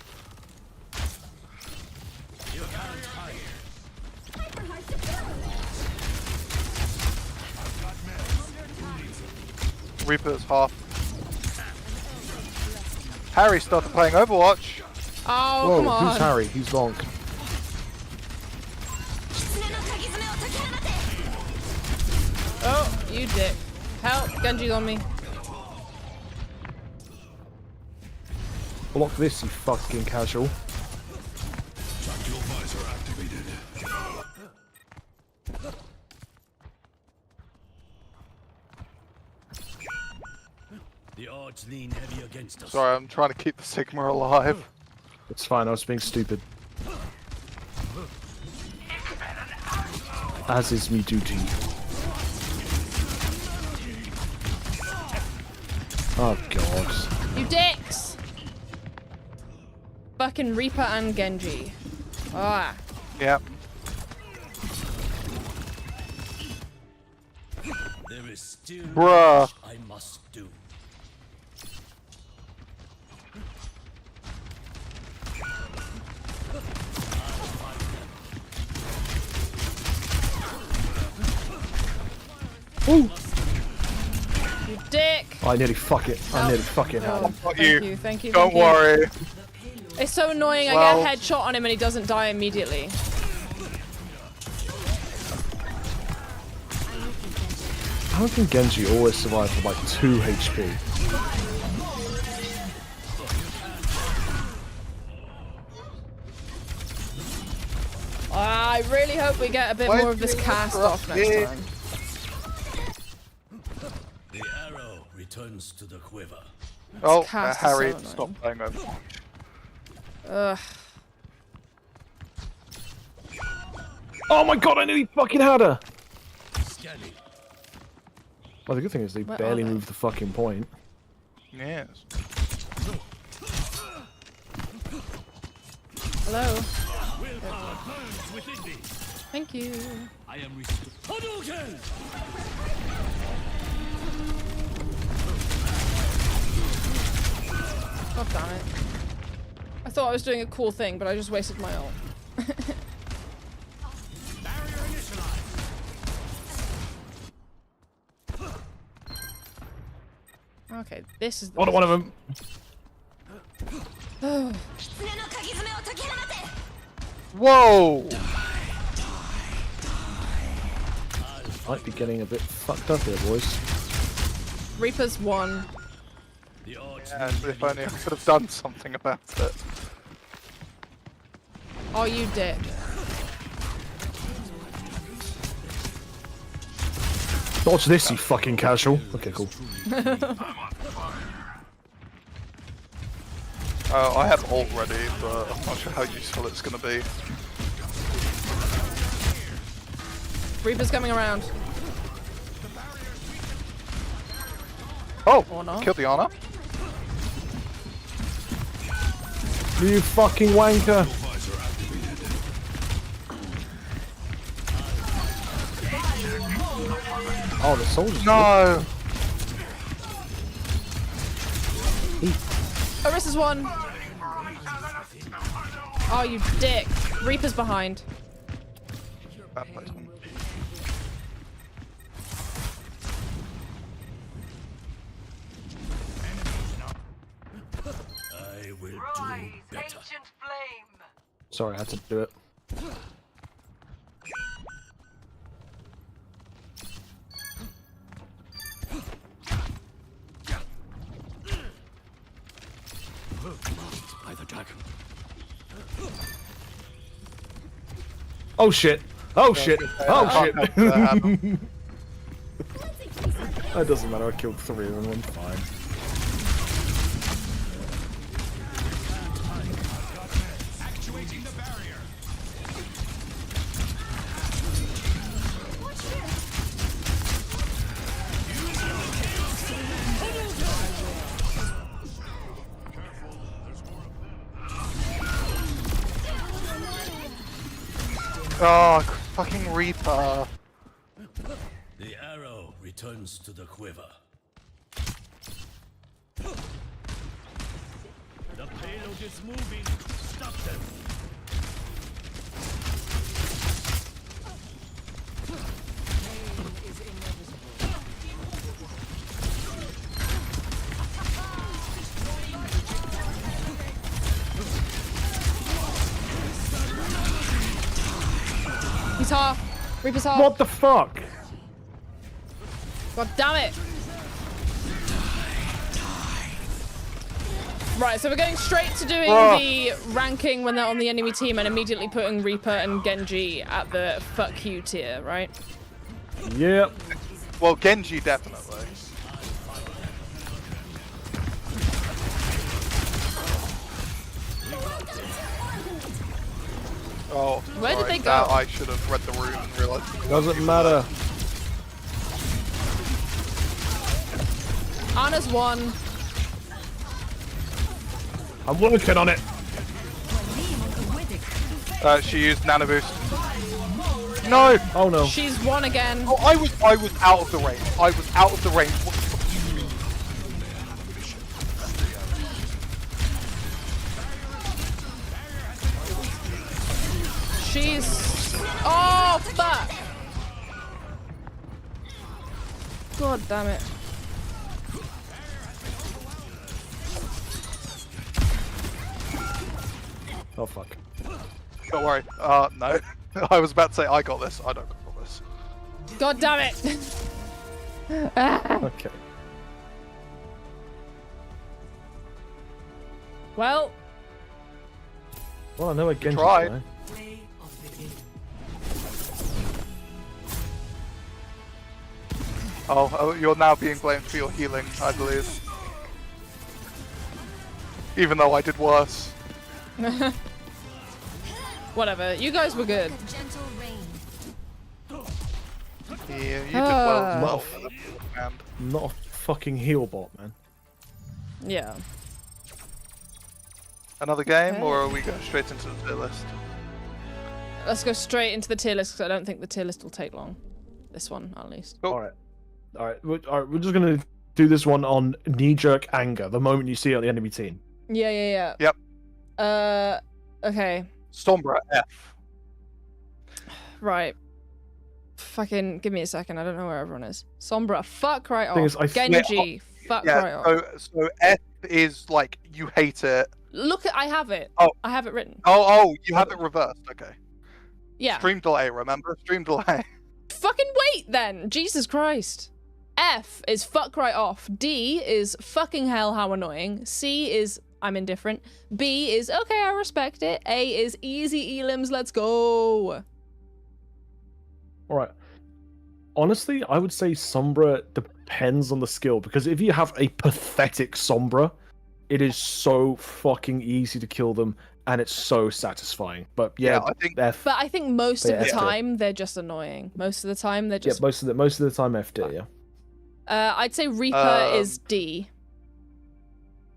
C: Reaper's half. Harry started playing Overwatch.
A: Oh,
B: Whoa,
A: come on.
B: who's Harry? He's Bonk.
A: Oh, you dick. Help, Genji's on me.
B: Block this, you fucking casual.
E: Tactical visor activated. The odds lean heavy against us.
C: Sorry, I'm trying to keep the Sigma alive.
B: It's fine, I was being stupid. As is me duty. Oh god.
A: You dicks! Fucking Reaper and Genji. Ah.
C: Yep.
E: There is still
C: Bruh.
E: much I must do.
A: You dick!
B: I nearly fuck it. I nearly fucking had him.
C: Got
A: Thank you, thank you.
C: Don't
A: thank you.
C: worry.
A: It's so annoying. I
C: Well-
A: get a headshot on him and he doesn't die immediately.
B: How can Genji always survive for like 2 HP?
A: I really hope we get a bit more of this cast off next time.
E: The arrow returns to the quiver.
C: Oh,
A: cast is
C: Harry,
A: so annoying.
C: stop playing Overwatch.
A: Ugh.
B: Oh my god, I nearly fucking had her!
E: Scanning.
B: Well, the good thing is they
A: Where
B: barely
A: are they?
B: moved the fucking point.
C: Yes.
A: Hello.
E: Willpower burns within me.
A: Thank you.
E: I am restored. Hadouken!
A: God damn it. I thought I was doing a cool thing, but I just wasted my ult.
E: Barrier initialized.
A: Okay, this is the
B: One of them.
C: Whoa!
B: Might be getting a bit fucked up here, boys.
A: Reaper's one.
E: The odds
C: Yeah, if only I could have done something about it.
A: Oh, you dick.
B: Dodge this, you fucking casual. Okay, cool.
C: I have ult ready, but I'm not sure how useful it's going to be.
A: Reaper's coming around.
C: Oh!
A: Or not.
C: Killed the Ana.
B: You fucking wanker. Oh, the soldiers.
C: No!
A: Orissa's one. Oh, you dick. Reaper's behind.
C: Bad placement.
E: I will do better.
I: Ancient flame.
B: Sorry, I had to do it.
E: By the dragon.
B: Oh shit. Oh shit. Oh shit. That doesn't matter, I killed 3 of them, I'm fine.
J: Actuating the barrier.
C: Oh, fucking Reaper.
E: The arrow returns to the quiver. The payload is moving. Stop them.
A: He's half. Reaper's half.
B: What the fuck?
A: God damn it. Right, so we're going straight to doing the ranking when they're on the enemy team and immediately putting Reaper and Genji at the fuck you tier, right?
B: Yep.
C: Well, Genji definitely. Oh,
A: Where did
C: sorry,
A: they go?
C: that I should have read the room and realised.
B: Doesn't matter.
A: Anna's one.
B: I'm working on it.
C: She used Nano Boost. No!
B: Oh no.
A: She's one again.
C: Oh, I was out of the range. I was out of the range. What the fuck do you mean?
A: She's... Oh, fuck! God damn it.
B: Oh fuck.
C: Don't worry. No. I was about to say I got this. I don't got this.
A: God damn it!
B: Okay.
A: Well,
B: Well, I know I Genji.
C: tried.
B: Right?
C: Oh, you're now being blamed for your healing, I believe. Even though I did worse.
A: whatever. You guys were good.
F: Gentle rain.
C: Yeah, you did well. And
B: I'm not a fucking heal bot, man.
A: Yeah.
C: another game,
A: Okay.
C: or are we going straight into the tier list?
A: Let's go straight into the tier list because I don't think the tier list will take long. This one, at least.
C: Cool.
B: All right. We're just gonna do this one on knee-jerk anger. The moment you see it on the enemy team.
A: Yeah.
C: Yep.
A: Okay.
C: Sombra F.
A: Right. Fucking give me a second. I don't know where everyone is. Sombra, fuck right
B: Thing
A: off.
B: is, I
A: Genji, fuck right off.
C: So F is like you hate it.
A: Look at, I have it.
C: Oh.
A: I have it written.
C: Oh, you have it reversed. Okay.
A: Yeah.
C: Stream delay, remember? Stream delay.
A: Fucking wait then. Jesus Christ. F is fuck right off. D is fucking hell how annoying. C is I'm indifferent. B is okay, I respect it. A is easy elims, let's go.
B: All right. Honestly, I would say Sombra depends on the skill, because if you have a pathetic Sombra, it is so fucking easy to kill them, and it's so satisfying. But yeah,
C: I think.
B: F.
A: But I think most of the
B: Yeah.
A: time they're just annoying. Most of the time they're
B: Yeah,
A: just
B: most of the time FD. Yeah.
A: I'd say Reaper is D.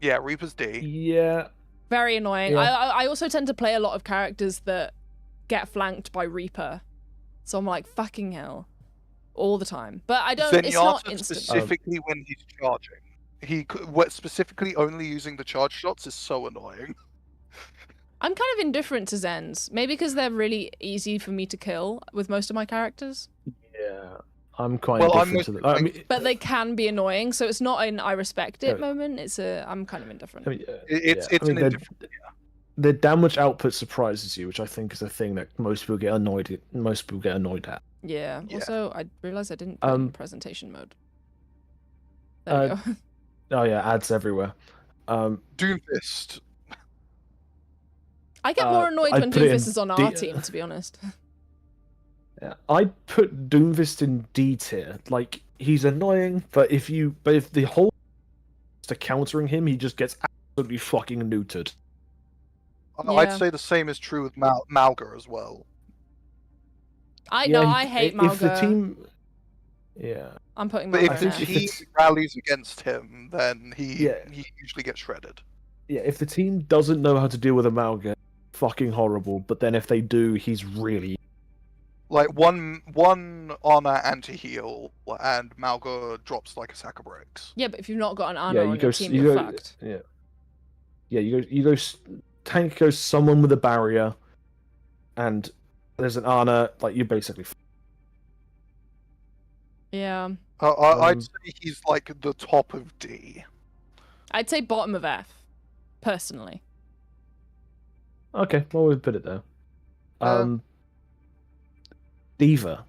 C: Yeah, Reaper's D.
B: Yeah.
A: Very annoying.
B: Yeah.
A: I also tend to play a lot of characters that get flanked by Reaper. So I'm like, fucking hell. All the time. But I don't, it's not
C: Zenyatta
A: instant.
C: specifically when he's charging. Specifically only using the charge shots is so annoying.
A: I'm kind of indifferent to Zens. Maybe because they're really easy for me to kill with most of my characters.
B: Yeah. I'm quite
C: Well, I'm
B: indifferent to that. I mean,
A: But they can be annoying, so it's not an I respect it
B: Yeah.
A: moment. It's a I'm kind of indifferent.
B: I mean,
C: It's
B: I mean,
C: an indifferent.
B: the damage output surprises you, which I think is a thing that most people get annoyed at.
A: Yeah.
C: Yeah.
A: Also, I realized I didn't put it in presentation mode. There we go.
B: Oh yeah, ads everywhere.
C: Doomfist.
A: I get more annoyed
B: I'd
A: when
B: put it in
A: Doomfist is on our team, to be honest.
B: Yeah, I put Doomfist in D tier. Like, he's annoying, but if the whole to countering him, he just gets absolutely fucking neutered.
A: Yeah.
C: I'd say the same is true with Malga as well.
A: I
B: Yeah,
A: hate
B: if the
A: Malga.
B: team, yeah,
A: I'm putting
C: But
A: Malga
C: if
A: in.
C: he rallies against him, then he
B: Yeah.
C: usually gets shredded.
B: yeah, if the team doesn't know how to deal with Amalga, fucking horrible. But then if they do, he's really
C: Like one honor anti-heal, and Malga drops like a sack of bricks.
A: Yeah, but if you've not got an Ana
B: you
A: on
B: go
A: your
B: s-
A: team,
B: you
A: you're
B: go-
A: fucked.
B: yeah, you go. Tank goes someone with a barrier, and there's an Ana. Like, you're basically.
A: Yeah.
C: I'd say he's like the top of D.
A: I'd say bottom of F, personally.
B: Okay, well, we'll put it there.
C: Uh,
B: Diva.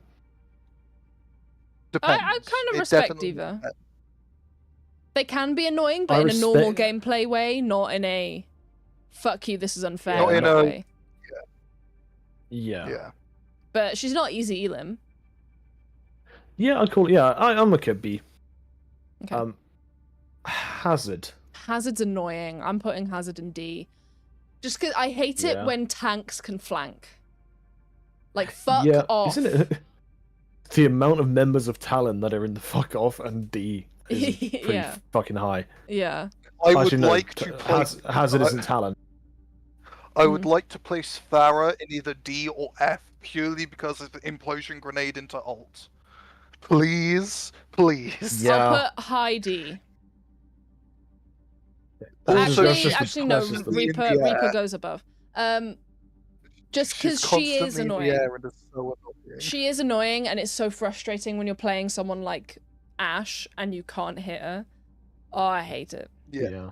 C: Depends.
A: I kind of
C: It
A: respect
C: definitely
A: Diva.
C: depends.
A: They can be annoying, but
B: I
A: in a normal
B: respect-
A: gameplay way, not in a fuck you, this is unfair
C: Not in
A: kind of
C: a-
A: way.
B: Yeah.
C: Yeah.
A: But she's not easy elim.
B: Yeah, I'd call. Yeah, I'm a kid B.
A: Okay.
B: Hazard.
A: Hazard's annoying. I'm putting Hazard in D. Just because I hate it
B: Yeah.
A: when tanks can flank. Like, fuck
B: yeah,
A: off.
B: isn't it? The amount of members of Talon that are in the fuck off and D. is pretty
A: Yeah.
B: fucking high.
A: Yeah.
C: I would
B: Actually, no,
C: like to play.
B: Hazard isn't talent.
C: I would like to place Farah in either D or F purely because of the implosion grenade into ult. Please, please.
B: Yeah.
A: I'll put Heidi.
C: Also,
A: Actually, no.
C: constantly in
A: Reaper,
C: the air.
A: Reaper goes above. Just because
C: She's
A: she is
C: constantly in the
A: annoying.
C: air and is so annoying.
A: She is annoying, and it's so frustrating when you're playing someone like Ash and you can't hit her. Oh, I hate it.
C: Yeah.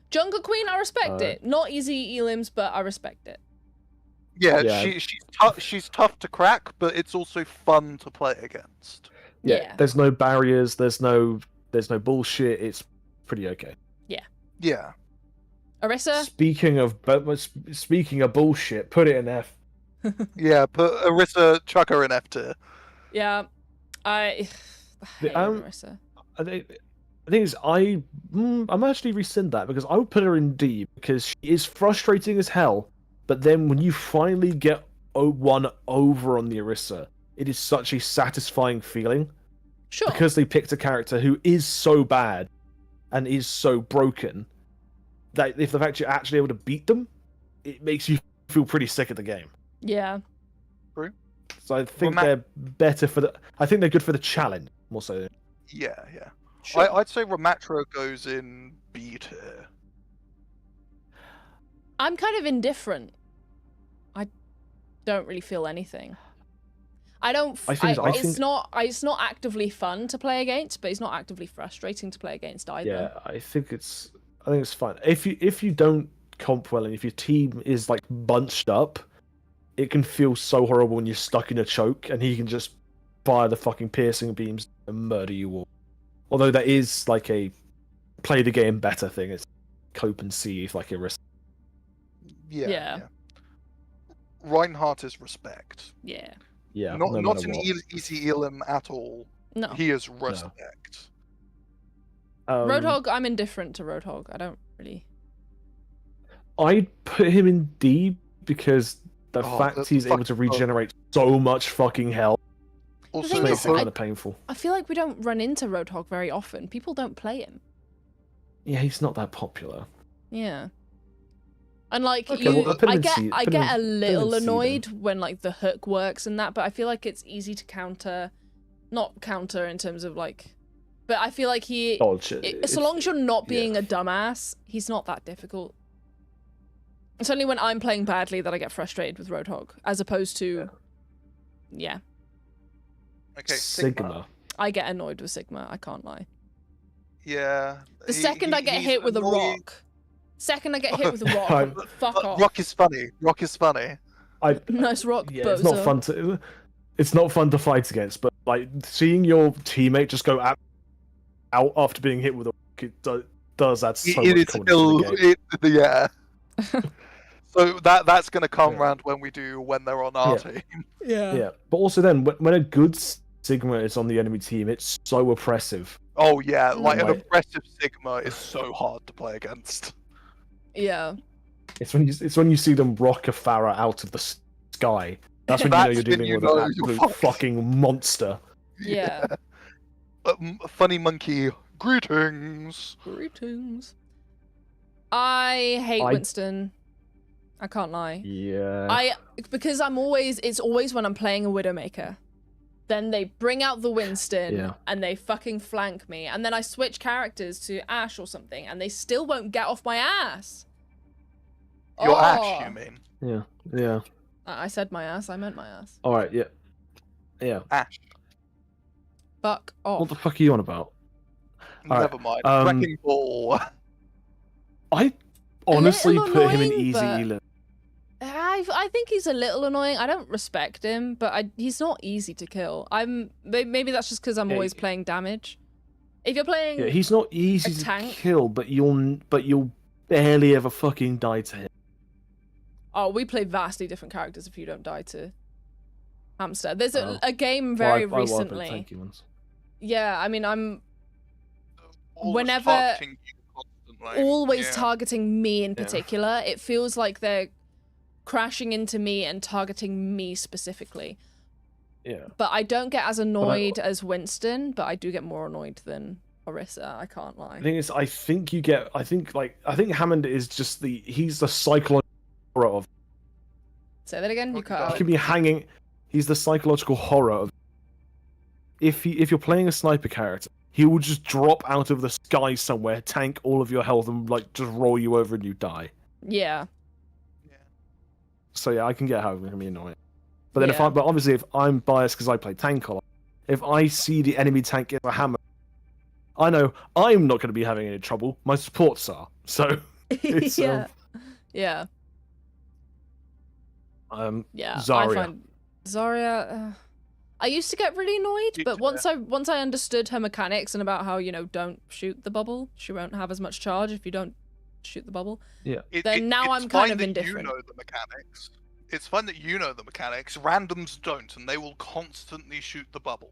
A: Jungle Queen, I respect it. Not easy elims, but I respect it.
C: Yeah, she's tough to crack, but it's also fun to play against.
A: Yeah.
B: There's no barriers. There's no bullshit. It's pretty okay.
C: Yeah.
A: Arissa?
B: Speaking of bullshit, put it in F.
C: Yeah, put Arissa, chuck her in F tier.
A: Yeah. I hate Arissa.
B: I think I'm actually rescind that because I would put her in D because she is frustrating as hell. But then when you finally get one over on the Arissa, it is such a satisfying feeling.
A: Sure.
B: Because they picked a character who is so bad and is so broken that if the fact you're actually able to beat them, it makes you feel pretty sick at the game.
A: Yeah.
C: True.
B: So I think they're better for the. I think they're good for the challenge more so.
C: Yeah.
A: Sure.
C: I'd say Ramatra goes in B tier.
A: I'm kind of indifferent. I don't really feel anything. It's not actively fun to play against, but it's not actively frustrating to play against either.
B: Yeah, I think it's fine. If you don't comp well and if your team is like bunched up, it can feel so horrible when you're stuck in a choke and he can just fire the fucking piercing beams and murder you all. Although that is like a play the game better thing. It's cope and see if like a risk.
C: Yeah. Reinhardt is respect.
A: Yeah.
B: Yeah.
C: Not
B: no
C: an easy elim at all.
A: No.
C: He is respect.
A: Roadhog, I'm indifferent to Roadhog. I don't really.
B: I'd put him in D because the fact he's able to regenerate so much fucking health
C: Also
B: makes it kind of painful.
A: I feel like we don't run into Roadhog very often. People don't play him.
B: Yeah, he's not that popular.
A: Yeah. And like
B: Okay,
A: I get a little annoyed when like the hook works and that, but I feel like it's easy to not counter in terms of like, but I feel like so long as you're not being a dumbass, he's not that difficult. It's only when I'm playing badly that I get frustrated with Roadhog, as opposed to, yeah.
C: Okay,
B: Sigma.
A: I get annoyed with Sigma. I can't lie.
C: Yeah.
A: The second I get hit with a rock. Second I get hit with a rock, fuck off.
C: Rock is funny.
A: Nice rock,
B: yeah, it's not fun to. It's not fun to fight against, but like seeing your teammate just go out after being hit with a rock, it does add so much confidence in the game.
C: Yeah. So that's gonna come round when they're on our team.
B: Yeah, but also then when a good Sigma is on the enemy team, it's so oppressive.
C: Oh yeah, like an oppressive Sigma is so hard to play against.
A: Yeah.
B: It's when you see them rock a Farah out of the sky. That's when you know you're dealing with an absolute fucking monster.
A: Yeah.
C: Funny monkey, greetings.
A: I hate Winston. I can't lie.
B: Yeah.
A: Because it's always when I'm playing a Widowmaker. Then they bring out the Winston and they fucking flank me. And then I switch characters to Ash or something and they still won't get off my ass.
C: Your Ash, you mean?
B: Yeah.
A: I said my ass, I meant my ass.
B: Alright, yeah.
C: Ash.
A: Fuck off.
B: What the fuck are you on about?
C: Never mind. Wrecking Ball.
B: I honestly put him in easy Elan.
A: I think he's a little annoying. I don't respect him, but he's not easy to kill. Maybe that's just because I'm always playing damage. If you're playing,
B: he's not easy to kill, but you'll barely ever fucking die to him.
A: Oh, we play vastly different characters if you don't die to Hamster. There's a game very recently. Yeah, I mean I'm always targeting me in particular. It feels like they're crashing into me and targeting me specifically.
B: Yeah.
A: But I don't get as annoyed as Winston, but I do get more annoyed than Orisa. I can't lie.
B: The thing is, I think Hammond is just he's the psychological horror of.
A: Say that again. You cut
B: He
A: out.
B: can be hanging. He's the psychological horror of. If you're playing a sniper character, he will just drop out of the sky somewhere, tank all of your health, and like just roll you over and you die.
A: Yeah.
B: So yeah, I can get how it can be annoying. But then
A: Yeah.
B: but obviously if I'm biased because I play tank a lot, if I see the enemy tank in a hammer, I know I'm not going to be having any trouble. My supports are. So it's
A: yeah. Yeah. Yeah.
B: Zarya.
A: I find Zarya. I used to get really annoyed, but once I understood her mechanics and about how, don't shoot the bubble, she won't have as much charge if you don't shoot the bubble.
B: Yeah.
A: Then now I'm kind of indifferent.
C: You know the mechanics. It's fun that you know the mechanics. Randoms don't, and they will constantly shoot the bubble.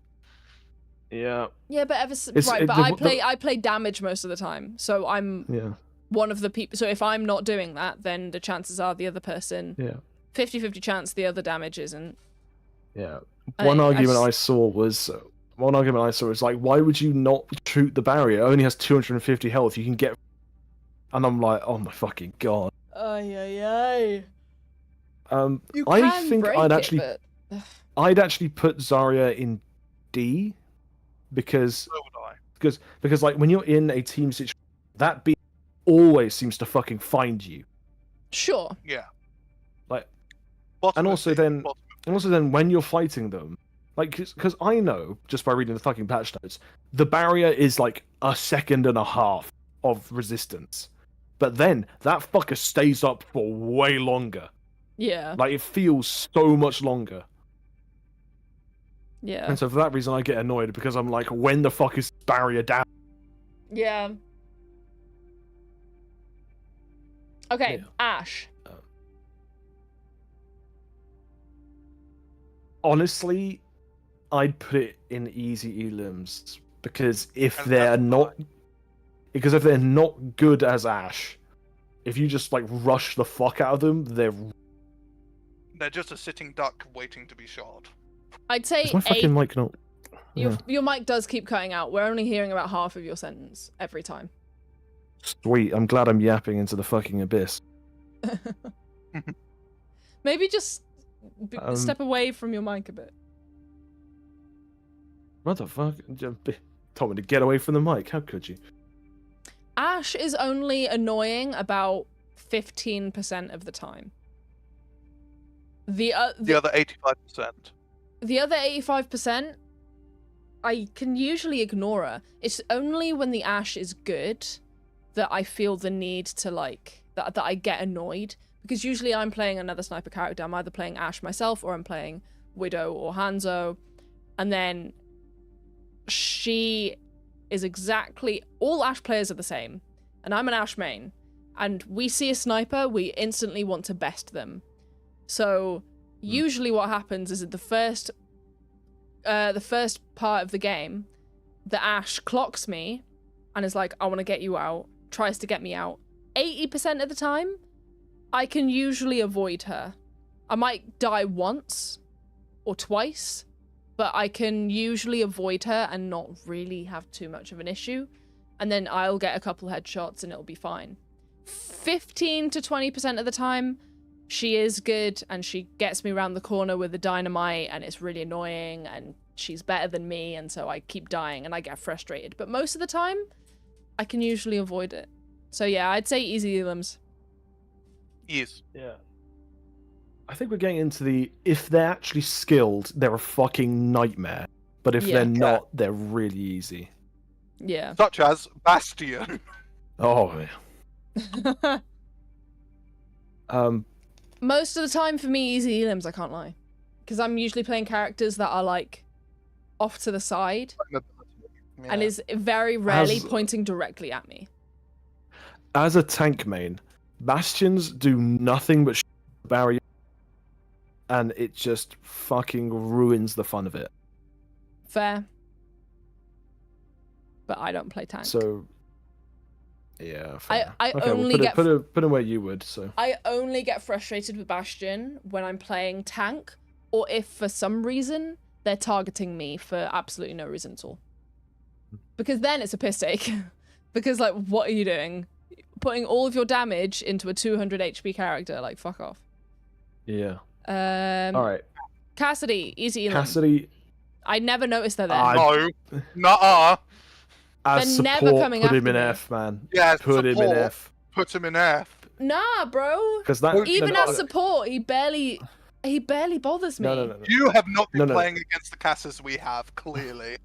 B: Yeah.
A: Yeah, but I play damage most of the time, so I'm one of the people. So if I'm not doing that, then the chances are the other person.
B: Yeah.
A: 50-50 chance the other damage isn't.
B: Yeah. One argument I saw was like, why would you not shoot the barrier? It only has 250 health. You can get, and I'm like, oh my fucking god.
A: Ay. You
B: I
A: can
B: think
A: break
B: I'd actually put Zarya in D because
C: So would I.
B: because like when you're in a team situation, that B always seems to fucking find you.
A: Sure.
C: Yeah.
B: Like,
C: Bottom
B: and
C: of
B: also
C: the-
B: then.
C: bottom-
B: And also then when you're fighting them, like, because I know, just by reading the fucking patch notes, the barrier is like a second and a half of resistance. But then that fucker stays up for way longer.
A: Yeah.
B: Like, it feels so much longer.
A: Yeah.
B: And so for that reason I get annoyed, because I'm like, when the fuck is barrier down?
A: Yeah. Okay,
B: Yeah.
A: Ash.
B: Honestly, I'd put it in easy elims, because if
C: And
B: they're
C: that's
B: not good as Ash, if you just like rush the fuck out of them,
C: They're just a sitting duck waiting to be shot.
A: I'd say
B: is my fucking mic not?
A: Your mic does keep cutting out. We're only hearing about half of your sentence every time.
B: Sweet, I'm glad I'm yapping into the fucking abyss.
A: Maybe just step away from your mic a bit.
B: What the fuck? Told me to get away from the mic. How could you?
A: Ash is only annoying about 15% of the time. The
C: other 85%.
A: The other 85%, I can usually ignore her. It's only when the Ash is good that I feel the need to that I get annoyed. Because usually I'm playing another sniper character. I'm either playing Ash myself or I'm playing Widow or Hanzo. And then she is exactly... All Ash players are the same. And I'm an Ash main. And we see a sniper, we instantly want to best them. So usually what happens is at the first part of the game, the Ash clocks me and is like, I want to get you out, tries to get me out. 80% of the time, I can usually avoid her. I might die once or twice, but I can usually avoid her and not really have too much of an issue. And then I'll get a couple headshots and it'll be fine. 15 to 20% of the time, she is good and she gets me around the corner with the dynamite and it's really annoying and she's better than me and so I keep dying and I get frustrated. But most of the time, I can usually avoid it. So yeah, I'd say easy elims.
C: Yes.
B: Yeah. I think we're getting into if they're actually skilled, they're a fucking nightmare. But if they're not, they're really easy.
A: Yeah.
C: Such as Bastion.
B: Oh, yeah.
A: Most of the time for me, easy elims, I can't lie. Because I'm usually playing characters that are like off to the side and is very rarely pointing directly at me.
B: As a tank main, Bastions do nothing but barrier, and it just fucking ruins the fun of it.
A: Fair. But I don't play tank.
B: So, yeah. Fair.
A: I
B: okay,
A: only
B: put it where you would. So
A: I only get frustrated with Bastion when I'm playing tank, or if for some reason they're targeting me for absolutely no reason at all. Because then it's a piss take. Because, like, what are you doing? Putting all of your damage into a 200 HP character, like, fuck off.
B: Yeah.
A: All
B: right.
A: Cassidy, easy Elam.
B: Cassidy.
A: I never noticed they're there.
C: No. Nuh-uh.
B: As
A: They're never
B: support,
A: coming
B: put him
A: after
B: in
A: me.
B: F, man.
C: Yeah,
B: Put him in
C: support.
B: F.
C: Put him in F.
A: Nah, bro.
B: Because that
A: Even as support, he barely bothers me.
B: No.
C: You have not been
B: No.
C: playing against the Casses we have, clearly.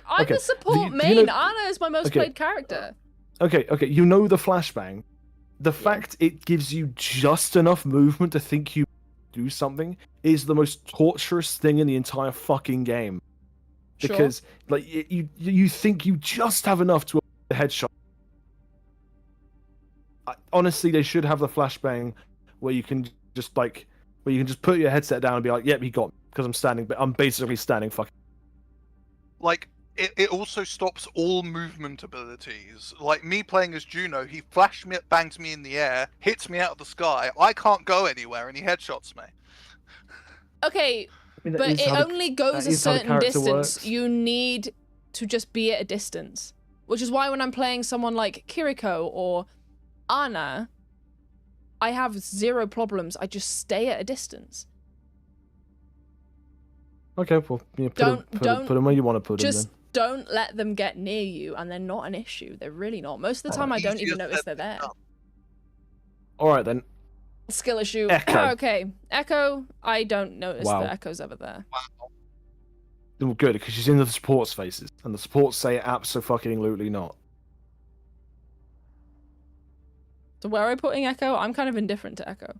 A: I'm
B: Okay,
A: the support
B: do you
A: main.
B: know-
A: Anna is my most
B: Okay.
A: played character.
B: Okay, you know the flashbang. The fact it gives you just enough movement to think you do something is the most torturous thing in the entire fucking game.
A: Sure.
B: Because like you think you just have enough to avoid the headshot. Honestly, they should have the flashbang where you can just put your headset down and be like, "Yep, he got me," because I'm basically standing fucking.
C: Like, it also stops all movement abilities. Like, me playing as Juno, he bangs me in the air, hits me out of the sky, I can't go anywhere, and he headshots me.
A: Okay,
B: I mean,
A: but it only goes a
B: is how the
A: certain
B: character
A: distance.
B: works.
A: You need to just be at a distance. Which is why when I'm playing someone like Kiriko or Anna, I have zero problems. I just stay at a distance.
B: Okay, well, yeah,
A: Don't-
B: put them where you want to put them.
A: Just don't let them get near you, and they're not an issue. They're really not. Most of the time, I don't even notice they're there.
B: All right then.
A: Skill issue.
B: Echo.
A: Okay, Echo. I don't notice
B: Wow.
A: that Echo's ever there.
B: Well, good, because she's in the supports faces, and the supports say abso-fucking-lutely not.
A: So where are I putting Echo? I'm kind of indifferent to Echo.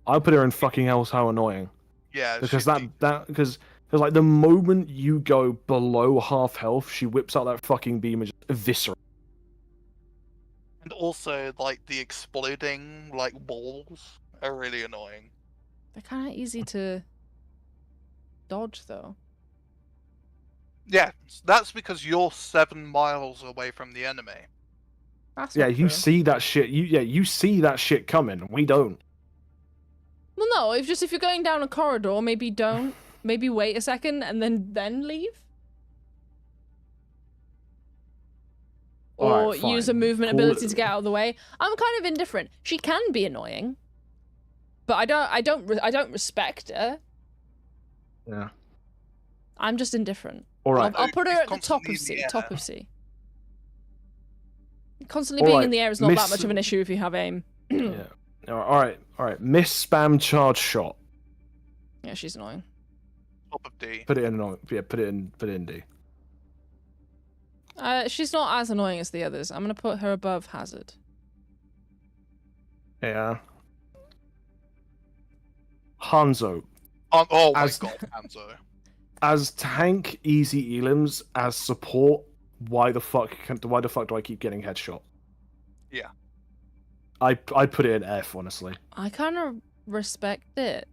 B: I put her in fucking else. How annoying!
C: Yeah,
B: Because
C: she'd be-
B: because like the moment you go below half health, she whips out that fucking beam and just eviscerates.
C: And also, like, the exploding, like, balls are really annoying.
A: They're kind of easy to dodge, though.
C: Yeah, that's because you're 7 miles away from the enemy.
A: That's
B: Yeah,
A: not
B: you
A: true.
B: see that shit. You see that shit coming. We don't.
A: Well, no. If you're going down a corridor, maybe don't. Maybe wait a second and then leave. Or
B: Alright, fine.
A: use a movement
B: Call
A: ability
B: it-
A: to get out of the way. I'm kind of indifferent. She can be annoying, but I don't respect her.
B: Yeah.
A: I'm just indifferent.
B: All right.
A: I'll put her
C: She's
A: at the top
C: constantly
A: of
C: in
A: C.
C: the
A: Top
C: air.
A: of C. Constantly
B: All
A: being
B: right,
A: in the air is not that
B: Miss-
A: much of an issue if you have aim.
B: Yeah. All right. Miss spam charge shot.
A: Yeah, she's annoying.
C: Top of D.
B: Put it in. Yeah, put it in D.
A: She's not as annoying as the others. I'm gonna put her above Hazard.
B: Yeah. Hanzo.
C: Oh my
B: As-
C: god, Hanzo.
B: As tank easy elims, as support, why the fuck do I keep getting headshot?
C: Yeah.
B: I put it in F, honestly.
A: I kind of respect it.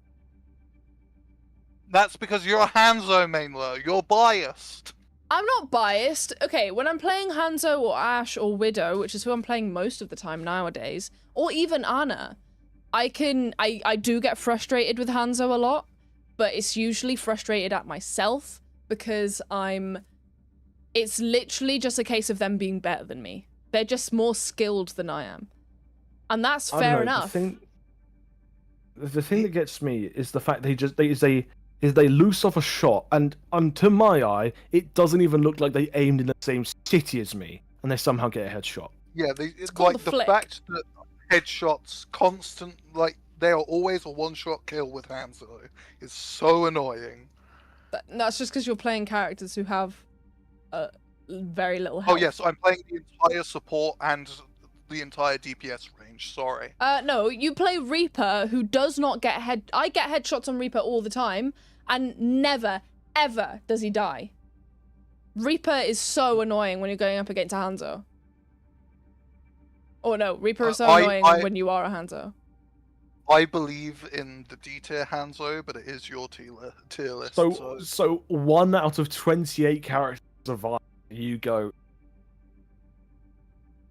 C: That's because you're a Hanzo mainler. You're biased.
A: I'm not biased. Okay, when I'm playing Hanzo or Ash or Widow, which is who I'm playing most of the time nowadays, or even Anna, I do get frustrated with Hanzo a lot, but it's usually frustrated at myself because it's literally just a case of them being better than me. They're just more skilled than I am. And that's
B: I don't
A: fair
B: know,
A: enough.
B: The thing that gets me is the fact they loose off a shot, and to my eye, it doesn't even look like they aimed in the same city as me, and they somehow get a headshot.
C: Yeah,
A: It's called
C: like
A: a
C: the
A: flick.
C: fact that headshots constant, like they are always a one-shot kill with Hanzo is so annoying.
A: That's just because you're playing characters who have very little
C: Oh
A: health.
C: yes, I'm playing the entire support and the entire DPS range. Sorry.
A: No, you play Reaper, who does not get I get headshots on Reaper all the time, and never, ever does he die. Reaper is so annoying when you're going up against a Hanzo. Oh no, Reaper is so annoying when you are a Hanzo.
C: I believe in the D tier Hanzo, but it is your tier list.
B: So 1 out of 28 characters survive. You go.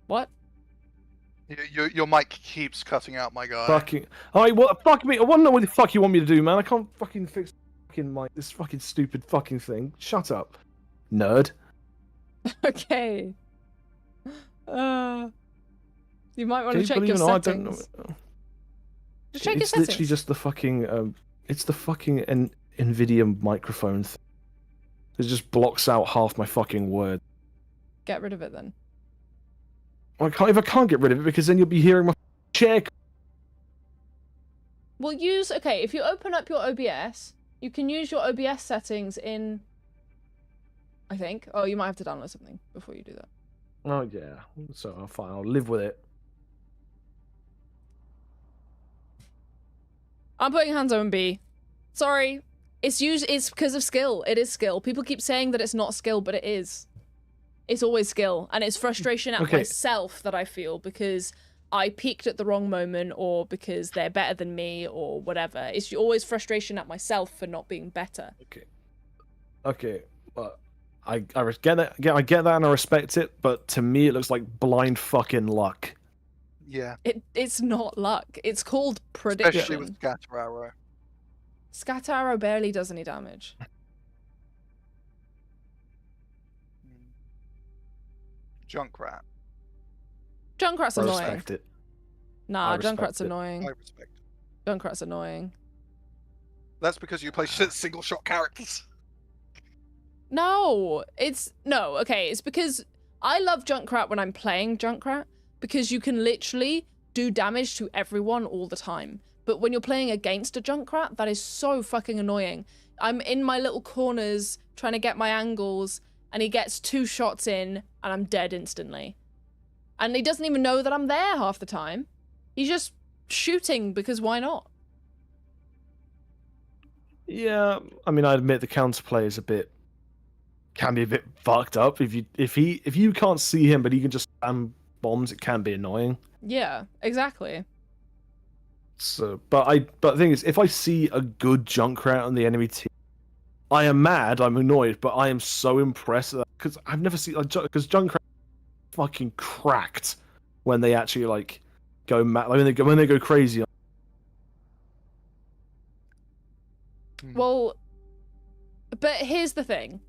A: What?
C: Your mic keeps cutting out, my guy.
B: Fucking. Alright, what? Fuck me. I want to know what the fuck you want me to do, man. I can't fucking fix fucking this fucking stupid fucking thing. Shut up. nerd.
A: Okay. You might want
B: Can
A: to
B: you
A: check
B: believe
A: your
B: it? I don't know.
A: settings. Just check your
B: It's
A: settings.
B: literally just the fucking it's the fucking Nvidia microphone thing. It just blocks out half my fucking word.
A: Get rid of it then.
B: If I can't get rid of it, because then you'll be hearing my chair.
A: Well, if you open up your OBS, you can use your OBS settings in, I think. Oh, you might have to download something before you do that.
B: Oh yeah, so fine, I'll live with it.
A: I'm putting Hanzo in B. Sorry. It's because of skill. It is skill. People keep saying that it's not skill, but it is. It's always skill. And it's frustration at myself that I feel because I peaked at the wrong moment or because they're better than me or whatever. It's always frustration at myself for not being better.
B: Okay, but I get that. I get that and I respect it, but to me it looks like blind fucking luck.
C: Yeah.
A: It's not luck. It's called prediction.
C: Especially with Scatter Arrow.
A: Scatter Arrow barely does any damage.
C: Junkrat.
A: Junkrat's
B: I
A: annoying.
B: respect it.
A: Nah,
B: I respect
A: Junkrat's
B: it.
A: annoying.
C: I respect it.
A: Junkrat's annoying.
C: That's because you play single shot characters.
A: No, it's because I love Junkrat when I'm playing Junkrat because you can literally do damage to everyone all the time. But when you're playing against a Junkrat, that is so fucking annoying. I'm in my little corners trying to get my angles and he gets 2 shots in and I'm dead instantly. And he doesn't even know that I'm there half the time. He's just shooting because why not?
B: Yeah, I mean, I admit the counterplay is can be a bit fucked up. If you can't see him, but he can just spam bombs, it can be annoying.
A: Yeah, exactly.
B: So, but the thing is, if I see a good Junkrat on the enemy team, I am mad, I'm annoyed, but I am so impressed because I've never seen because Junkrat fucking cracked when they actually like go mad, like when they go crazy.
A: Well, but here's the thing.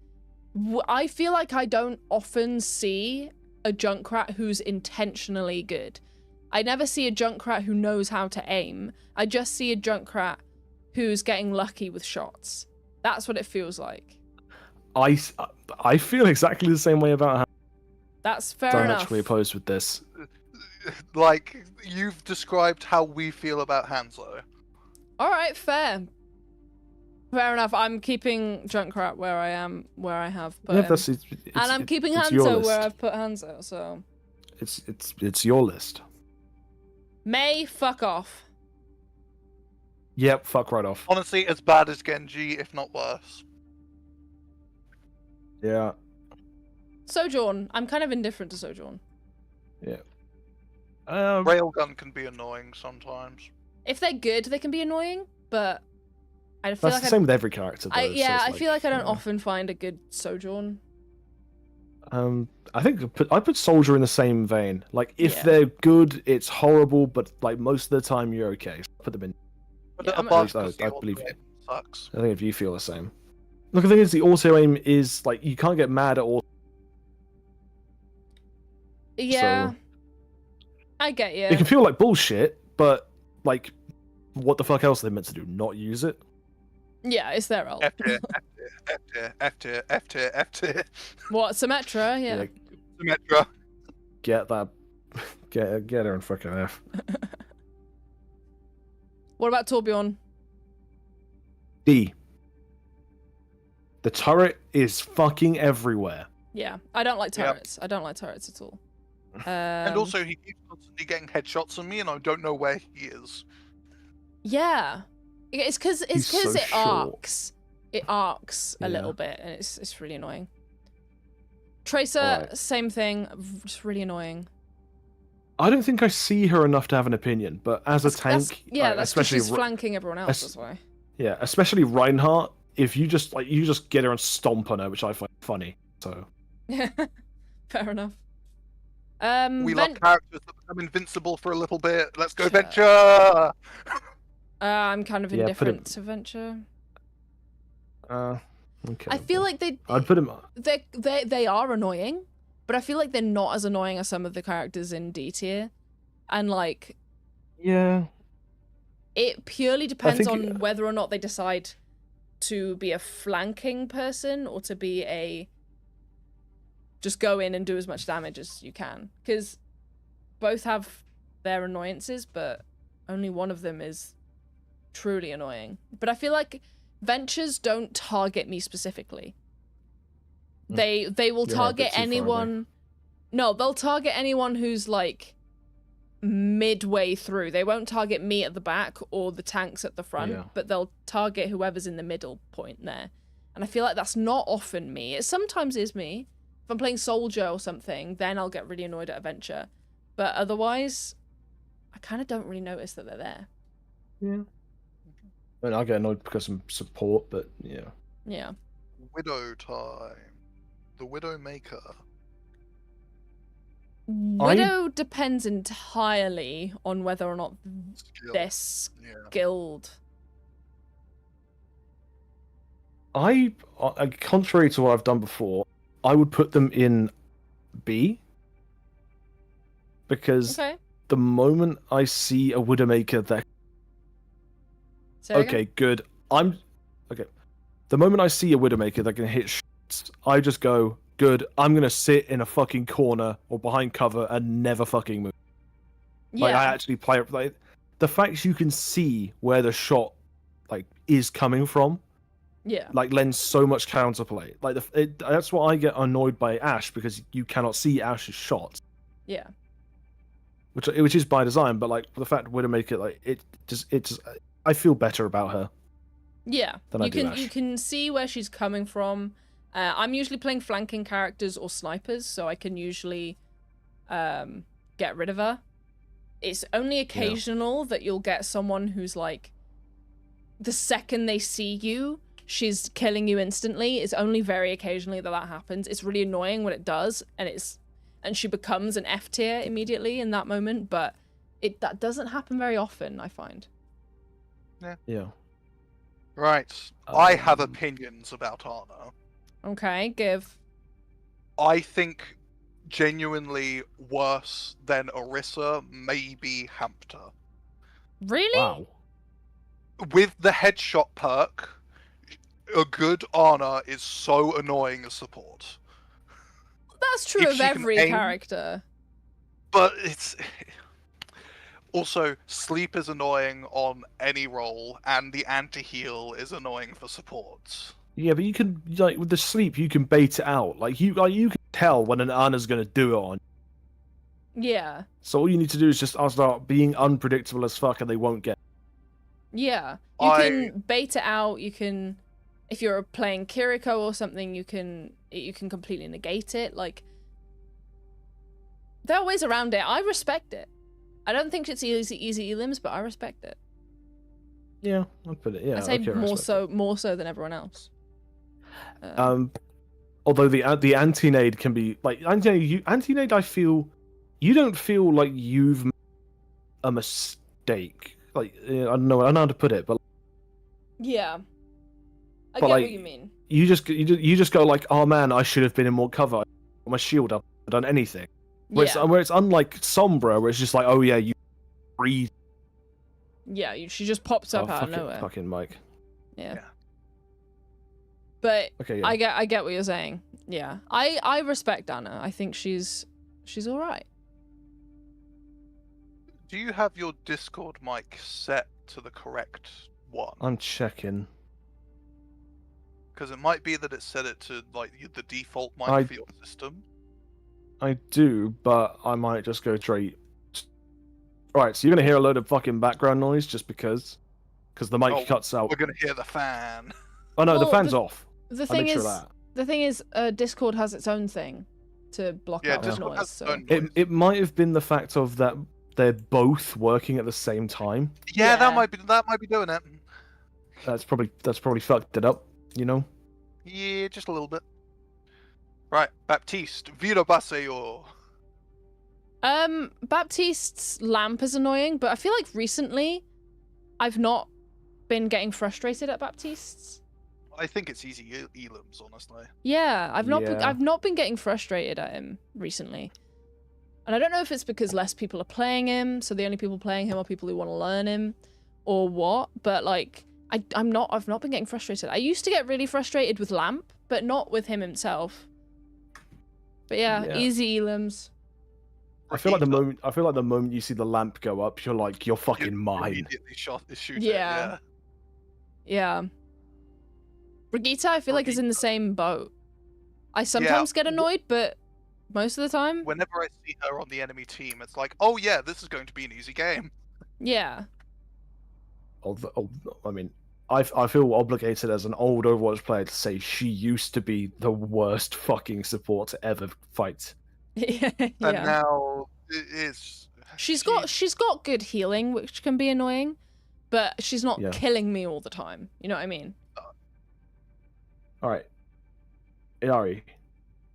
A: I feel like I don't often see a Junkrat who's intentionally good. I never see a Junkrat who knows how to aim. I just see a Junkrat who's getting lucky with shots. That's what it feels like.
B: I feel exactly the same way about.
A: That's fair
B: Don't
A: enough.
B: actually opposed with this.
C: Like, you've described how we feel about Hanzo.
A: Alright, fair. Fair enough. I'm keeping Junkrat where I have put him. And I'm keeping Hanzo where I've put Hanzo, so...
B: It's your list.
A: May, fuck off.
B: Yep, fuck right off.
C: Honestly, as bad as Genji, if not worse.
B: Yeah.
A: Sojourn. I'm kind of indifferent to Sojourn.
B: Yeah.
C: Railgun can be annoying sometimes.
A: If they're good, they can be annoying, but I feel
B: That's
A: like
B: the same with every character, though.
A: I feel like I don't often find a good Sojourn.
B: I think I put Soldier in the same vein. Like, if
A: Yeah.
B: they're good, it's horrible, but like most of the time, you're okay. So put them in.
C: But
A: Yeah,
C: I
B: believe you.
C: Sucks.
B: I think if you feel the same. Look, the thing is, the auto aim is like you can't get mad at all.
A: Yeah.
B: So,
A: I get you.
B: it can feel like bullshit, but like, what the fuck else are they meant to do? Not use it?
A: Yeah, it's their ult.
C: F tier, F tier, F tier, F tier, F tier.
A: What, Symmetra? Yeah.
C: Symmetra.
B: Get that. Get her in fucking F.
A: What about Torbjorn?
B: D. The turret is fucking everywhere.
A: Yeah, I don't like
C: Yep.
A: turrets. I don't like turrets at all.
C: And also, he keeps constantly getting headshots on me, and I don't know where he is.
A: Yeah, it's because
B: He's so
A: it
B: short.
A: arcs. It arcs a
B: Yeah.
A: little bit, and it's really annoying. Tracer,
B: Alright.
A: same thing. Just really annoying.
B: I don't think I see her enough to have an opinion, but as a tank,
A: That's 'cause
B: especially
A: she's flanking everyone else. That's why.
B: yeah, especially Reinhardt. If you just get her and stomp on her, which I find funny. So
A: Yeah, fair enough.
C: We love characters that become invincible for a little bit. Let's go,
A: Sure.
C: Venture!
A: I'm kind of
B: Yeah, put
A: indifferent
B: it-
A: to Venture.
B: Okay.
A: I feel like
B: I'd put him.
A: they are annoying, but I feel like they're not as annoying as some of the characters in D tier, and like
B: Yeah.
A: it purely depends
B: think
A: on whether or not they decide to be a flanking person or to be a just go in and do as much damage as you can, because both have their annoyances, but only one of them is truly annoying. But I feel like ventures don't target me specifically. They will
B: You're a bit
A: target
B: too far away.
A: anyone. No, they'll target anyone who's like midway through. They won't target me at the back or the tanks at the front,
B: Yeah.
A: but they'll target whoever's in the middle point there. And I feel like that's not often me. It sometimes is me. If I'm playing soldier or something, then I'll get really annoyed at a venture. But otherwise, I kind of don't really notice that they're there.
B: Yeah. I mean, I get annoyed because I'm support, but yeah.
A: Yeah.
C: Widow time. The Widow Maker.
A: Widow depends entirely on whether or not
C: Skill.
A: they're
C: Yeah.
A: skilled.
B: Contrary to what I've done before, I would put them in B. Because
A: Okay.
B: the moment I see a Widowmaker that
A: Say that
B: okay,
A: again?
B: good. Okay. The moment I see a Widowmaker that can hit shots, I just go, good. I'm gonna sit in a fucking corner or behind cover and never fucking move.
A: Yeah.
B: Like I actually play like the fact you can see where the shot like is coming from,
A: Yeah.
B: like lends so much counterplay. Like that's why I get annoyed by Ashe, because you cannot see Ashe's shots,
A: Yeah.
B: which is by design. But like the fact Widowmaker, like it just I feel better about her.
A: Yeah.
B: Than I do
A: you
B: Ashe.
A: can see where she's coming from. I'm usually playing flanking characters or snipers, so I can usually get rid of her. It's only occasional that you'll get someone who's like, the second they see you, she's killing you instantly. It's only very occasionally that happens. It's really annoying when it does, and she becomes an F tier immediately in that moment, but that doesn't happen very often, I find.
B: Yeah.
C: Right. I have opinions about Anna.
A: Okay, give.
C: I think genuinely worse than Orisa, maybe Hampter.
A: Really?
B: Wow.
C: With the headshot perk, a good Anna is so annoying as support.
A: That's true
C: If
A: of
C: she can
A: every
C: aim-
A: character.
C: But it's... Also, sleep is annoying on any role, and the anti-heal is annoying for support.
B: Yeah, but you can like with the sleep, you can bait it out. Like you can tell when an Anna's gonna do it on.
A: Yeah.
B: So all you need to do is just start being unpredictable as fuck, and they won't get.
A: Yeah. You can bait it out, you can... If you're playing Kiriko or something, you can completely negate it. Like, there are ways around it. I respect it. I don't think it's easy elims, but I respect it.
B: Yeah, I'd put it. Yeah,
A: I'd say
B: okay, I respect it.
A: more so than everyone else.
B: Although the anti-nade can be like anti-nade, I feel you don't feel like you've made a mistake. Like I don't know how to put it, but
A: Yeah. I
B: But,
A: get
B: like,
A: what you mean.
B: you just go like, oh man, I should have been in more cover. I put my shield up, I've done anything. Where it's unlike Sombra, where it's just like, oh yeah, you breathe.
A: Yeah, she just pops up out of
B: fuck it,
A: nowhere.
B: fucking Mike.
A: Yeah.
C: Yeah.
A: But
B: Okay, yeah.
A: I get what you're saying. Yeah. I respect Anna. I think she's all right.
C: Do you have your Discord mic set to the correct one?
B: I'm checking.
C: Because it might be that it set it to like the default mic
B: I-
C: for your system.
B: I do, but I might just go straight. Right, so you're gonna hear a load of fucking background noise just because the mic
C: Oh,
B: cuts out.
C: We're gonna hear the fan.
B: Oh no, the
A: Well,
B: fan's off.
A: The
B: I'll
A: thing
B: make sure
A: is,
B: of that.
A: the thing is, Discord has its own thing to block
C: Yeah,
A: out the
C: Discord
A: noise.
C: has its
A: So.
C: own noise.
B: It might have been the fact of that they're both working at the same time.
C: Yeah, that
A: Yeah.
C: might be doing it.
B: That's probably fucked it up, you know.
C: Yeah, just a little bit. Right, Baptiste, Viro Baseo.
A: Baptiste's lamp is annoying, but I feel like recently I've not been getting frustrated at Baptiste's.
C: I think it's easy elims, honestly.
A: Yeah, I've
B: Yeah.
A: not been getting frustrated at him recently. And I don't know if it's because less people are playing him, so the only people playing him are people who want to learn him, or what. But like, I've not been getting frustrated. I used to get really frustrated with Lamp, but not with him himself. But yeah. Easy elims.
B: I feel like the moment you see the lamp go up, you're like, you're fucking mine.
C: Immediately shoot it,
A: Yeah. Yeah. Brigitte, I feel like is in the same boat. I sometimes get annoyed, but most of the time.
C: Whenever I see her on the enemy team, it's like, oh yeah, this is going to be an easy game.
A: Yeah.
B: I mean, I feel obligated as an old Overwatch player to say she used to be the worst fucking support to ever fight.
A: Yeah.
C: And now it is.
A: She's got good healing, which can be annoying, but she's not killing me all the time. You know what I mean?
B: All right, Inari.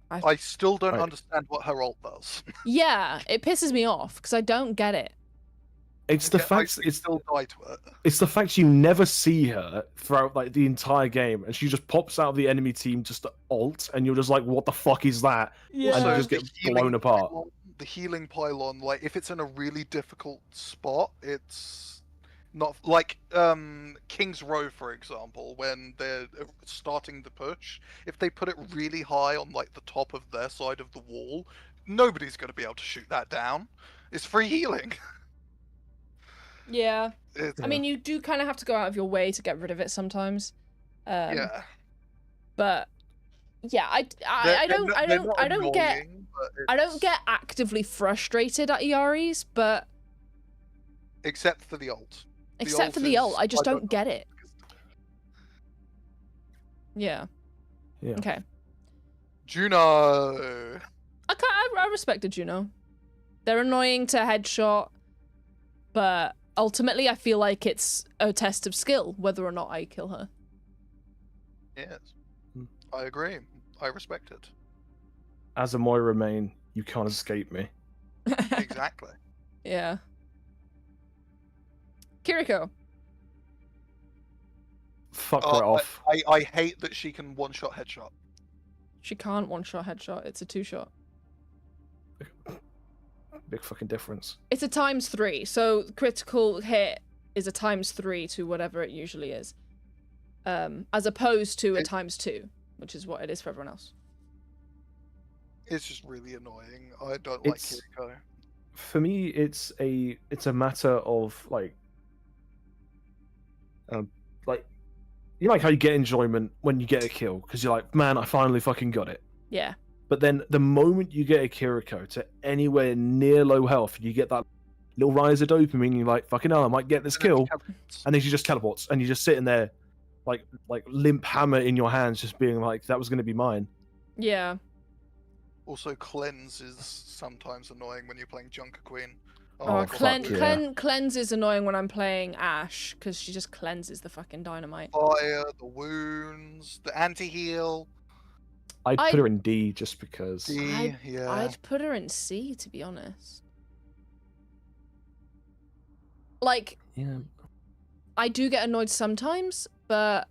C: I still don't understand what her ult does.
A: Yeah, it pisses me off because I don't get it.
B: It's the fact
C: it's still die to it.
B: It's the fact you never see her throughout like the entire game, and she just pops out of the enemy team just to ult, and you're just like, "What the fuck is that?"
A: Yeah.
B: And you just get blown apart.
C: The healing pylon, like if it's in a really difficult spot, it's not like King's Row, for example, when they're starting the push. If they put it really high on like the top of their side of the wall, nobody's going to be able to shoot that down. It's free healing.
A: Yeah. I mean, you do kind of have to go out of your way to get rid of it sometimes.
C: Yeah.
A: But yeah, I don't get actively frustrated at EREs, but
C: except for the ult.
A: Except for the ult, I just don't get it. Yeah. Okay.
C: Juno.
A: I respected Juno. They're annoying to headshot, but ultimately I feel like it's a test of skill whether or not I kill her.
C: Yes. I agree. I respect it.
B: As a Moira main, you can't escape me.
C: Exactly.
A: Yeah. Kiriko.
B: Fuck right off.
C: I hate that she can one-shot headshot.
A: She can't one-shot headshot. It's a two-shot.
B: Big fucking difference.
A: It's a ×3, so critical hit is a ×3 to whatever it usually is. As opposed to a ×2, which is what it is for everyone else.
C: It's just really annoying. I don't like Kiriko.
B: For me, it's a matter of like you know, like how you get enjoyment when you get a kill because you're like, man, I finally fucking got it.
A: Yeah.
B: But then the moment you get a Kiriko to anywhere near low health, you get that little rise of dopamine. You're like, fucking hell, I might get this kill, and then she just teleports, and you're just sitting there, like limp hammer in your hands, just being like, that was going to be mine.
A: Yeah.
C: Also, cleanse is sometimes annoying when you're playing Junker Queen.
A: Cleanse is annoying when I'm playing Ashe because she just cleanses the fucking dynamite.
C: Fire, the wounds, the anti-heal.
B: I'd put her in D just because.
A: I'd put her in C, to be honest. Like,
B: yeah.
A: I do get annoyed sometimes, but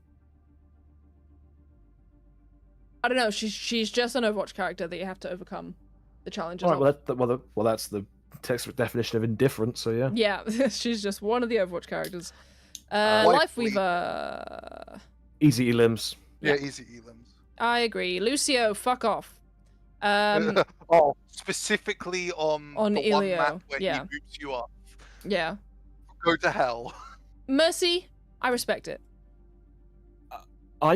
A: I don't know. She's just an Overwatch character that you have to overcome the challenges.
B: Well, that's the textbook definition of indifferent. So yeah.
A: Yeah, she's just one of the Overwatch characters. Lifeweaver.
B: Easy elims.
C: Yeah, easy elims.
A: I agree. Lucio, fuck off.
C: Specifically on the
A: Elio,
C: one map where he boots you up.
A: Yeah.
C: Go to hell.
A: Mercy, I respect it.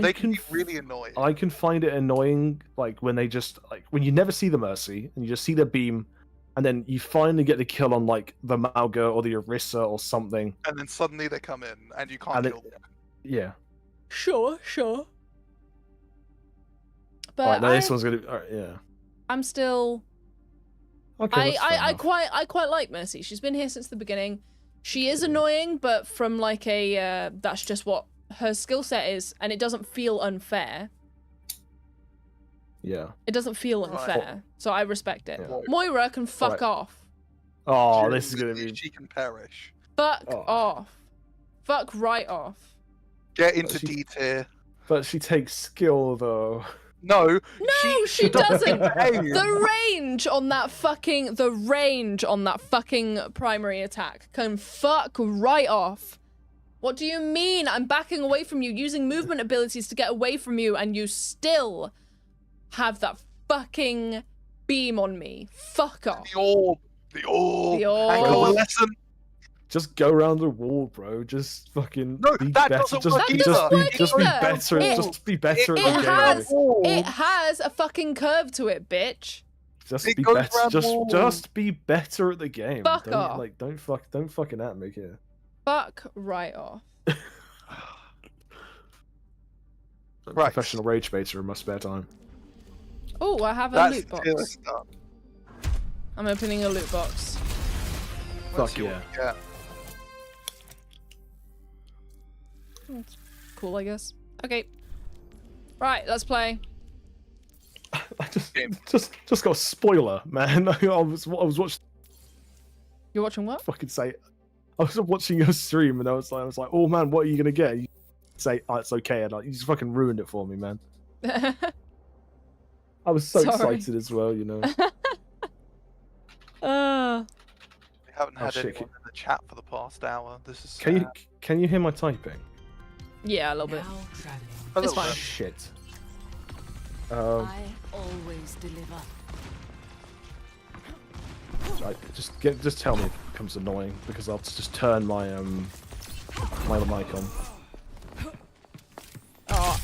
C: They can be really annoying.
B: I can find it annoying, like when they just when you never see the Mercy and you just see their beam, and then you finally get the kill on like the Mauga or the Orisa or something,
C: and then suddenly they come in and you can't kill them.
B: Yeah.
A: Sure. But
B: this one's gonna. Yeah.
A: I'm still.
B: Okay.
A: I quite like Mercy. She's been here since the beginning. She is annoying, but from like a that's just what her skill set is, and it doesn't feel unfair.
B: Yeah.
A: It doesn't feel unfair, so I respect it. Yeah. Moira can fuck off.
B: Oh, this is gonna be.
C: She can perish.
A: Fuck off. Fuck right off.
C: Get into D tier.
B: But she takes skill though.
C: No,
A: No, she doesn't. The range on that fucking primary attack can fuck right off. What do you mean? I'm backing away from you, using movement abilities to get away from you, and you still have that fucking beam on me. Fuck off.
C: The orb. The orb.
A: The orb.
C: Hang on, lesson.
B: Just go around the wall, bro. Just fucking
C: No,
B: be
C: that
B: better.
C: doesn't
B: Just,
C: work
B: just
C: either.
B: be, just be
A: Either.
B: better. Just be better
A: It
B: at the
A: has,
B: game.
A: it has a fucking curve to it, bitch.
B: Just
C: It
B: be
C: goes
B: better.
C: around
B: Just,
C: the wall.
B: just be better at the game.
A: Fuck
B: don't,
A: off.
B: Like, don't fucking at me here.
A: Fuck right off.
C: Right.
B: Professional rage baiter in my spare time.
A: Oh, I have a
C: That's
A: loot
C: the tier
A: box.
C: list done.
A: I'm opening a loot box.
C: Let's
B: Fuck
C: see what
B: yeah.
C: we get.
A: Cool, I guess. Okay. Right, let's play.
B: I just got a spoiler, man. I was watching.
A: You're watching what?
B: Fucking say. I was watching your stream and I was like, oh man, what are you gonna get? You say, oh, it's okay, and like, you just fucking ruined it for me, man. I was so
A: Sorry.
B: excited as well, you know.
C: We haven't had
B: shit.
C: anyone in the chat for the past hour. This is
B: Can you hear my typing?
A: Yeah, a little bit.
H: Now traveling.
C: A
A: It's
C: little
A: fine.
C: bit.
B: Shit.
H: I always deliver.
B: Right, just tell me if it becomes annoying because I'll just turn my my mic on.
A: Oh.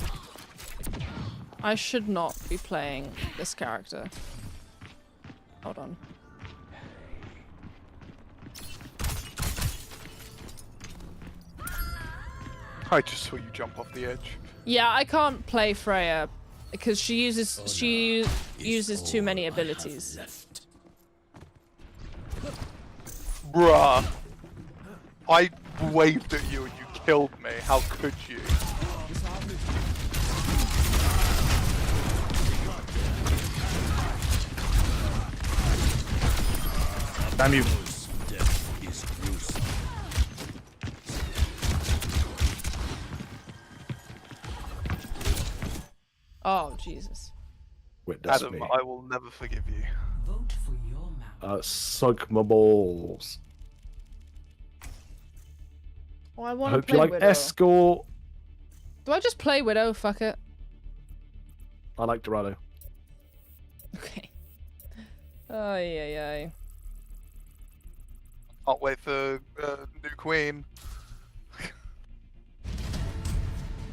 A: I should not be playing this character. Hold on.
C: I just saw you jump off the edge.
A: Yeah, I can't play Freya because she uses too many abilities.
C: Bruh. I waved at you and you killed me. How could you?
B: Damn you.
E: Death is gruesome.
A: Oh, Jesus.
B: Witness
C: Adam,
B: me.
C: I will never forgive you.
H: Vote for your mouth.
B: Suck my balls.
A: Oh, I
B: I
A: want to
B: hope
A: play
B: you like
A: Widow.
B: Escort.
A: Do I just play Widow? Fuck it.
B: I like Dorado.
A: Okay. Oh, yeah.
C: Can't wait for new queen.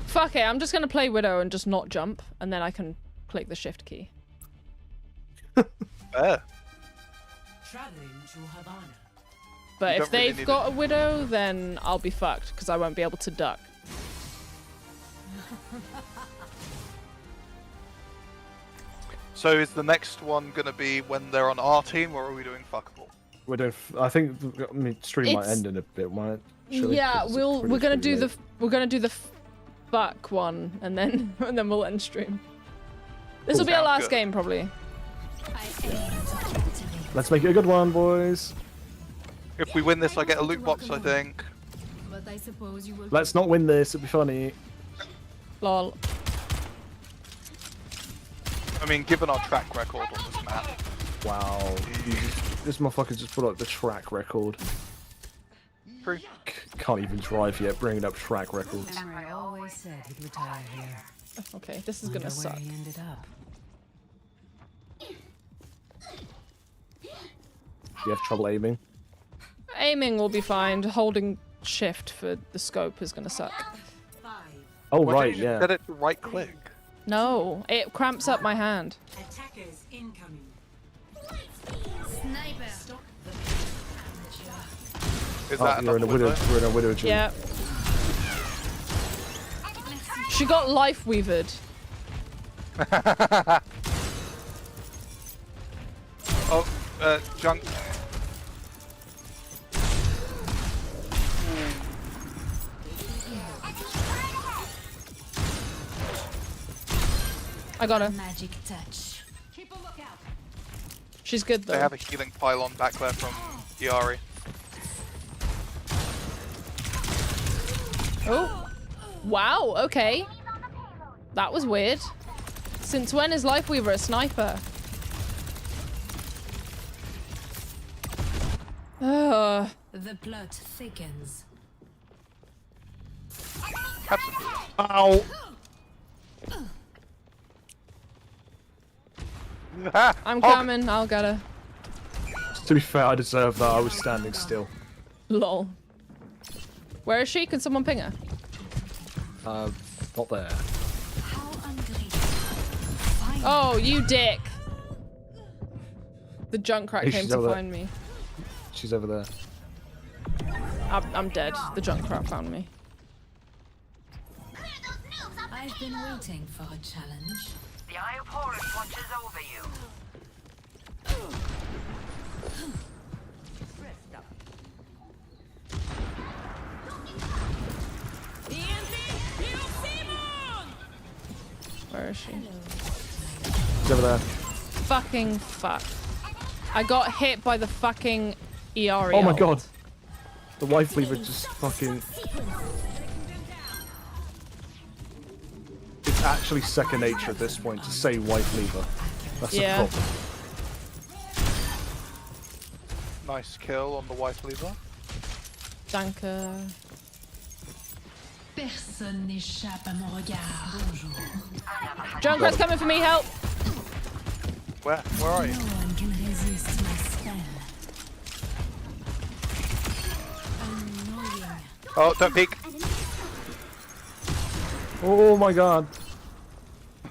A: Fuck it, I'm just gonna play Widow and just not jump, and then I can click the shift key.
C: Fair.
H: Traveling to Havana.
A: But
C: You
A: if
C: don't really
A: they've
C: need
A: got
C: it.
A: a Widow, then I'll be fucked, because I won't be able to duck.
C: So is the next one gonna be when they're on our team, or are we doing fuckable?
B: We're doing. I think stream might
A: It's-
B: end in a bit, might. Surely,
A: Yeah,
B: 'cause it's
A: we're gonna
B: pretty
A: do
B: late.
A: we're gonna do the fuck one, and then we'll end stream. This will be our
C: Sounds
A: last
C: good.
A: game, probably.
B: Let's make it a good one, boys.
C: If we win this, I get a loot box, I think.
F: But I suppose you will.
B: Let's not win this. It'll be funny.
A: Lol.
C: I mean, given our track record on this map.
B: Wow. This motherfucker just put up the track record.
C: True.
B: Can't even drive yet. Bringing up track records.
H: Henry always said he'd retire here.
A: Okay, this is
H: Wonder
A: gonna
H: where
A: suck.
H: he ended up.
B: Do you have trouble aiming?
A: Aiming will be fine. Holding shift for the scope is gonna suck.
H: 5.
B: Oh
C: Why
B: right,
C: don't you
B: yeah.
C: Set it to right click.
A: No, it cramps up my hand.
H: Attackers incoming.
F: Sniper.
C: Is
B: Oh,
C: that
B: you're in a
C: another
B: widow.
C: window?
B: We're in a widow gym.
A: Yeah. She got life weavered.
C: Oh, junk.
A: I got her.
F: Magic touch.
H: Keep a lookout.
A: She's good
C: They
A: though.
C: have a healing pylon back there from Iari.
A: Oh. Wow, okay. That was weird. Since when is Lifeweaver a sniper? Ugh.
F: The plot thickens.
B: Ow!
A: I'm coming. I'll get her.
B: To be fair, I deserve that. I was standing still.
A: Lol. Where is she? Can someone ping her?
B: Not there.
A: Oh, you dick. The Junkrat
B: Hey,
A: came
B: she's
A: to
B: over there.
A: find me.
B: She's over there.
A: I'm dead. The Junkrat found me.
F: I've been waiting for a challenge.
I: The Eye of Horus watches over you.
A: Where is she?
B: She's over there.
A: Fucking fuck. I got hit by the fucking ERE.
B: Oh my god. The wife lever just fucking... It's actually second nature at this point to say wife lever. That's the problem.
C: Nice kill on the wife lever.
A: Danke.
F: Personne n'échappe à mon regard. Bonjour.
A: Junkrat's coming for me, help!
C: Where are you?
F: No one can resist my spell. Annoying.
C: Oh, don't peek.
B: Oh my god.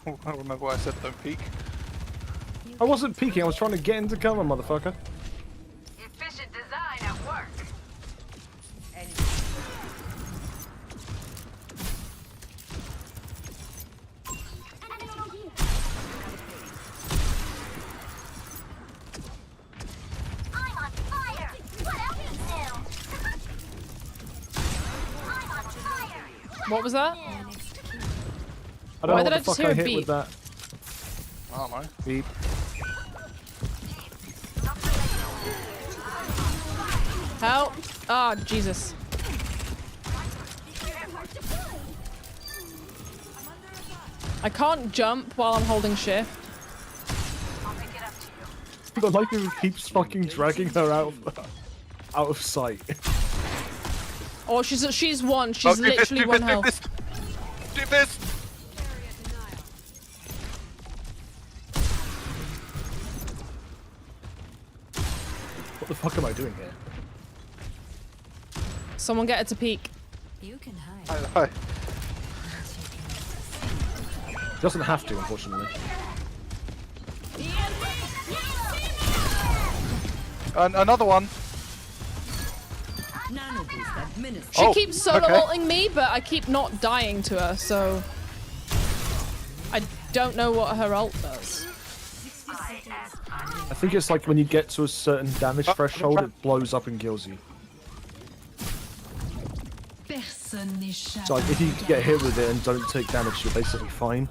C: I remember why I said don't peek.
B: I wasn't peeking, I was trying to get into cover, motherfucker.
I: Efficient design at work.
F: I'm on fire. What else is new? I'm on fire.
A: What was that?
B: I don't
A: Why
B: know
A: did I
B: what the
A: just
B: fuck
A: hear
B: I
A: a
B: hit
A: beep?
B: with that.
C: I don't know.
B: Beep.
A: Help! Ah, Jesus. I can't jump while I'm holding shift.
B: The life lever keeps fucking dragging her out of sight.
A: Oh, she's one. She's
C: do this,
A: literally
C: do
A: one
C: this,
A: health.
C: do this.
B: What the fuck am I doing here?
A: Someone get her to peek.
F: You can hide.
C: Hi.
B: Doesn't have to, unfortunately.
C: Another one.
A: She keeps solo
C: okay.
A: ulting me, but I keep not dying to her, so I don't know what her ult does.
B: I think it's like when you get to a certain damage threshold, it blows up and kills you.
F: Personne n'échappe.
B: So like, if you get hit with it and don't take damage, you're basically fine.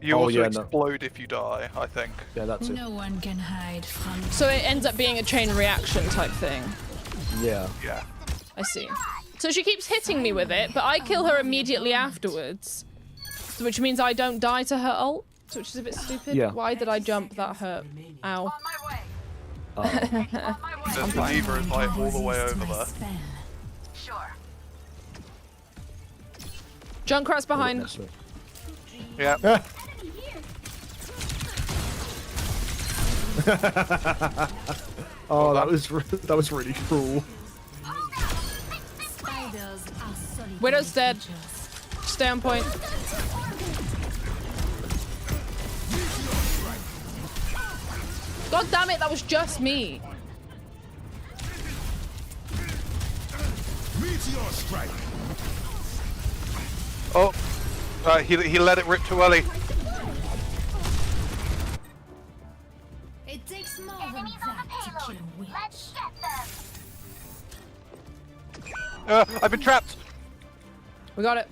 C: You
B: Oh,
C: also
B: yeah, no.
C: explode if you die, I think.
B: Yeah, that's it.
F: No one can hide from.
A: So it ends up being a chain reaction type thing.
B: Yeah.
C: Yeah.
A: I see. So she keeps hitting me with it, but I kill her immediately afterwards. Which means I don't die to her ult, which is a bit stupid.
B: Yeah.
A: Why did I jump? That hurt. Ow.
I: On my way.
C: The lever is like all the way over there.
I: Sure.
A: Junkrat's behind.
B: That's it.
C: Yeah.
B: Oh, that was really cruel.
F: Spiders are solitary
A: Widow's dead.
F: creatures.
A: Stay on point. God damn it, that was just me.
C: Oh. He let it rip too early.
F: It takes more than that to kill a witch.
C: I've been trapped.
A: We got it.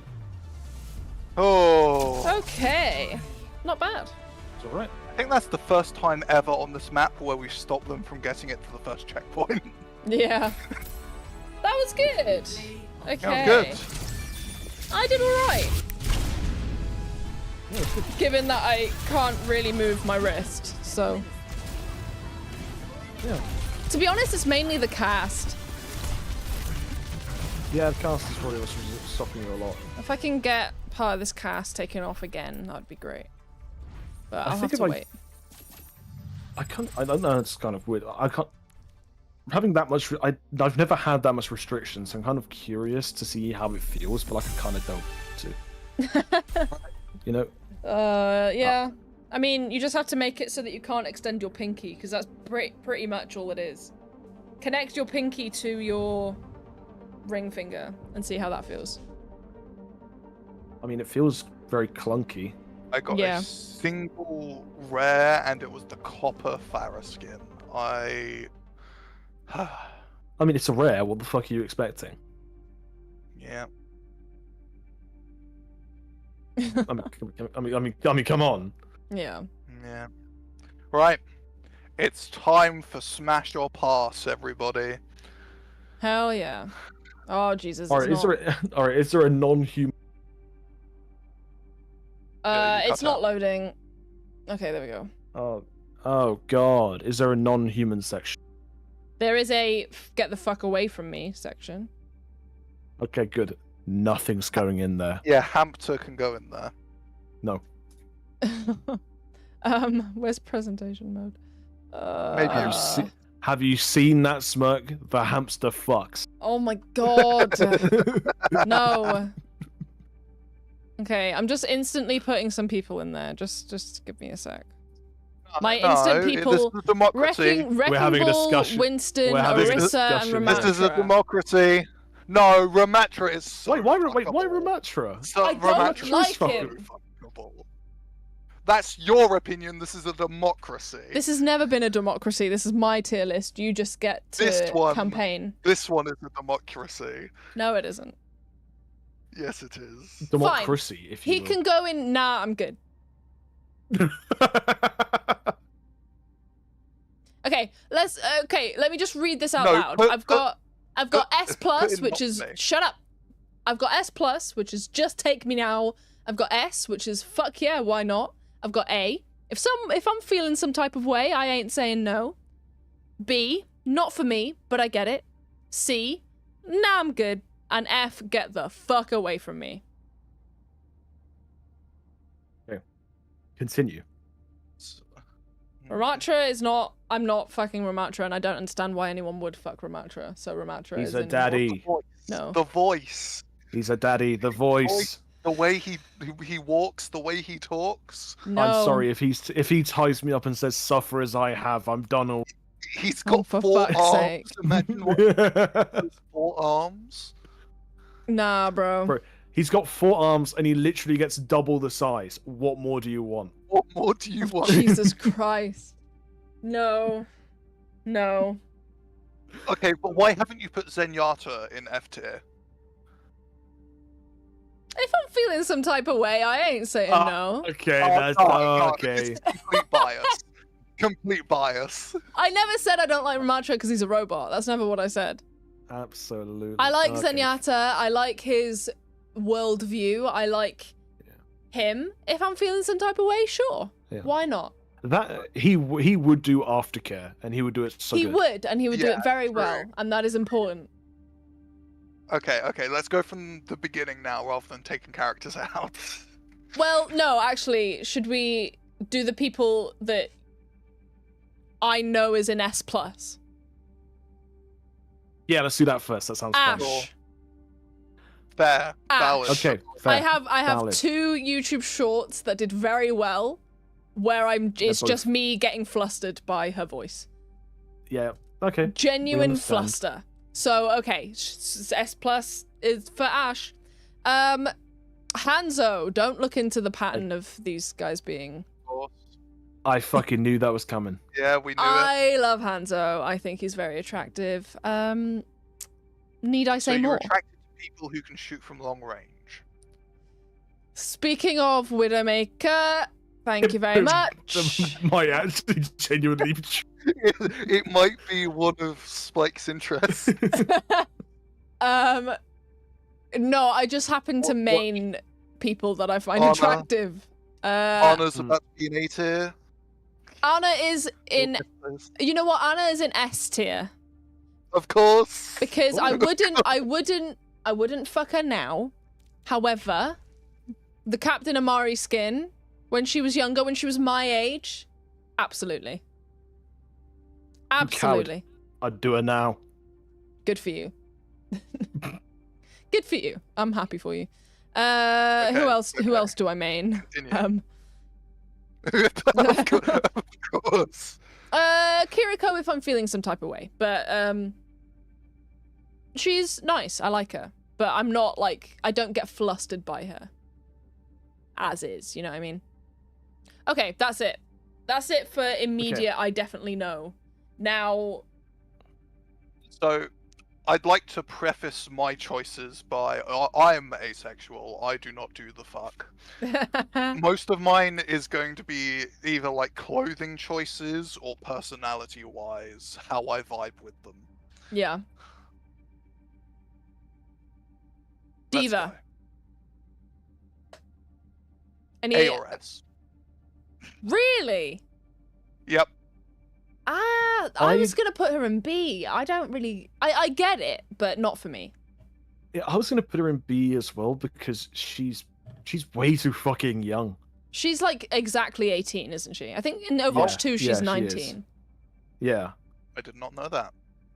C: Oh.
A: Okay. Not bad.
B: It's alright.
C: I think that's the first time ever on this map where we've stopped them from getting it to the first checkpoint.
A: Yeah. That was good. Okay.
C: That was good.
A: I did alright. Given that I can't really move my wrist, so.
B: Yeah.
A: To be honest, it's mainly the cast.
B: Yeah, the cast is probably what's stopping you a lot.
A: If I can get part of this cast taken off again, that'd be great. But I'll have
B: if
A: to wait.
B: I don't know, it's kind of weird. I can't... Having that much... I've never had that much restrictions, so I'm kind of curious to see how it feels, but I kind of don't too. You know?
A: Yeah. I mean, you just have to make it so that you can't extend your pinky, because that's pretty much all it is. Connect your pinky to your ring finger and see how that feels.
B: I mean, it feels very clunky.
C: I got a single rare, and it was the copper Farah skin. I
B: mean, it's a rare. What the fuck are you expecting?
C: Yeah.
B: I mean, come on.
A: Yeah.
C: Yeah. Right. It's time for smash or pass, everybody.
A: Hell yeah. Oh Jesus.
B: All right, is there a non-human?
A: It's not loading. Okay, there we go.
B: Oh god, is there a non-human section?
A: There is a get the fuck away from me section.
B: Okay, good. Nothing's going in there.
C: Yeah, Hampter can go in there.
B: No.
A: Where's presentation mode?
C: Maybe
B: have you seen that smirk? The hamster fucks.
A: Oh my god. No. Okay, I'm just instantly putting some people in there. Just give me a sec. My instant people.
C: This is democracy.
A: Wrecking
B: We're having a
A: Ball,
B: discussion.
A: Winston,
B: We're having a
A: Orisa, and
B: discussion.
A: Ramatra.
C: This is a democracy. No, Ramatra is so
B: Why
C: fuckable.
B: Ramatra?
C: So
A: I don't
C: Ramatra's
A: like
C: so
A: him.
C: fuckable. That's your opinion. This is a democracy.
A: This has never been a democracy. This is my tier list. You just get to campaign.
C: This one is a democracy.
A: No, it isn't.
C: Yes, it is.
B: Democracy, if you
A: He
B: will.
A: can go in. Nah, I'm good. Okay, let me just read this out loud. I've got S plus, which is shut up. I've got S plus, which is just take me now. I've got S, which is fuck yeah, why not? I've got A. If I'm feeling some type of way, I ain't saying no. B, not for me, but I get it. C, nah, I'm good. And F, get the fuck away from me.
B: Okay. Continue.
A: Ramatra is not. I'm not fucking Ramatra, and I don't understand why anyone would fuck Ramatra. So Ramatra
B: He's
A: is
B: a
A: in-
B: daddy.
A: No.
C: The voice.
B: He's a daddy. The voice.
C: The way he walks, the way he talks.
A: No.
B: I'm sorry if he ties me up and says "suffer as I have." I'm done. All.
C: He's got
A: for
C: 4
A: fuck's
C: arms.
A: sake.
C: Imagine what those 4 arms.
A: Nah, bro.
B: Bro, he's got 4 arms and he literally gets double the size. What more do you want?
C: What more do you want?
A: Jesus Christ. No. No.
C: Okay, but why haven't you put Zenyatta in F tier?
A: If I'm feeling some type of way, I ain't saying no.
B: Okay, okay.
C: It's complete bias. Complete bias.
A: I never said I don't like Ramatra because he's a robot. That's never what I said.
B: Absolutely.
A: I like
B: okay.
A: Zenyatta. I like his worldview. I like him. If I'm feeling some type of way, sure.
B: Yeah.
A: Why not?
B: That he would do aftercare, and he would do it so
A: He
B: good.
A: would, and he would do
C: Yeah,
A: it very
C: true.
A: well, and that is important.
C: Okay, let's go from the beginning now rather than taking characters out.
A: Well, no, actually, should we do the people that I know is in S plus?
B: Yeah, let's do that first. That sounds fun.
A: Ash.
C: Fair.
A: Ash.
C: Valid.
B: Okay, fair.
A: I have
B: Valid.
A: 2 YouTube shorts that did very well, where it's
B: both-
A: just me getting flustered by her voice.
B: Yeah. Okay.
A: Genuine
B: understand.
A: fluster. So okay, S plus is for Ash. Hanzo, don't look into the pattern of these guys being.
B: I fucking knew that was coming.
C: Yeah, we knew it.
A: I love Hanzo. I think he's very attractive. Need I say
C: So you're
A: more?
C: attracted to people who can shoot from long range.
A: Speaking of Widowmaker, thank you very much.
B: Might actually genuinely.
C: It might be one of Spike's interests.
A: No, I just happen to main people that I find
C: Anna.
A: attractive.
C: Anna's about to be an A tier.
A: Anna is in. You know what? Anna is in S tier.
C: Of course.
A: Because I wouldn't fuck her now. However, the Captain Amari skin, when she was younger, when she was my age, absolutely. Absolutely.
B: I'd do it now.
A: Good for you. Good for you. I'm happy for you. Who else do I main?
C: Of course.
A: Kiriko if I'm feeling some type of way. But she's nice. I like her. But I'm not like I don't get flustered by her. As is, you know what I mean? Okay, that's it. That's it for immediate I definitely know. Now
C: So I'd like to preface my choices by I'm asexual. I do not do the fuck. Most of mine is going to be either like clothing choices or personality wise, how I vibe with them.
A: Yeah. Diva. Any
C: A or S.
A: Really?
C: Yep.
A: I was gonna put her in B. I don't really. I get it, but not for me.
B: Yeah, I was gonna put her in B as well because she's way too fucking young.
A: She's like exactly 18, isn't she? I think in Overwatch 2 she's
B: she
A: 19.
B: is. Yeah.
C: I did not know that.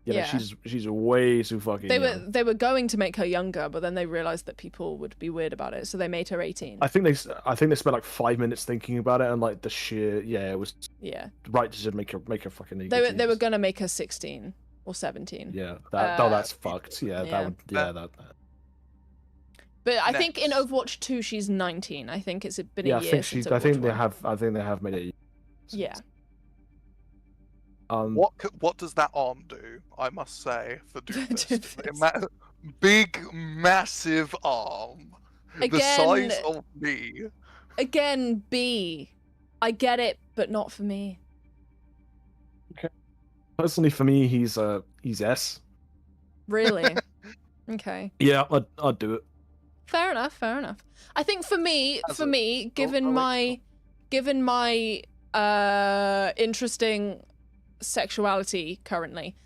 B: Yeah, she's way too fucking young.
A: They were going to make her younger, but then they realized that people would be weird about it, so they made her 18.
B: I think they spent like 5 minutes thinking about it, and like the sheer it was right decision make her fucking legal.
A: They were gonna make her 16 or 17.
B: Yeah, that's fucked. That.
A: But I think in Overwatch 2 she's 19. I think it's been a year since Overwatch 1.
B: I think they have made it.
A: Yeah.
C: What does that arm do? I must say for doing this. Big, massive arm, the size of me.
A: Again, B. I get it, but not for me.
B: Okay. Personally, for me, he's S.
A: Really? Okay.
B: Yeah, I'd do it.
A: Fair enough. I think for me, given my interesting sexuality currently,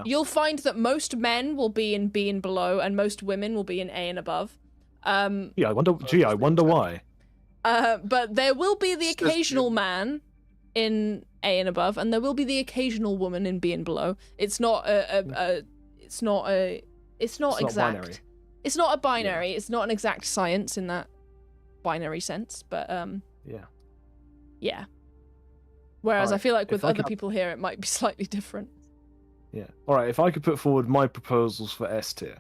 A: you'll find that most men will be in B and below, and most women will be in A and above.
B: I wonder why.
A: But there will be the occasional man in A and above, and there will be the occasional woman in B and below. It's not it's not exact.
B: Binary.
A: It's not a binary. Yeah. It's not an exact science in that binary sense, but yeah. Whereas I feel like with other people here, it might be slightly different.
B: Yeah. All right. If I could put forward my proposals for S tier.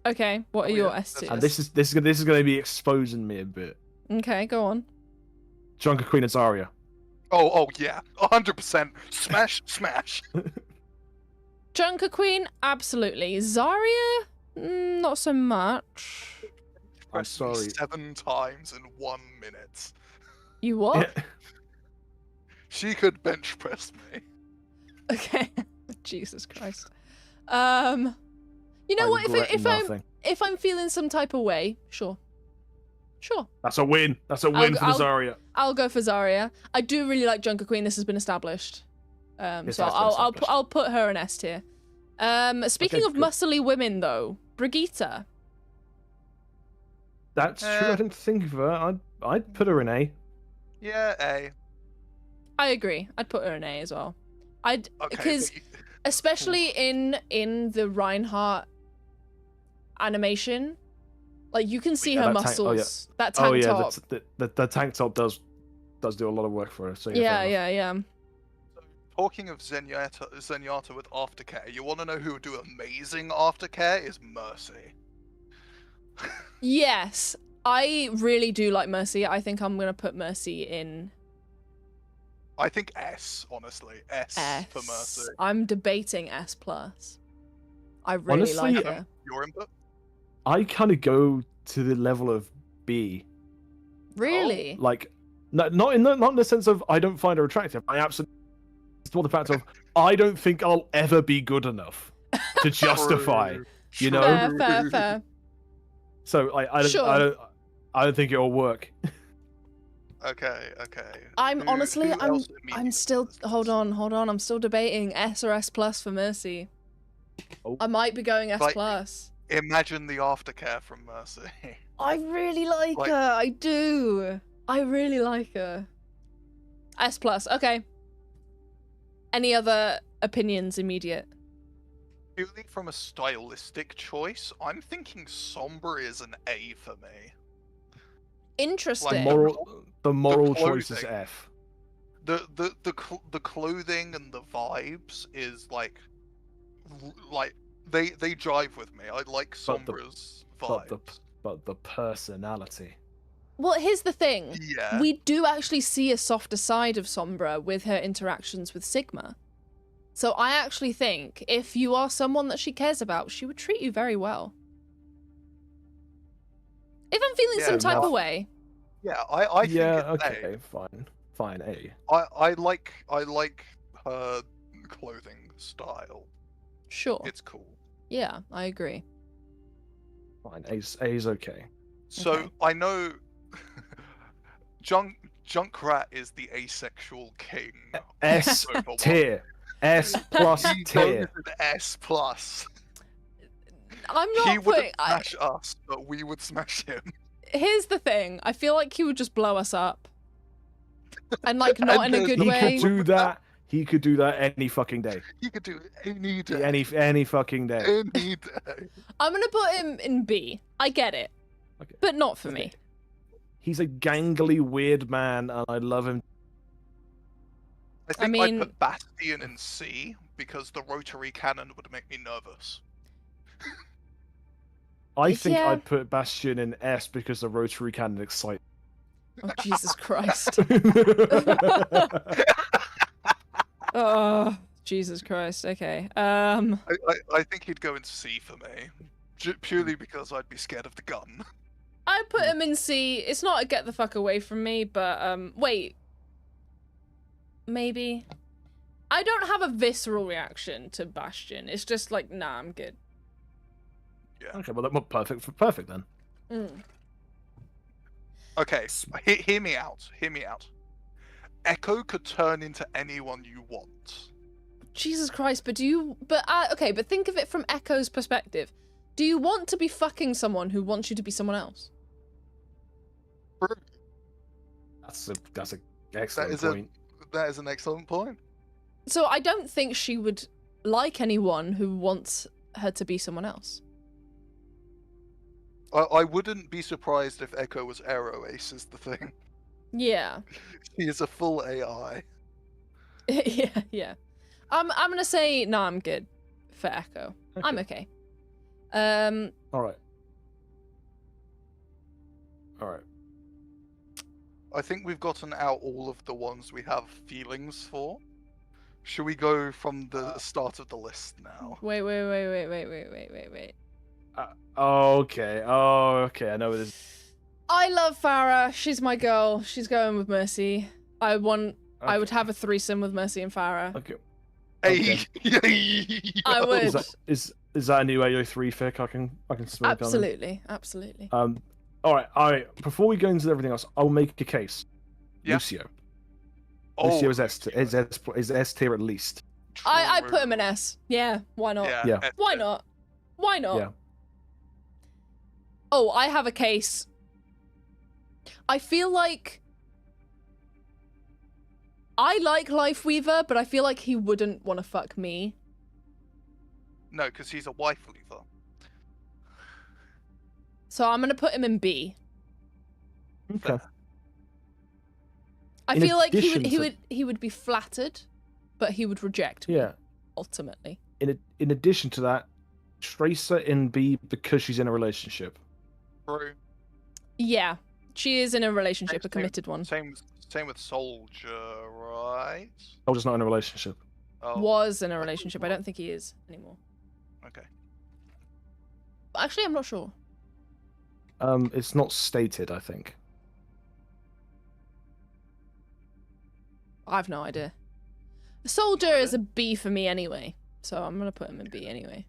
A: Okay. What are your S tiers?
B: And this is going to be exposing me a bit.
A: Okay. Go on.
B: Junker Queen and Zarya.
C: Oh yeah, 100%. Smash.
A: Junker Queen, absolutely. Zarya, not so much.
B: I'm sorry.
C: 7 times in 1 minute.
A: You what?
B: Yeah.
C: She could bench press me.
A: Okay. Jesus Christ. You know what? If I'm feeling some type of way, sure.
B: That's a win. That's a win for Zarya.
A: I'll go for Zarya. I do really like Junker Queen. This has been established. So I'll put her in S tier. Speaking of muscly women, though, Brigitte.
B: That's true. I didn't think of her. I'd put her in A.
C: Yeah, A.
A: I agree. I'd put her in A as well. Because especially in the Reinhardt animation, like you can see her muscles. That tank top.
B: The tank top does do a lot of work for her. So
A: yeah.
C: Talking of Zenyatta with aftercare, you want to know who would do amazing aftercare? Is Mercy.
A: Yes, I really do like Mercy. I think I'm gonna put Mercy in.
C: I think S, honestly. S for Mercy.
A: I'm debating S+. I really like her.
C: Your input?
B: I kind of go to the level of B.
A: Really?
B: Like, not in the sense of I don't find her attractive. I absolutely. It's more the fact of I don't think I'll ever be good enough to justify. You know.
A: Fair.
B: So I don't think it'll work.
C: Okay.
A: I'm
C: Who-
A: honestly,
C: who
A: I'm
C: else immediately
A: still.
C: does this?
A: Hold on. I'm still debating S or S plus for Mercy.
B: Oh.
A: I might be going S
C: Like-
A: plus.
C: Imagine the aftercare from Mercy.
A: I really like
C: Like-
A: her. I do. I really like her. S plus. Okay. Any other opinions? Immediate.
C: Purely from a stylistic choice, I'm thinking Somber is an A for me.
A: Interesting.
B: The moral
C: the
B: choice is
C: clothing.
B: F.
C: The clothing and the vibes is like they jive with me. I like
B: But the-
C: Sombra's vibes.
B: But the personality.
A: Well, here's the thing.
C: Yeah.
A: We do actually see a softer side of Sombra with her interactions with Sigma. So I actually think if you are someone that she cares about, she would treat you very well. If I'm feeling some type of way.
C: Yeah, I think
B: Yeah.
C: it's
B: Okay. Fine. A.
C: I like her clothing style.
A: Sure.
C: It's cool.
A: Yeah, I agree.
B: Fine. A's okay.
C: So
A: Okay.
C: I know Junkrat is the asexual king.
B: S
C: of Overwatch.
B: tier. S plus
C: He goes
B: tier.
C: an S plus.
A: I'm
C: He
A: not
C: wouldn't
A: putting...
C: smash us, but we would smash him.
A: Here's the thing. I feel like he would just blow us up. And like not in a
C: And
A: good
B: He
A: way.
B: could do that. He could do that any fucking day.
C: He could do it any day.
B: Any fucking day.
C: Any day.
A: I'm gonna put him in B. I get it.
B: Okay.
A: But not for me.
B: He's a gangly weird man, and I love him.
C: I think
A: mean-
C: I'd put Bastion in C because the rotary cannon would make me nervous.
B: I think
A: Yeah.
B: I'd put Bastion in S because the rotary cannon excites.
A: Oh, Jesus Christ. Oh, Jesus Christ. Okay.
C: I think he'd go in C for me, purely because I'd be scared of the gun.
A: I put him in C. It's not a get the fuck away from me, but wait. Maybe. I don't have a visceral reaction to Bastion. It's just like, nah, I'm good.
C: Yeah.
B: Okay, well, that's perfect then.
A: Mm.
C: Okay, hear me out. Hear me out. Echo could turn into anyone you want.
A: Jesus Christ, but do you... But, okay, but think of it from Echo's perspective. Do you want to be fucking someone who wants you to be someone else?
B: That's an excellent
C: is
B: point.
C: That is an excellent point.
A: So I don't think she would like anyone who wants her to be someone else.
C: I wouldn't be surprised if Echo was Aero Ace is the thing.
A: Yeah.
C: He is a full AI.
A: yeah. I'm gonna say, no, I'm good for Echo. I'm okay.
B: All right.
C: I think we've gotten out all of the ones we have feelings for. Should we go from the start of the list now?
A: Wait.
B: Okay. I know it is.
A: I love Farah. She's my girl. She's going with Mercy. I would have a threesome with Mercy and Farah.
B: Okay.
C: Hey,
A: I would.
B: Is that a new AO3 fic? I can smell it coming?
A: Absolutely.
B: All right. Before we go into everything else, I'll make a case.
C: Yeah.
B: Lucio. Lucio is S tier at least.
A: I put him in S. Yeah, why not?
B: Yeah.
A: Why not? Why not?
B: Yeah.
A: Oh, I have a case. I feel like I like Lifeweaver, but I feel like he wouldn't want to fuck me.
C: No, because he's a wife leaver.
A: So I'm gonna put him in B.
B: Okay.
A: I
B: In
A: feel like
B: addition
A: he would be flattered, but he would reject me.
B: Yeah.
A: Ultimately.
B: In addition to that, Tracer in B because she's in a relationship.
C: True.
A: Yeah, she is in a relationship, a
C: Same-
A: committed one.
C: Same with Soldier, right?
B: I was just not in a relationship.
C: Oh,
A: Was in a relationship. I don't think he is anymore.
C: okay.
A: Actually, I'm not sure.
B: It's not stated, I think.
A: I have no idea. The Soldier is a B for me anyway, so I'm gonna put him in B anyway.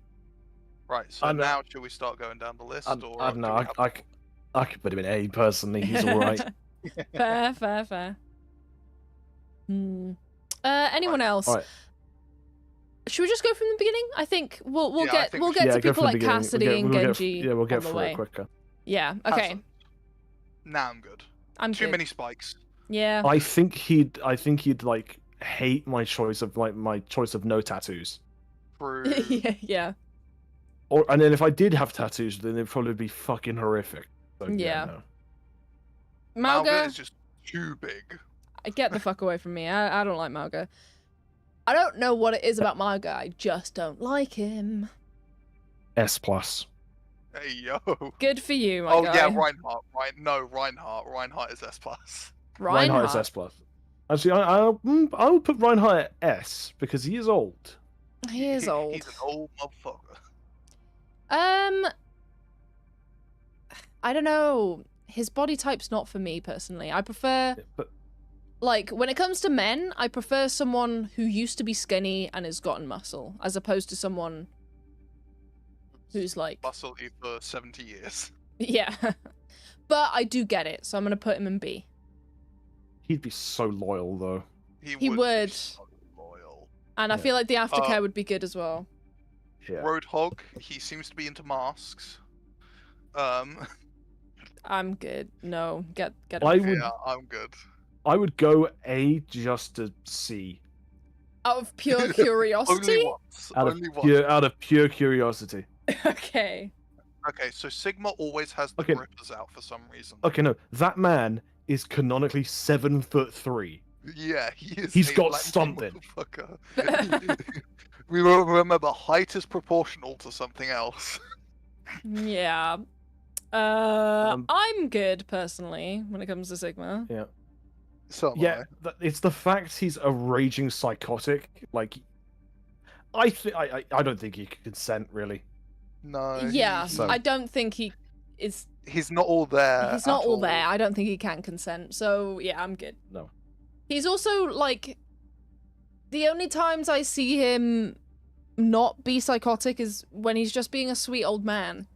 C: Right, so
B: I know-
C: now should we start going down the list?
B: I
C: or
B: don't
C: do
B: know.
C: we have-
B: I could put him in A personally. He's all right.
A: Fair. Anyone else?
B: All right.
A: Should we just go from the beginning? I think we'll
C: Yeah, I
A: get
C: think
A: we'll
C: we
A: get
B: Yeah,
A: to
B: go
A: people
B: from the
A: like
B: beginning.
A: Cassidy and Genji.
B: We'll get
A: on the
B: through
A: way.
B: it quicker.
A: Yeah. Okay.
C: Nah, I'm good.
A: I'm
C: Too
A: good.
C: many spikes.
A: Yeah.
B: I think he'd like hate my choice of no tattoos.
C: True.
A: yeah.
B: And then if I did have tattoos, then it'd probably be fucking horrific. So,
A: Yeah.
B: no.
C: Malga
A: Malga,
C: is just too big.
A: get the fuck away from me. I don't like Malga. I don't know what it is about Malga. I just don't like him.
B: S plus.
C: Hey yo.
A: Good for you, my
C: Oh
A: guy.
C: yeah, Reinhardt. Reinhardt. Reinhardt is S plus.
B: Reinhardt is S plus. Actually, I'll put Reinhardt at S because he is old.
A: He is old.
C: He's an old motherfucker.
A: I don't know. His body type's not for me personally. I prefer,
B: But
A: like, when it comes to men, I prefer someone who used to be skinny and has gotten muscle, as opposed to someone who's like,
C: Muscle for 70 years.
A: yeah. But I do get it, so I'm gonna put him in B.
B: he'd be so loyal though.
A: He would.
C: Be so loyal.
A: And I
B: Yeah.
A: feel like the aftercare would be good as well.
B: Yeah.
C: Roadhog, he seems to be into masks.
A: I'm good. No, get him.
C: Yeah, I'm good.
B: I would go A just to see.
A: Out of pure curiosity?
C: Only once. Only once.
B: Out of pure curiosity.
A: Okay.
C: Okay, so Sigma always has the
B: Okay.
C: grippers out for some reason.
B: Okay, no, that man is canonically 7'3".
C: Yeah, he is.
B: He's
C: a
B: got
C: lanky
B: something.
C: motherfucker. We will remember height is proportional to something else.
A: Yeah. I'm good personally when it comes to Sigma.
B: Yeah.
C: So am
B: Yeah, it's the fact he's a raging psychotic. Like, I don't think he could consent really.
C: No.
A: Yeah,
B: So-
A: I don't think he is.
C: He's not all there.
A: He's not
C: at
A: all there. I don't think he can consent. So yeah, I'm good.
B: No.
A: He's also like, the only times I see him not be psychotic is when he's just being a sweet old man.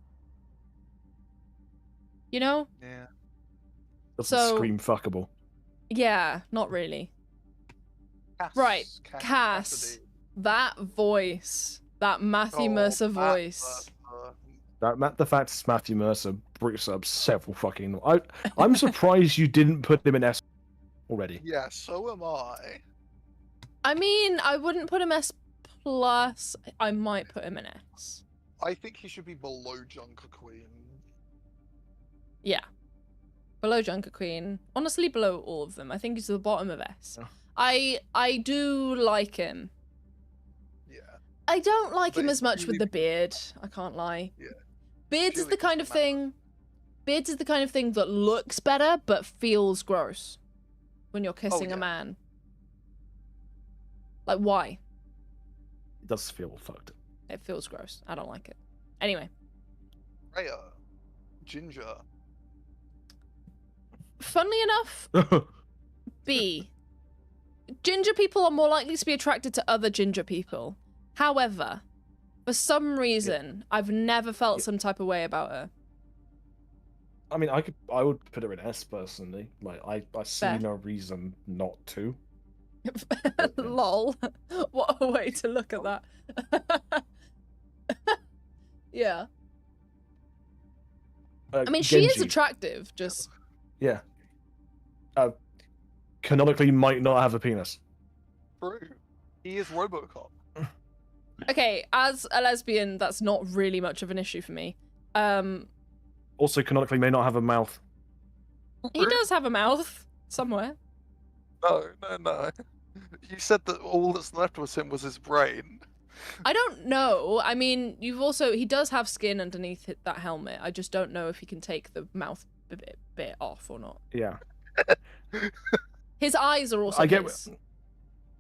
A: You know?
C: Yeah.
B: Doesn't
A: So-
B: scream fuckable.
A: Yeah, not really. Right, Cass.
C: Cassidy.
A: That voice, that Matthew
C: Oh,
A: Mercer
C: Matt
A: voice.
B: That the fact is Matthew Mercer brings up several fucking. I'm surprised you didn't put him in S already.
C: Yeah, so am I.
A: I mean, I wouldn't put him S plus. I might put him in S.
C: I think he should be below Junker Queen.
A: Yeah. Below Junker Queen. Honestly, below all of them. I think he's at the bottom of S.
B: Oh.
A: I do like him.
C: Yeah.
A: I don't like
C: But
A: him
C: it's
A: as much with
C: really-
A: the beard. I can't lie.
C: Yeah.
A: Beards is
C: Purely
A: the kind of
C: cosmetic.
A: thing. Beards is the kind of thing that looks better but feels gross when you're kissing
C: yeah.
A: a man. Like, why?
B: It does feel fucked.
A: It feels gross. I don't like it. Anyway,
C: Rhea. Ginger.
A: funnily enough, B. Ginger people are more likely to be attracted to other ginger people. However, for some reason, I've never felt some type of way about her.
B: I mean, I would put her in S personally. Like, I see
A: Fair.
B: no reason not to.
A: Lol. What a way to look at that. Yeah. I mean, she is
B: Genji,
A: attractive, just...
B: Yeah. Canonically might not have a penis.
C: True. He is Robocop.
A: Okay, as a lesbian, that's not really much of an issue for me.
B: Also, canonically may not have a mouth.
A: He does have a mouth somewhere.
C: No. You said that all that's left was him was his brain.
A: I don't know. I mean, he does have skin underneath that helmet. I just don't know if he can take the mouth bit off or not.
B: Yeah.
A: His eyes are also
B: I get.
A: his.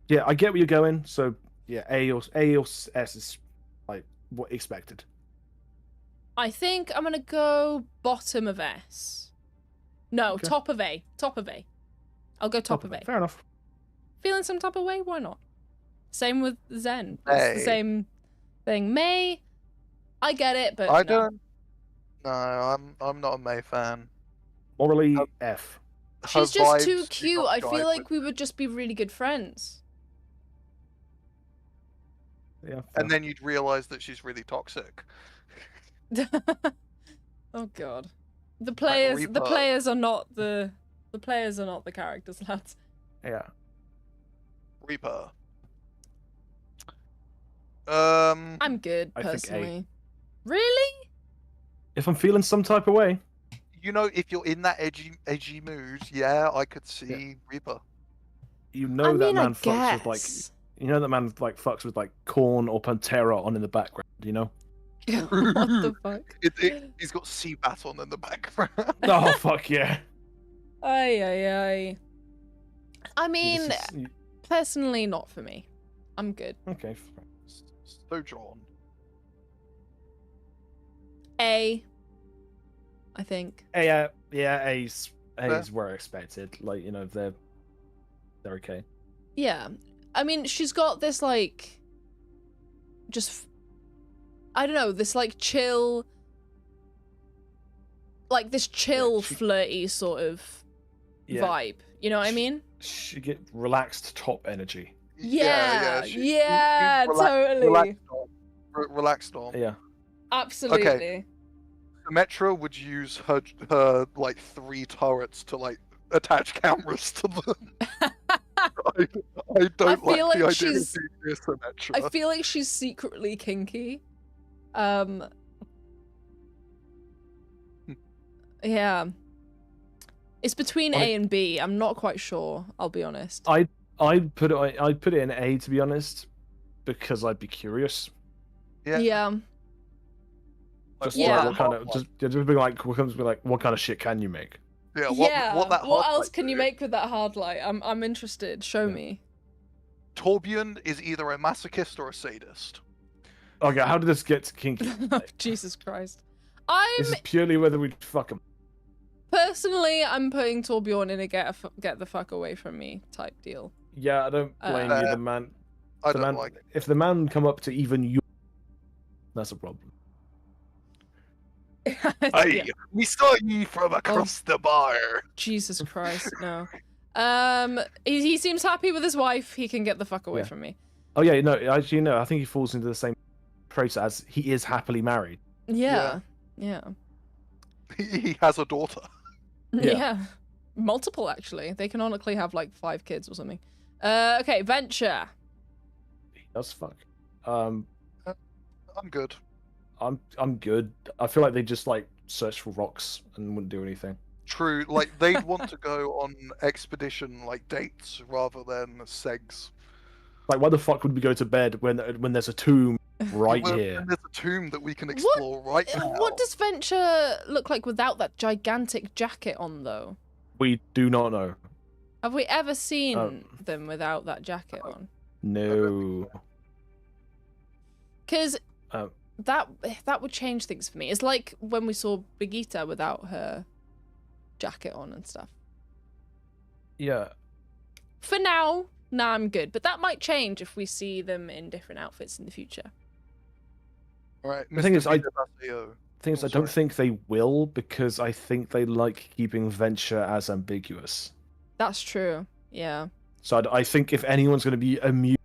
B: Yeah, I get where you're going. So yeah, A or S is like what expected.
A: I think I'm gonna go bottom of S. No,
B: Okay.
A: top of A. Top of A. I'll go top of A.
B: Fair enough.
A: Feeling some type of way? Why not? Same with Zen. It's the
C: May.
A: same thing. May, I get it, but
C: I
A: no.
C: don't. No, I'm not a May fan.
B: Morally F.
A: She's just too
C: vibes do
A: cute.
C: not
A: I
C: jive
A: feel like
C: with-
A: we would just be really good friends.
B: Yeah.
C: And then you'd realize that she's really toxic.
A: Oh god. The players
C: Reaper.
A: are not the players are not the characters, lads.
B: Yeah.
C: Reaper.
A: I'm good
B: I think A.
A: personally. Really?
B: If I'm feeling some type of way,
C: You know, if you're in that edgy mood, yeah, I could see Reaper.
B: you know
A: I
B: that
A: mean, I
B: man fucks with like,
A: guess.
B: you know that man like fucks with like Corn or Pantera on in the background. You know?
A: What the fuck?
C: He's got Seabat on in the background.
B: Oh fuck yeah.
A: Ay. I mean,
B: This is-
A: personally, not for me. I'm good.
B: okay.
C: So John.
A: A. I think.
B: Yeah, A's
C: Fair.
B: were expected. Like, you know, they're okay.
A: Yeah. I mean, she's got this, like, I don't know, this, like, chill,
B: she-
A: flirty sort of
B: Yeah.
A: vibe. You know what I
B: She-
A: mean?
B: She get relaxed top energy.
A: Yeah,
C: she's
A: totally.
C: Relaxed Storm.
B: Yeah.
A: Absolutely.
C: Symmetra would use her like 3 turrets to like attach cameras to them. I don't
A: feel
C: like the
A: like
C: idea of
A: she's-
C: being near Symmetra.
A: I feel like she's secretly kinky. Yeah. It's between A and B. I'm not quite sure, I'll be honest.
B: I'd put it in A, to be honest, because I'd be curious.
A: Yeah.
C: Like,
B: Just
A: Yeah.
B: like what kind of just be like what kind of shit can you make?
C: Yeah,
A: What
C: that
A: else
C: hard
A: can you
C: do?
A: make with that hard light? I'm interested. Show me.
C: Torbjorn is either a masochist or a sadist.
B: Okay, how did this get to kinky?
A: Jesus Christ.
B: This is purely whether we'd fuck him.
A: Personally, I'm putting Torbjorn in a get the fuck away from me type deal.
B: Yeah, I don't blame you. The man,
C: I
B: the
C: don't
B: man.
C: like it.
B: If the man come up to even you, that's a problem.
C: Hey, we saw you from across the bar.
A: Jesus Christ, no. He seems happy with his wife. He can get the fuck away
B: Yeah.
A: from me.
B: Oh yeah, no, actually no. I think he falls into the same trait as he is happily married.
A: Yeah.
C: He has a daughter.
A: Yeah. Multiple, actually. They canonically have like 5 kids or something. Okay, Venture.
B: He does fuck.
C: I'm good.
B: I'm good. I feel like they just like search for rocks and wouldn't do anything.
C: True, like they'd want to go on expedition like dates rather than segs.
B: Like, why the fuck would we go to bed when there's a tomb right
C: Well,
B: here?
C: and there's a tomb that we can explore right now.
A: What does Venture look like without that gigantic jacket on, though?
B: We do not know.
A: Have we ever seen them without that jacket on?
B: No.
A: Because
B: Um,
A: that would change things for me. It's like when we saw Brigitte without her jacket on and stuff.
B: Yeah.
A: For now, nah, I'm good. But that might change if we see them in different outfits in the future.
C: Right.
B: The thing is, I
C: Basio.
B: don't think they will, because I think they like keeping Venture as ambiguous.
A: That's true. Yeah.
B: So I think if anyone's going to be immune,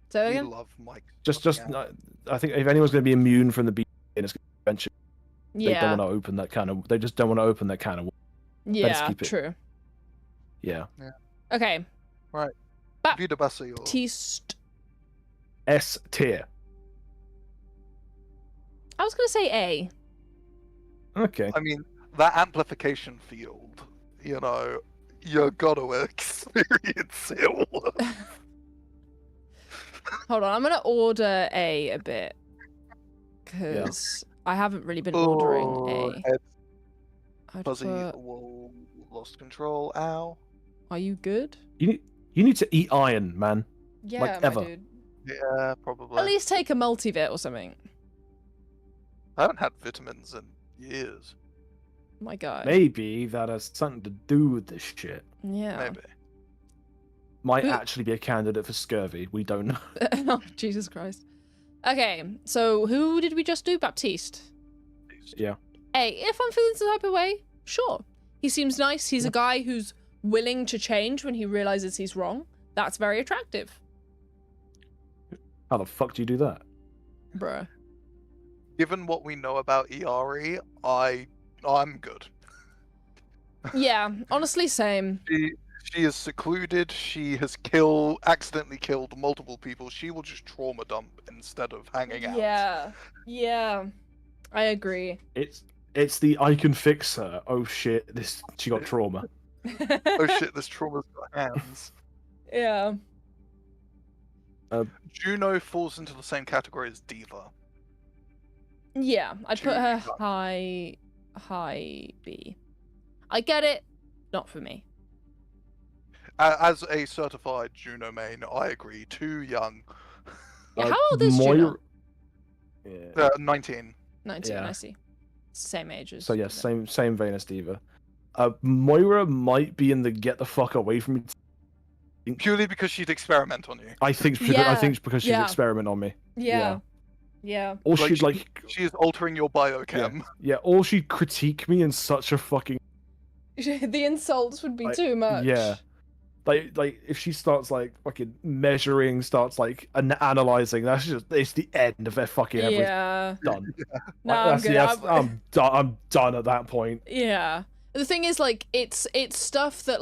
A: So
C: We
A: again?
C: love Mike.
B: I think if anyone's going to be immune from the beginning, it's going to be Venture. They
A: Yeah.
B: don't want to open that kind of. They just don't want to open that kind of.
A: Yeah,
B: keep it.
A: true.
B: Yeah.
A: Okay.
C: Right.
A: Back-
C: Vida Basio.
A: Baptiste.
B: S tier.
A: I was gonna say A.
B: Okay.
C: I mean, that amplification field, you know, you gotta experience it.
A: Hold on, I'm gonna order A bit because I haven't really been ordering A.
C: Head
A: I'd
C: fuzzy,
A: put-
C: whoa, lost control, ow.
A: Are you good?
B: You need to eat iron, man.
A: Yeah,
B: Like
A: my
B: ever.
A: dude.
C: Yeah, probably.
A: At least take a multivit or something.
C: I haven't had vitamins in years.
A: My God.
B: Maybe that has something to do with this shit.
A: Yeah.
C: Maybe.
B: Might
A: Who-
B: actually be a candidate for scurvy. We don't know.
A: Oh, Jesus Christ. Okay, so who did we just do? Baptiste.
B: Yeah.
A: A. If I'm feeling some type of way, sure. He seems nice. He's a guy who's willing to change when he realizes he's wrong. That's very attractive.
B: How the fuck do you do that?
A: Bruh.
C: Given what we know about Iari, I'm good.
A: Yeah, honestly, same.
C: She is secluded. She has accidentally killed multiple people. She will just trauma dump instead of hanging out.
A: Yeah, I agree.
B: It's the I can fix her. Oh shit, she got trauma.
C: Oh shit, this trauma's got hands.
A: Yeah.
C: Juno falls into the same category as Diva.
A: Yeah, I'd put her high B. I get it, not for me.
C: As a certified Juno main, I agree. Too young.
A: Yeah, how old is Juno?
B: Yeah.
C: 19.
A: 19,
B: Yeah.
A: I see. Same age as.
B: So yeah, same vein as Diva. Moira might be in the get the fuck away from me.
C: Purely because she'd experiment on you.
B: I think it's because she's experiment on me.
A: Yeah.
B: Or
C: Like,
B: she'd
C: she is altering your biochem.
B: Yeah, or she'd critique me in such a fucking
A: The insults would be too much.
B: Yeah. Like if she starts fucking measuring, starts analyzing, it's the end of their fucking everything.
A: Yeah.
B: Done.
A: No, I'm good.
B: I'm done. I'm done at that point.
A: Yeah. The thing is, it's stuff that,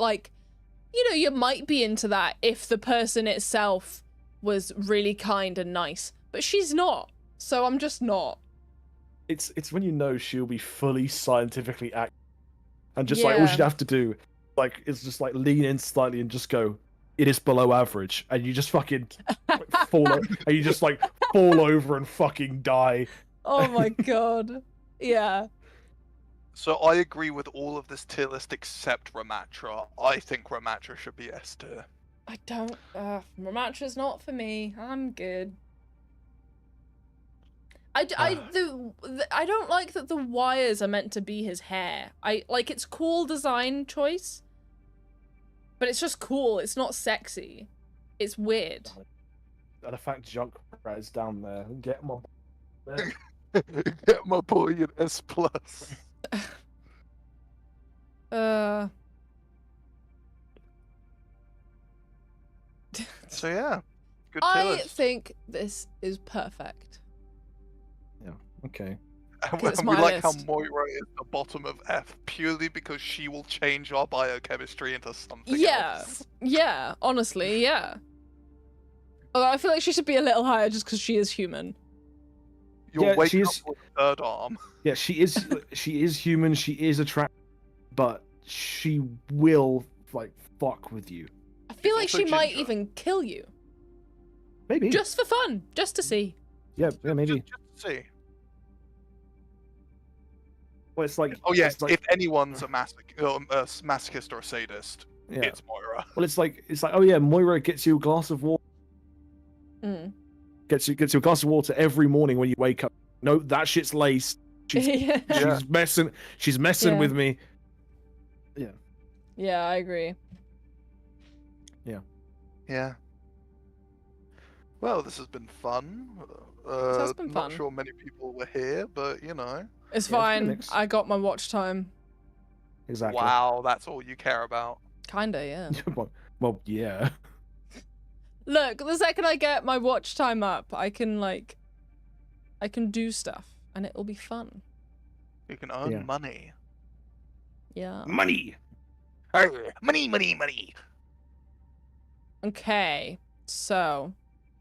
A: you might be into that if the person itself was really kind and nice, but she's not. So I'm just not.
B: It's when you know she'll be fully scientifically accurate, and just all she'd have to do, is just lean in slightly and just go, "It is below average," and you just fucking fall, and you just fall over and fucking die.
A: Oh my god. Yeah.
C: So I agree with all of this tier list except Ramatra. I think Ramatra should be S tier.
A: I don't. Ramatra's not for me. I'm good. I don't like that the wires are meant to be his hair. It's cool design choice, but it's just cool. It's not sexy. It's weird.
B: And the fact Junkrat is down there, get my
C: Get my boy an S+. So yeah, good tier
A: I
C: list.
A: think this is perfect.
B: Yeah. Okay.
C: And
A: It's
C: we
A: my
C: like how
A: list.
C: Moira is the bottom of F purely because she will change our biochemistry into something
A: Yeah.
C: else.
A: Yeah. Honestly, yeah. Although I feel like she should be a little higher just because she is human.
C: You'll
B: Yeah,
C: wake
B: she
C: up
B: is-
C: with a third arm.
B: Yeah, she is. She is human. She is attractive, but she will fuck with you.
A: I feel like
C: also
A: she might
C: ginger.
A: even kill you.
B: Maybe.
A: Just for fun. Just to see.
B: Yeah. Maybe.
C: Just to see.
B: Well, it's like.
C: Oh yeah,
B: it's like-
C: if anyone's a masochist or a sadist,
B: yeah.
C: it's Moira.
B: Well, it's like. Oh yeah, Moira gets you a glass of water.
A: Mm.
B: Gets you a glass of water every morning when you wake up. No, that shit's laced. She's
A: Yeah.
B: messing. She's messing
A: Yeah.
B: with me.
A: Yeah, I agree.
C: Yeah. Well, this has been fun.
A: has been
C: Not
A: fun.
C: sure many people were here, but you know.
A: It's
B: Yeah,
A: fine.
B: Phoenix.
A: I got my watch time.
B: Exactly.
C: Wow, that's all you care about.
A: Kinda, yeah.
B: Well, yeah.
A: Look, the second I get my watch time up, I can do stuff, and it'll be fun.
C: You can earn
B: Yeah.
C: money.
A: Yeah.
B: Money.
C: Hey, money.
A: Okay, so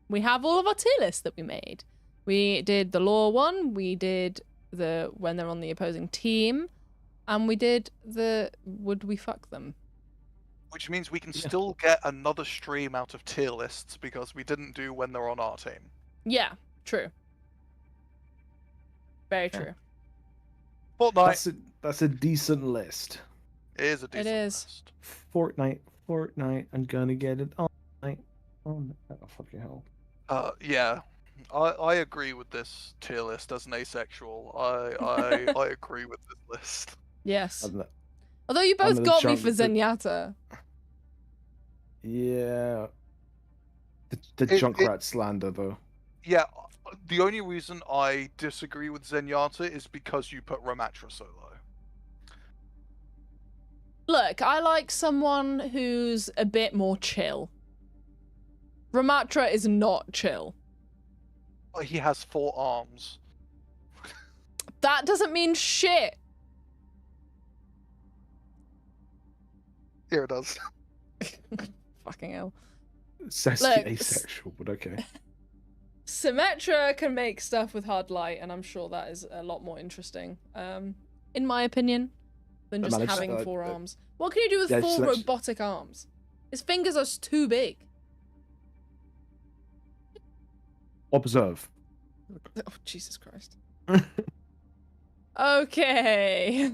A: we have all of our tier lists that we made. We did the law one, we did the when they're on the opposing team, and we did the would we fuck them?
C: Which means we can still get another stream out of tier lists because we didn't do when they're on our team.
A: Yeah, true. Very true.
C: Fortnite
B: That's a decent list.
C: is a decent
A: is.
C: list.
B: Fortnite. I'm gonna get it all night. Oh fucking hell.
C: Yeah. I agree with this tier list as an asexual. I agree with this list.
A: Yes.
B: I'm the-
A: Although you
B: I'm
A: both
B: the
A: got me
B: junk-
A: for Zenyatta.
B: Yeah. The
C: It-
B: Junkrat slander though.
C: Yeah, the only reason I disagree with Zenyatta is because you put Ramatra solo.
A: Look, I like someone who's a bit more chill. Ramatra is not chill.
C: He has 4 arms.
A: That doesn't mean shit.
C: Here it does.
A: Fucking hell.
B: Says
A: Look,
B: asexual, but okay.
A: Symmetra can make stuff with hard light, and I'm sure that is a lot more interesting, in my opinion, than just having 4 arms. What can you do with 4 robotic arms? His fingers are too big.
B: Observe.
A: Oh, Jesus Christ. Okay.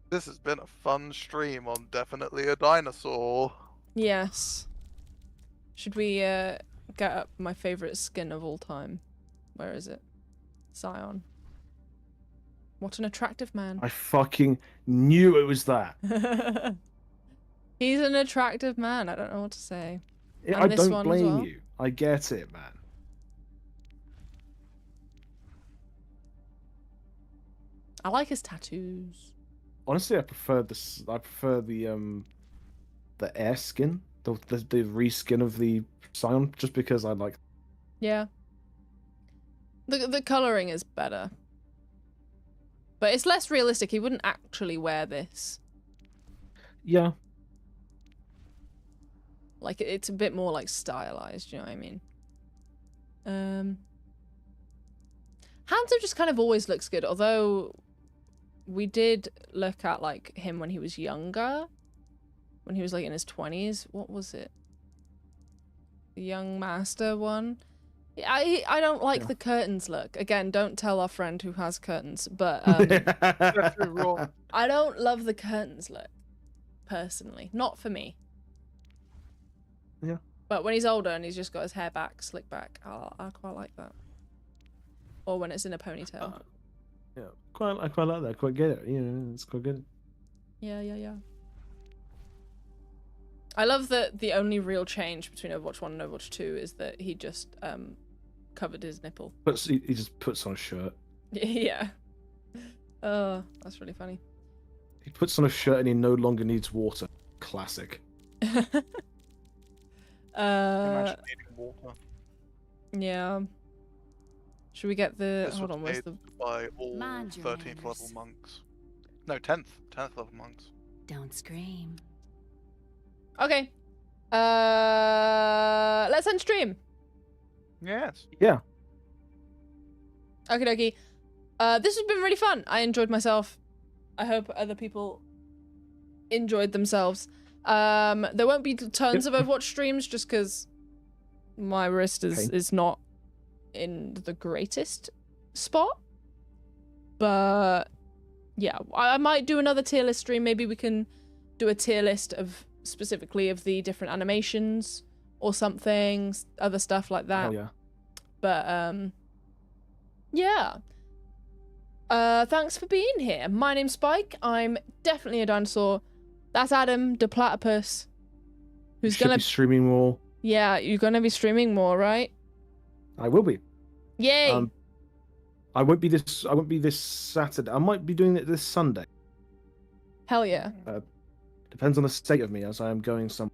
C: This has been a fun stream on Definitely a Dinosaur.
A: Yes. Should we get up my favorite skin of all time? Where is it? Scion. What an attractive man.
B: I fucking knew it was that.
A: He's an attractive man. I don't know what to say.
B: Yeah,
A: And
B: I
A: this
B: don't
A: one as
B: blame
A: well.
B: you. I get it, man.
A: I like his tattoos.
B: Honestly, I prefer this. I prefer the air skin, the reskin of the Scion, just because I like.
A: Yeah. The coloring is better. But it's less realistic. He wouldn't actually wear this.
B: Yeah.
A: Like, it's a bit more, like, stylized, you know what I mean? Hanzo just kind of always looks good, although we did look at, like, him when he was younger. When he was, like, in his 20s. What was it? The Young Master one? I don't like the curtains look. Again, don't tell our friend who has curtains, but I don't love the curtains look, personally. Not for me.
B: Yeah.
A: But when he's older and he's just got his hair back, slick back, I quite like that. Or when it's in a ponytail.
B: Yeah, I quite like that. I quite get it. You know, it's quite good.
A: Yeah. I love that the only real change between Overwatch 1 and Overwatch 2 is that he just covered his nipple.
B: He just puts on a shirt.
A: Yeah. Oh, that's really funny.
B: He puts on a shirt and he no longer needs water. Classic.
C: Imagine needing water.
A: Yeah. Should we get the...
C: This
A: Hold
C: was
A: on, where's
C: made
A: the...
C: by all
F: Mind your
C: 13th
F: manners.
C: level monks. No, 10th level monks.
F: Don't scream.
A: Okay. Let's end stream.
C: Yes.
B: Yeah.
A: Okie dokie. This has been really fun. I enjoyed myself. I hope other people enjoyed themselves. There won't be tons of Overwatch streams just because my wrist is not in the greatest spot. But yeah, I might do another tier list stream. Maybe we can do a tier list of specifically of the different animations or something, other stuff like that.
B: Oh yeah.
A: But yeah. Thanks for being here. My name's Spike. I'm definitely a dinosaur. That's Adam the platypus, who's
B: Should
A: gonna
B: be streaming more.
A: Yeah, you're gonna be streaming more, right?
B: I will be.
A: Yay!
B: I won't be this Saturday. I might be doing it this Sunday.
A: Hell yeah.
B: Depends on the state of me, as I am going some.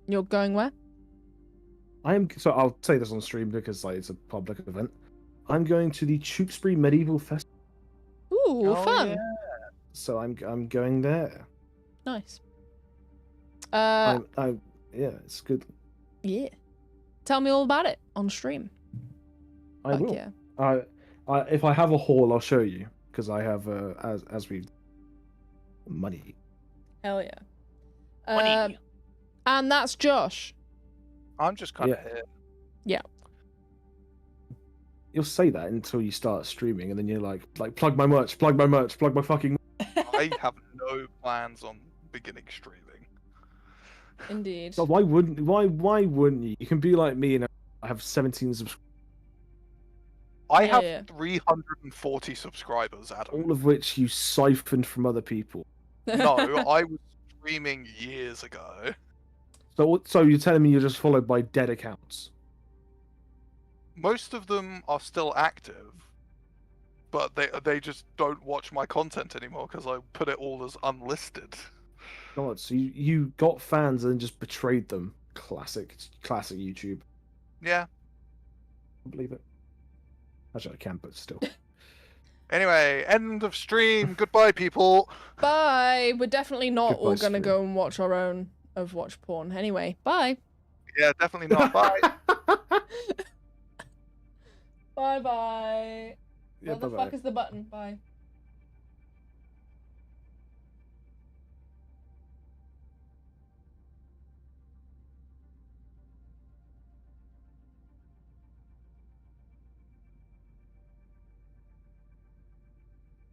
A: You're going where?
B: So I'll say this on stream because it's a public event. I'm going to the Tewkesbury Medieval Festival.
A: Ooh, fun.
C: Yeah.
B: So I'm going there.
A: Nice.
B: Yeah, it's good.
A: Yeah. Tell me all about it on stream.
B: I
A: Fuck
B: will.
A: Yeah.
B: If I have a haul, I'll show you because I have as we money.
A: Hell yeah.
C: Money.
A: And that's Josh.
C: I'm just kind of here.
A: Yeah.
B: You'll say that until you start streaming, and then you're like plug my merch, plug my fucking.
C: I have no plans on beginning streaming.
A: Indeed.
B: So why wouldn't you? You can be like me and I have 17 subscribers,
C: I
A: Yeah,
C: have
A: yeah.
C: 340 subscribers, Adam.
B: all of which you siphoned from other people.
C: No, I was streaming years ago.
B: So you're telling me you're just followed by dead accounts?
C: Most of them are still active. but they just don't watch my content anymore because I put it all as unlisted.
B: God, so you got fans and just betrayed them. Classic YouTube.
C: Yeah.
B: I believe it. Actually, I can, but still.
C: Anyway, end of stream. Goodbye, people.
A: Bye. We're definitely not
B: Goodbye,
A: all gonna
B: stream.
A: go and watch our own Overwatch porn. Anyway, bye.
C: Yeah, definitely not. Bye.
A: Bye bye.
B: Yeah,
A: Where the
B: bye-bye.
A: fuck is the button? Bye.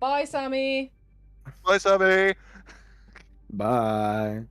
A: Bye, Sammy.
C: Bye, Sammy.
B: Bye.